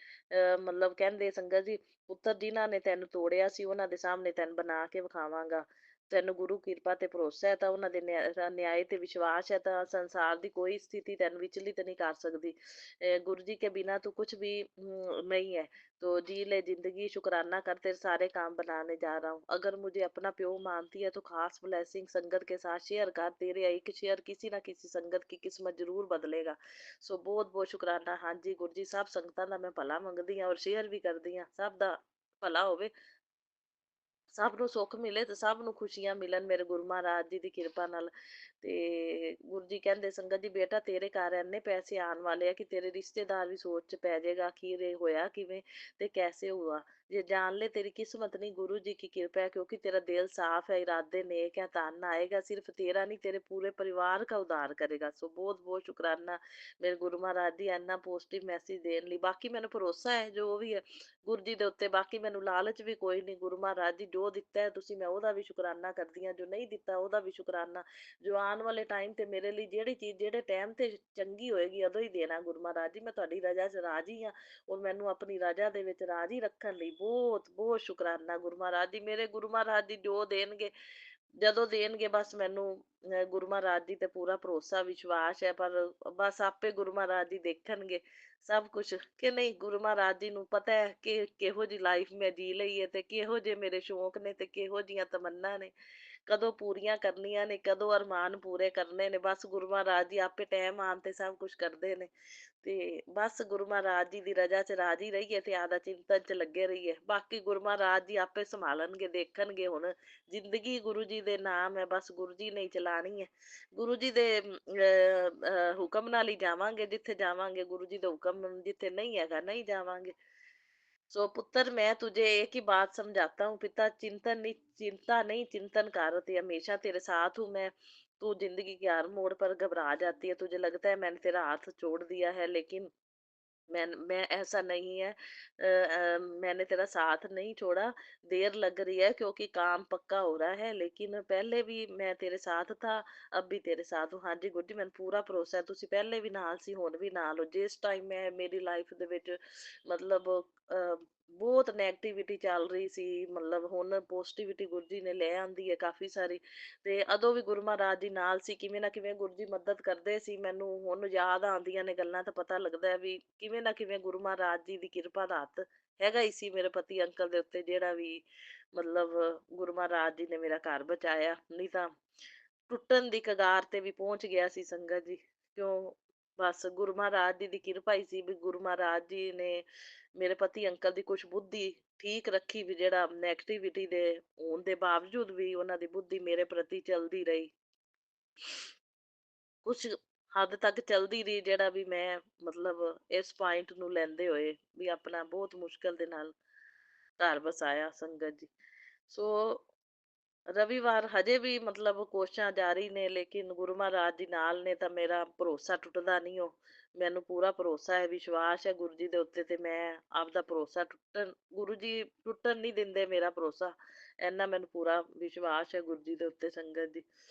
ਮਤਲਬ ਕਹਿੰਦੇ ਸੰਗਤ ਜੀ ਪੁੱਤਰ ਜਿਨ੍ਹਾਂ ਨੇ ਤੈਨੂੰ ਤੋੜਿਆ ਸੀ ਉਹਨਾਂ ਦੇ ਸਾਹਮਣੇ ਤੈਨੂੰ ਬਣਾ ਕੇ ਵਿਖਾਵਾਂਗਾ। ਤੈਨੂੰ ਗੁਰੂ ਕਿਰਪਾ ਤੇ ਭਰੋਸਾ ਹੈ, ਤਾਂ ਉਹਨਾਂ ਦੇ ਨਿਆਏ ਤੇ ਵਿਸ਼ਵਾਸ ਹੈ, ਤਾਂ ਸੰਸਾਰ ਦੀ ਕੋਈ ਸਥਿਤੀ ਤੈਨੂੰ ਵਿਚਲਿਤ ਨਹੀਂ ਕਰ ਸਕਦੀ। ਗੁਰੂ ਜੀ ਕੇ ਬਿਨਾ ਤੂੰ ਕੁछ भी नहीं है। तो जी ले जिंदगी, शुक्राना कर, तेरे सारे काम बनाने जा रहा हूँ। अगर मुझे अपना प्यो मानती है तो खास ब्लेसिंग संगत के साथ शेयर कर। तेरे एक शेयर किसी ना किसी संगत की किस्मत जरूर बदलेगा। सो बहुत बहुत शुकराना। हाँ जी गुरु जी, सब संगतां दा मैं भला मंगदी हाँ और शेयर भी करदी हाँ। सब दा भला होवे, ਸਭ ਨੂੰ ਸੁੱਖ ਮਿਲੇ ਤੇ ਸਭ ਨੂੰ ਖੁਸ਼ੀਆਂ ਮਿਲਣ ਮੇਰੇ ਗੁਰੂ ਮਹਾਰਾਜ ਜੀ ਦੀ ਕਿਰਪਾ ਨਾਲ। ਤੇ ਗੁਰੂ ਜੀ ਕਹਿੰਦੇ ਸੰਗਤ ਜੀ ਬੇਟਾ ਤੇਰੇ ਘਰ ਇੰਨੇ ਪੈਸੇ ਆਉਣ ਵਾਲੇ ਆ ਕਿ ਤੇਰੇ ਰਿਸ਼ਤੇਦਾਰ ਵੀ ਸੋਚ ਚ ਪੈ ਜਾਏਗਾ ਕਿ ਇਹ ਹੋਇਆ ਕਿਵੇਂ ਤੇ ਕੈਸੇ ਹੁਆ। ਜੇ ਜਾਣ ਲੈ ਤੇਰੀ ਕਿਸਮਤ ਨਹੀਂ, ਗੁਰੂ ਜੀ की कृपा है, क्योंकि तेरा दिल साफ है, इरादे नेक है, धन आएगा सिर्फ तेरा नहीं तेरे पूरे परिवार का उद्धार करेगा। सो बहुत बहुत शुकराना ਮੇਰੇ ਗੁਰੂ ਮਹਾਰਾਜ ਜੀ ਇੰਨਾ ਪੋਜ਼ਿਟਿਵ ਮੈਸੇਜ ਦੇਣ ਲਈ। ਬਾਕੀ ਮੈਨੂੰ ਭਰੋਸਾ ਹੈ ਜੋ ਵੀ ਹੈ ਗੁਰੂ ਜੀ ਦੇ ਉੱਤੇ। ਬਾਕੀ ਮੈਨੂੰ ਲਾਲਚ ਵੀ ਕੋਈ ਨਹੀਂ। ਗੁਰੂ ਮਹਾਰਾਜ ਜੀ ਜੋ ਦਿੱਤਾ ਹੈ ਤੁਸੀਂ, ਮੈਂ ਉਹਦਾ ਵੀ ਸ਼ੁਕਰਾਨਾ ਕਰਦੀ ਹਾਂ, ਜੋ ਨਹੀਂ ਦਿੱਤਾ ਉਹਦਾ ਵੀ ਸ਼ੁਕਰਾਨਾ। ਜੋ ਆਉਣ ਆਉਣ ਵਾਲੇ ਟਾਈਮ ਤੇ ਮੇਰੇ ਲਈ ਜਿਹੜੀ ਚੀਜ਼ ਜਿਹੜੇ ਟਾਈਮ ਤੇ ਚੰਗੀ ਹੋਏਗੀ ਉਦੋਂ ਹੀ ਦੇਣਾ ਗੁਰੂ ਮਹਾਰਾਜ ਜੀ। ਮੈਂ ਤੁਹਾਡੀ ਰਜ਼ਾ 'ਚ ਰਾਜੀ ਹਾਂ ਔਰ ਮੈਨੂੰ ਆਪਣੀ ਰਜ਼ਾ ਦੇ ਵਿੱਚ ਰਾਜੀ ਰੱਖਣ ਲਈ ਬਹੁਤ ਬਹੁਤ ਸ਼ੁਕਰਾਨਾ ਗੁਰੂ ਮਹਾਰਾਜ ਜੀ। ਮੇਰੇ ਗੁਰੂ ਮਹਾਰਾਜ ਜੀ ਜੋ ਦੇਣਗੇ ਜਦੋਂ ਦੇਣਗੇ ਬਸ ਮੈਨੂੰ ਗੁਰੂ ਮਹਾਰਾਜ ਜੀ ਤੇ ਪੂਰਾ ਭਰੋਸਾ ਵਿਸ਼ਵਾਸ ਹੈ। ਪਰ ਬਸ ਆਪੇ ਗੁਰੂ ਮਹਾਰਾਜ ਜੀ ਦੇਖਣਗੇ ਸਭ ਕੁਝ ਕਿ ਨਹੀਂ। ਗੁਰੂ ਮਹਾਰਾਜ ਜੀ ਨੂੰ ਪਤਾ ਹੈ ਕਿ ਕਿਹੋ ਜੀ ਲਾਈਫ ਮੈਂ ਜੀ ਲਈ ਹੈ ਤੇ ਕਿਹੋ ਜਿਹੇ ਮੇਰੇ ਸ਼ੌਂਕ ਨੇ ਤੇ ਕਿਹੋ ਜੀਆਂ ਤਮੰਨਾ ਨੇ, ਕਦੋਂ ਪੂਰੀਆਂ ਕਰਨੀਆਂ ਨੇ, ਕਦੋਂ ਅਰਮਾਨ ਪੂਰੇ ਕਰਨੇ ਨੇ। ਬਸ ਗੁਰੂ ਮਹਾਰਾਜ ਜੀ ਆਪੇ ਟਾਈਮ ਆਉਣ ਤੇ ਸਭ ਕੁਝ ਕਰਦੇ ਨੇ। ਤੇ ਬਸ ਗੁਰੂ ਮਹਾਰਾਜ ਜੀ ਦੀ ਰਜ਼ਾ 'ਚ ਰਾਜੀ ਰਹੀਏ ਤੇ ਆਦਾ ਚਿੰਤਨ 'ਚ ਲੱਗੇ ਰਹੀਏ। ਬਾਕੀ ਗੁਰੂ ਮਹਾਰਾਜ ਜੀ ਆਪੇ ਸੰਭਾਲਣਗੇ ਦੇਖਣਗੇ। ਹੁਣ ਜ਼ਿੰਦਗੀ ਗੁਰੂ ਜੀ ਦੇ ਨਾਮ ਹੈ, ਬਸ ਗੁਰੂ ਜੀ ਨੇ ਹੀ ਚਲਾਣੀ ਹੈ। ਗੁਰੂ ਜੀ ਦੇ ਹੁਕਮ ਨਾਲ ਹੀ ਜਾਵਾਂਗੇ ਜਿੱਥੇ ਜਾਵਾਂਗੇ। ਗੁਰੂ ਜੀ ਦਾ ਹੁਕਮ ਜਿੱਥੇ ਨਹੀਂ ਹੈਗਾ ਨਹੀਂ ਜਾਵਾਂਗੇ। सो पुत्र मैं तुझे एक ही बात समझाता हूँ पिता, चिंता नहीं चिंतन कर, ते हमेशा तेरे साथ हूँ मैं। तू जिंदगी के हर मोड़ पर घबरा जाती है, तुझे लगता है मैंने तेरा हाथ छोड़ दिया है, लेकिन मैं ऐसा नहीं है। मैंने तेरा साथ नहीं छोड़ा। देर लग रही है क्योंकि काम पक्का हो रहा है, लेकिन पहले भी मैं तेरे साथ था, अब भी तेरे साथ हूँ। हाँ जी गुरु जी ਮੈਨੂੰ ਪੂਰਾ ਭਰੋਸਾ ਹੈ ਤੁਸੀਂ ਪਹਿਲੇ ਵੀ ਨਾਲ ਸੀ ਹੁਣ ਵੀ ਨਾਲ ਹੋ। ਜਿਸ ਟਾਈਮ ਮੈਂ ਮੇਰੀ ਲਾਈਫ ਦੇ ਵਿੱਚ ਮਤਲਬ ਬਹੁਤ ਨੈਗੇਟਿਵਿਟੀ ਚੱਲ ਰਹੀ ਸੀ, ਮਤਲਬ ਹੁਣ ਪੋਜ਼ਿਟਿਵਿਟੀ ਗੁਰੂ ਜੀ ਨੇ ਲੈ ਆਂਦੀ ਹੈ ਕਾਫੀ ਸਾਰੀ। ਤੇ ਉਦੋਂ ਵੀ ਗੁਰੂ ਮਹਾਰਾਜ ਜੀ ਨਾਲ ਸੀ, ਕਿਵੇਂ ਨਾ ਕਿਵੇਂ ਗੁਰੂ ਜੀ ਮਦਦ ਕਰਦੇ ਸੀ। ਮੈਨੂੰ ਹੁਣ ਯਾਦ ਆਉਂਦੀਆਂ ਨੇ ਗੱਲਾਂ ਤਾਂ ਪਤਾ ਲੱਗਦਾ ਹੈ ਵੀ ਕਿਵੇਂ ਨਾ ਕਿਵੇਂ ਗੁਰੂ ਮਹਾਰਾਜ ਜੀ ਦੀ ਕਿਰਪਾ ਦਾ ਹੱਥ ਹੈਗਾ ਹੀ ਸੀ ਮੇਰੇ ਪਤੀ ਅੰਕਲ ਦੇ ਉੱਤੇ, ਜਿਹੜਾ ਵੀ ਮਤਲਬ ਗੁਰੂ ਮਹਾਰਾਜ ਜੀ ਨੇ ਮੇਰਾ ਘਰ ਬਚਾਇਆ। ਨਹੀਂ ਤਾਂ ਟੁੱਟਣ ਦੀ ਕਗਾਰ ਤੇ ਵੀ ਪਹੁੰਚ ਗਿਆ ਸੀ ਸੰਗਤ ਜੀ। ਕਿਉਂ? ਬਸ ਗੁਰੂ ਮਹਾਰਾਜ ਜੀ ਦੀ ਕਿਰਪਾ ਹੀ ਸੀ ਵੀ ਗੁਰੂ ਮਹਾਰਾਜ ਜੀ ਨੇ ਮੇਰੇ ਪਤੀ ਅੰਕਲ ਦੀ ਕੁਛ ਬੁੱਧੀ ਠੀਕ ਰੱਖੀ ਵੀ ਜਿਹੜਾ ਨੈਗੇਟਿਵਿਟੀ ਦੇ ਹੋਣ ਦੇ ਬਾਵਜੂਦ ਵੀ ਉਹਨਾਂ ਦੀ ਬੁੱਧੀ ਮੇਰੇ ਪ੍ਰਤੀ ਚਲਦੀ ਰਹੀ। ਕੁਛ ਹੱਦ ਤੱਕ ਚਲਦੀ ਰਹੀ, ਜਿਹੜਾ ਵੀ ਮੈਂ ਮਤਲਬ ਇਸ ਪੁਆਇੰਟ ਨੂੰ ਲੈਂਦੇ ਹੋਏ ਵੀ ਆਪਣਾ ਬਹੁਤ ਮੁਸ਼ਕਲ ਦੇ ਨਾਲ ਘਰ ਵਸਾਇਆ ਸੰਗਤ ਜੀ। ਸੋ ਰਵੀਵਾਰ ਹਜੇ ਵੀ ਮਤਲਬ ਕੋਸ਼ਿਸ਼ਾਂ ਜਾਰੀ ਨੇ, ਲੇਕਿਨ ਗੁਰੂ ਮਹਾਰਾਜ ਜੀ ਨਾਲ ਨੇ ਤਾਂ ਮੇਰਾ ਭਰੋਸਾ ਟੁੱਟਦਾ ਨਹੀਂ। ਉਹ ਮੈਨੂੰ ਪੂਰਾ ਭਰੋਸਾ ਹੈ, ਵਿਸ਼ਵਾਸ ਹੈ ਗੁਰੂ ਜੀ ਦੇ ਉੱਤੇ, ਤੇ ਮੈਂ ਆਪਦਾ ਭਰੋਸਾ ਗੁਰੂ ਜੀ ਟੁੱਟਣ ਨਹੀਂ ਦਿੰਦੇ ਮੇਰਾ ਭਰੋਸਾ। ਇੰਨਾ ਮੈਨੂੰ ਪੂਰਾ ਵਿਸ਼ਵਾਸ ਹੈ ਗੁਰੂ ਜੀ ਦੇ ਉੱਤੇ ਸੰਗਤ ਜੀ।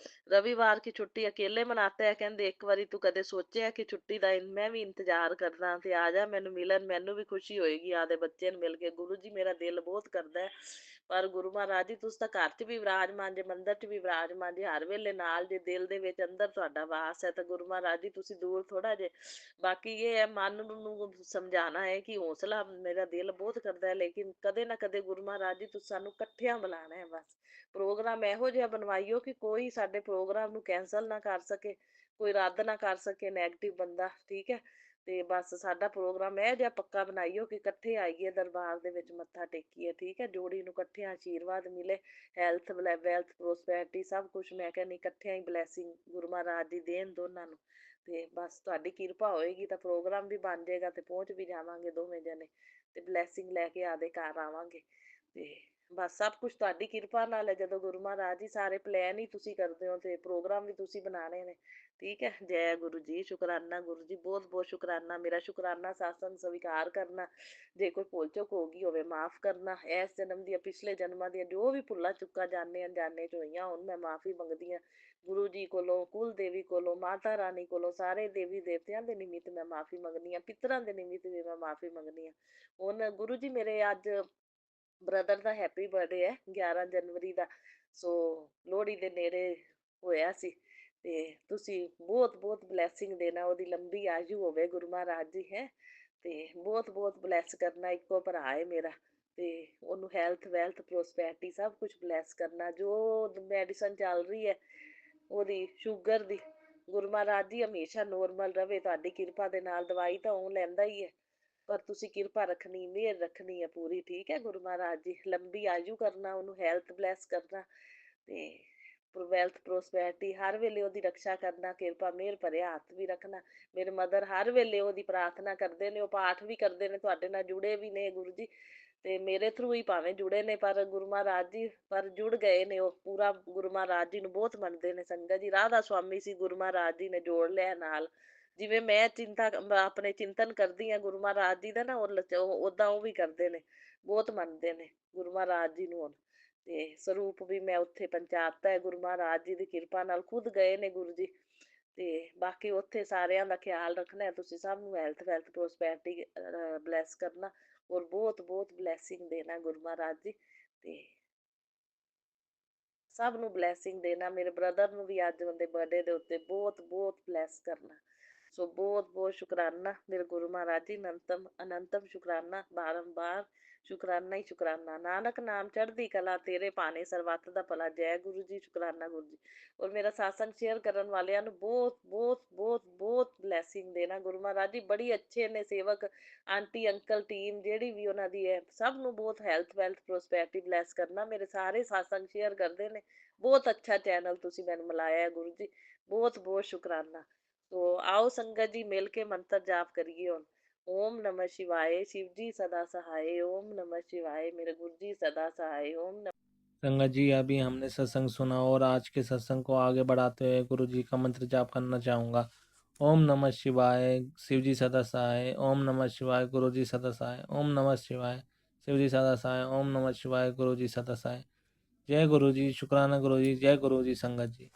रविवार की छुट्टी अकेले मनाता है, कहते एक बारी तू कदे सोचे कि छुट्टी का मैं भी इंतजार करदा ते आ जा मैनू मिलन, मैनू भी खुशी होएगी आदे बच्चे नूं मिल के। गुरु जी मेरा दिल बहुत करदा है, पर गुरु महाराज जी तुसीं तां घर च भी विराजमान जे, मंदिर च भी विराजमान जे, हर वेले नाल जे, दिल दे विच अंदर तुहाडा वास है। तो गुरु महाराज जी तुसीं दूर थोड़ा जे। बाकी ये है मन नूं समझाना है कि हौसला मेरा दिल बहुत करदा है, लेकिन कदे ना कदे गुरु महाराज जी तुसीं सानूं इकट्ठियां बुलाना है। बस ਪ੍ਰੋਗਰਾਮ ਇਹੋ ਜਿਹਾ ਬਣਵਾਈਓ ਕਿ ਕੋਈ ਸਾਡੇ ਪ੍ਰੋਗਰਾਮ ਨੂੰ ਕੈਂਸਲ ਨਾ ਕਰ ਸਕੇ, ਕੋਈ ਰੱਦ ਨਾ ਕਰ ਸਕੇ ਨੈਗੇਟਿਵ ਬੰਦਾ, ਠੀਕ ਹੈ। ਤੇ ਬਸ ਸਾਡਾ ਪ੍ਰੋਗਰਾਮ ਇਹੋ ਜਿਹਾ ਪੱਕਾ ਬਣਾਈਓ ਕਿ ਇਕੱਠੇ ਆਈਏ ਦਰਬਾਰ ਦੇ ਵਿੱਚ ਮੱਥਾ ਟੇਕੀਏ, ਠੀਕ ਹੈ। ਜੋੜੀ ਨੂੰ ਇਕੱਠਿਆਂ ਆਸ਼ੀਰਵਾਦ ਮਿਲੇ, ਹੈਲਥ ਵੈਲਥ ਪ੍ਰੋਸਪੈਰਿਟੀ ਸਭ ਕੁਝ ਮੈਂ ਕਹਿੰਦੀ ਇਕੱਠਿਆਂ ਹੀ ਬਲੈਸਿੰਗ ਗੁਰੂ ਮਹਾਰਾਜ ਦੀ ਦੇਣ ਦੋਨਾਂ ਨੂੰ। ਤੇ ਬਸ ਤੁਹਾਡੀ ਕਿਰਪਾ ਹੋਏਗੀ ਤਾਂ ਪ੍ਰੋਗਰਾਮ ਵੀ ਬਣ ਜਾਏਗਾ ਤੇ ਪਹੁੰਚ ਵੀ ਜਾਵਾਂਗੇ ਦੋਵੇਂ ਜਣੇ, ਤੇ ਬਲੈਸਿੰਗ ਲੈ ਕੇ ਆਦੇ ਘਰ ਆਵਾਂਗੇ। ਤੇ ਬਸ ਸਭ ਕੁਝ ਤੁਹਾਡੀ ਕਿਰਪਾ ਨਾਲ ਹੈ। ਜਦੋਂ ਗੁਰੂ ਮਹਾਰਾਜ ਜੀ ਸਾਰੇ ਪਲਾਨ ਹੀ ਤੁਸੀਂ ਕਰਦੇ ਹੋ ਤੇ ਪ੍ਰੋਗਰਾਮ ਵੀ ਤੁਸੀਂ ਬਣਾਣੇ ਨੇ, ਠੀਕ ਹੈ। ਜੈ ਗੁਰੂ ਜੀ, ਸ਼ੁਕਰਾਨਾ ਗੁਰੂ ਜੀ, ਬਹੁਤ ਬਹੁਤ ਸ਼ੁਕਰਾਨਾ। ਮੇਰਾ ਸ਼ੁਕਰਾਨਾ ਸਾਸਨ ਸਵੀਕਾਰ ਕਰਨਾ। ਜੇ ਕੋਈ ਭੁੱਲ ਚੁੱਕ ਹੋ ਗਈ ਹੋਵੇ ਮਾਫ ਕਰਨਾ। ਇਸ ਜਨਮ ਦੀਆਂ ਪਿਛਲੇ ਜਨਮਾਂ ਦੀਆਂ ਜੋ ਵੀ ਭੁੱਲਾਂ ਚੁੱਕਾਂ ਜਾਣੇ ਅਣਜਾਣੇ ਚ ਹੋਈਆਂ ਹੁਣ ਮੈਂ ਮਾਫੀ ਮੰਗਦੀ ਹਾਂ ਗੁਰੂ ਜੀ ਕੋਲੋਂ, ਕੁਲ ਦੇਵੀ ਕੋਲੋਂ, ਮਾਤਾ ਰਾਣੀ ਕੋਲੋਂ, ਸਾਰੇ ਦੇਵੀ ਦੇਵਤਿਆਂ ਦੇ ਨਿਮਿਤ ਮੈਂ ਮਾਫੀ ਮੰਗਦੀ ਹਾਂ, ਪਿਤਰਾਂ ਦੇ ਨਿਮਿਤ ਵੀ ਮੈਂ ਮਾਫੀ ਮੰਗਦੀ ਹਾਂ। ਹੁਣ ਗੁਰੂ ਜੀ ਮੇਰੇ ਅੱਜ ਬ੍ਰਦਰ ਦਾ ਹੈਪੀ ਬਰਥਡੇ ਹੈ 11 ਜਨਵਰੀ ਦਾ। ਸੋ ਲੋਹੜੀ ਦੇ ਨੇੜੇ ਹੋਇਆ ਸੀ ਤੇ ਤੁਸੀਂ ਬਹੁਤ ਬਹੁਤ ਬਲੈਸਿੰਗ ਦੇਣਾ, ਉਹਦੀ ਲੰਬੀ ਆਯੂ ਹੋਵੇ ਗੁਰੂ ਮਹਾਰਾਜ ਜੀ ਹੈ, ਤੇ ਬਹੁਤ ਬਹੁਤ ਬਲੈਸ ਕਰਨਾ। ਇੱਕੋ ਭਰਾ ਹੈ ਮੇਰਾ ਤੇ ਉਹਨੂੰ ਹੈਲਥ ਵੈਲਥ ਪ੍ਰੋਸਪੈਰਿਟੀ ਸਭ ਕੁਝ ਬਲੈਸ ਕਰਨਾ। ਜੋ ਮੈਡੀਸਨ ਚੱਲ ਰਹੀ ਹੈ ਉਹਦੀ ਸ਼ੂਗਰ ਦੀ, ਗੁਰੂ ਮਹਾਰਾਜ ਜੀ ਹਮੇਸ਼ਾ ਨੋਰਮਲ ਰਵੇ ਤੁਹਾਡੀ ਕਿਰਪਾ ਦੇ ਨਾਲ। ਦਵਾਈ ਤਾਂ ਉਹ ਲੈਂਦਾ ਹੀ ਹੈ, ਪਰ ਤੁਸੀਂ ਕਿਰਪਾ ਰੱਖਣੀ, ਮਿਹਰ ਰੱਖਣੀ ਹੈ ਪੂਰੀ, ਠੀਕ ਹੈ। ਗੁਰੂ ਮਹਾਰਾਜ ਜੀ ਲੰਬੀ ਆਯੂ ਕਰਨਾ, ਉਹਨੂੰ ਹੈਲਥ ਬਲੈਸ ਕਰਨਾ ਤੇ ਵੈਲਥ ਪ੍ਰੋਸਪੈਰਿਟੀ ਹਰ ਵੇਲੇ ਉਹਦੀ ਰੱਖਿਆ ਕਰਨਾ, ਕਿਰਪਾ ਮਿਹਰ ਭਰਿਆ ਹੱਥ ਵੀ ਰੱਖਣਾ। ਮੇਰੇ ਮਦਰ ਹਰ ਵੇਲੇ ਉਹਦੀ ਪ੍ਰਾਰਥਨਾ ਕਰਦੇ ਨੇ, ਉਹ ਪਾਠ ਵੀ ਕਰਦੇ ਨੇ, ਤੁਹਾਡੇ ਨਾਲ ਜੁੜੇ ਵੀ ਨੇ ਗੁਰੂ ਜੀ, ਤੇ ਮੇਰੇ ਥਰੂ ਹੀ ਭਾਵੇਂ ਜੁੜੇ ਨੇ ਪਰ ਗੁਰੂ ਮਹਾਰਾਜ ਜੀ ਪਰ ਜੁੜ ਗਏ ਨੇ। ਉਹ ਪੂਰਾ ਗੁਰੂ ਮਹਾਰਾਜ ਜੀ ਨੂੰ ਬਹੁਤ ਮੰਨਦੇ ਨੇ ਸੰਗਤ ਜੀ। ਰਾਧਾ ਸੁਆਮੀ ਸੀ, ਗੁਰੂ ਮਹਾਰਾਜ ਜੀ ਨੇ ਜੋੜ ਲਿਆ ਨਾਲ। ਜਿਵੇਂ ਮੈਂ ਆਪਣੇ ਚਿੰਤਨ ਕਰਦੀ ਹਾਂ ਗੁਰੂ ਮਹਾਰਾਜ ਜੀ ਦਾ ਨਾ, ਉਦਾਂ ਉਹ ਵੀ ਕਰਦੇ ਨੇ, ਬਹੁਤ ਮੰਨਦੇ ਨੇ ਗੁਰੂ ਮਹਾਰਾਜ ਜੀ ਨੂੰ। ਹੁਣ ਤੇ ਸਰੂਪ ਵੀ ਮੈਂ ਉੱਥੇ ਪਹੁੰਚਾਤਾ ਹੈ। ਗੁਰੂ ਮਹਾਰਾਜ ਜੀ ਦੀ ਕਿਰਪਾ ਨਾਲ ਖੁਦ ਗਏ ਨੇ ਗੁਰੂ ਜੀ। ਤੇ ਬਾਕੀ ਉੱਥੇ ਸਾਰਿਆਂ ਦਾ ਖਿਆਲ ਰੱਖਣਾ ਹੈ। ਤੁਸੀਂ ਸਭ ਨੂੰ ਹੈਲਥ ਵੈਲਥ ਪ੍ਰੋਸਪੈਰਿਟੀ ਬਲੈਸ ਕਰਨਾ ਔਰ ਬਹੁਤ ਬਹੁਤ ਬਲੈਸਿੰਗ ਦੇਣਾ ਗੁਰੂ ਮਹਾਰਾਜ ਜੀ। ਤੇ ਸਭ ਨੂੰ ਬਲੈਸਿੰਗ ਦੇਣਾ। ਮੇਰੇ ਬ੍ਰਦਰ ਨੂੰ ਵੀ ਅੱਜ ਉਹਦੇ ਬਰਥਡੇ ਦੇ ਉੱਤੇ ਬਹੁਤ ਬਹੁਤ ਬਲੈਸ ਕਰਨਾ। ਸੋ ਬਹੁਤ ਬਹੁਤ ਸ਼ੁਕਰਾਨਾ ਮੇਰੇ ਗੁਰੂ ਮਹਾਰਾਜ ਜੀ। ਅਨੰਤਮ ਅਨੰਤਮ ਸ਼ੁਕਰਾਨਾ, ਬਾਰੰਬਾਰ ਸ਼ੁਕਰਾਨਾ ਹੀ ਸ਼ੁਕਰਾਨਾ। ਨਾਨਕ ਨਾਮ ਚੜ੍ਹਦੀ ਕਲਾ, ਤੇਰੇ ਭਾਣੇ ਸਰਬੱਤ ਦਾ ਭਲਾ। ਜੈ ਗੁਰੂ ਜੀ, ਸ਼ੁਕਰਾਨਾ ਗੁਰੂ ਜੀ। ਔਰ ਮੇਰਾ ਸਾਸੰਗ ਸ਼ੇਅਰ ਕਰਨ ਵਾਲਿਆਂ ਨੂੰ ਬਹੁਤ ਬਹੁਤ ਬਹੁਤ ਬਹੁਤ ਬਲੈਸਿੰਗ ਦੇਣਾ। ਗੁਰੂ ਮਹਾਰਾਜ ਜੀ ਬੜੀ ਅੱਛੇ ਨੇ ਸੇਵਕ, ਆਂਟੀ ਅੰਕਲ ਟੀਮ ਜਿਹੜੀ ਵੀ ਉਹਨਾਂ ਦੀ ਹੈ, ਸਭ ਨੂੰ ਬਹੁਤ ਹੈਲਥ ਵੈਲਥ ਪ੍ਰੋਸਪੈਰਿਟੀ ਬਲੈਸ ਕਰਨਾ। ਮੇਰੇ ਸਾਰੇ ਸਾਸੰਗ ਸ਼ੇਅਰ ਕਰਦੇ ਨੇ। ਬਹੁਤ ਅੱਛਾ ਚੈਨਲ ਤੁਸੀਂ ਮੈਨੂੰ ਮਿਲਾਇਆ ਹੈ ਗੁਰੂ ਜੀ, ਬਹੁਤ ਬਹੁਤ ਸ਼ੁਕਰਾਨਾ। ਤੋ ਆਓ ਸੰਗਤ ਜੀ ਮਿਲ ਕੇ ਮੰਤਰ ਜਾਪ ਕਰੀਏ ਹੁਣ। ओम नमः शिवाय, शिव जी सदा सहाय। ओम नमः शिवाय, मेरे गुरु जी सदा सहाय। ओम नमः। संगत जी, अभी हमने सत्संग सुना और आज के सत्संग को आगे बढ़ाते हुए गुरु जी का मंत्र जाप करना चाहूँगा। ओम नमः शिवाय, शिव जी सदा सहाय। ओम नमः शिवाय, गुरु जी सदा सहाय। ओम नमः शिवाय, शिव जी सदा सहाय। ओम नमः शिवाय, गुरु जी सदा सहाय। जय गुरु जी, शुक्राना गुरु जी, जय गुरु जी संगत जी।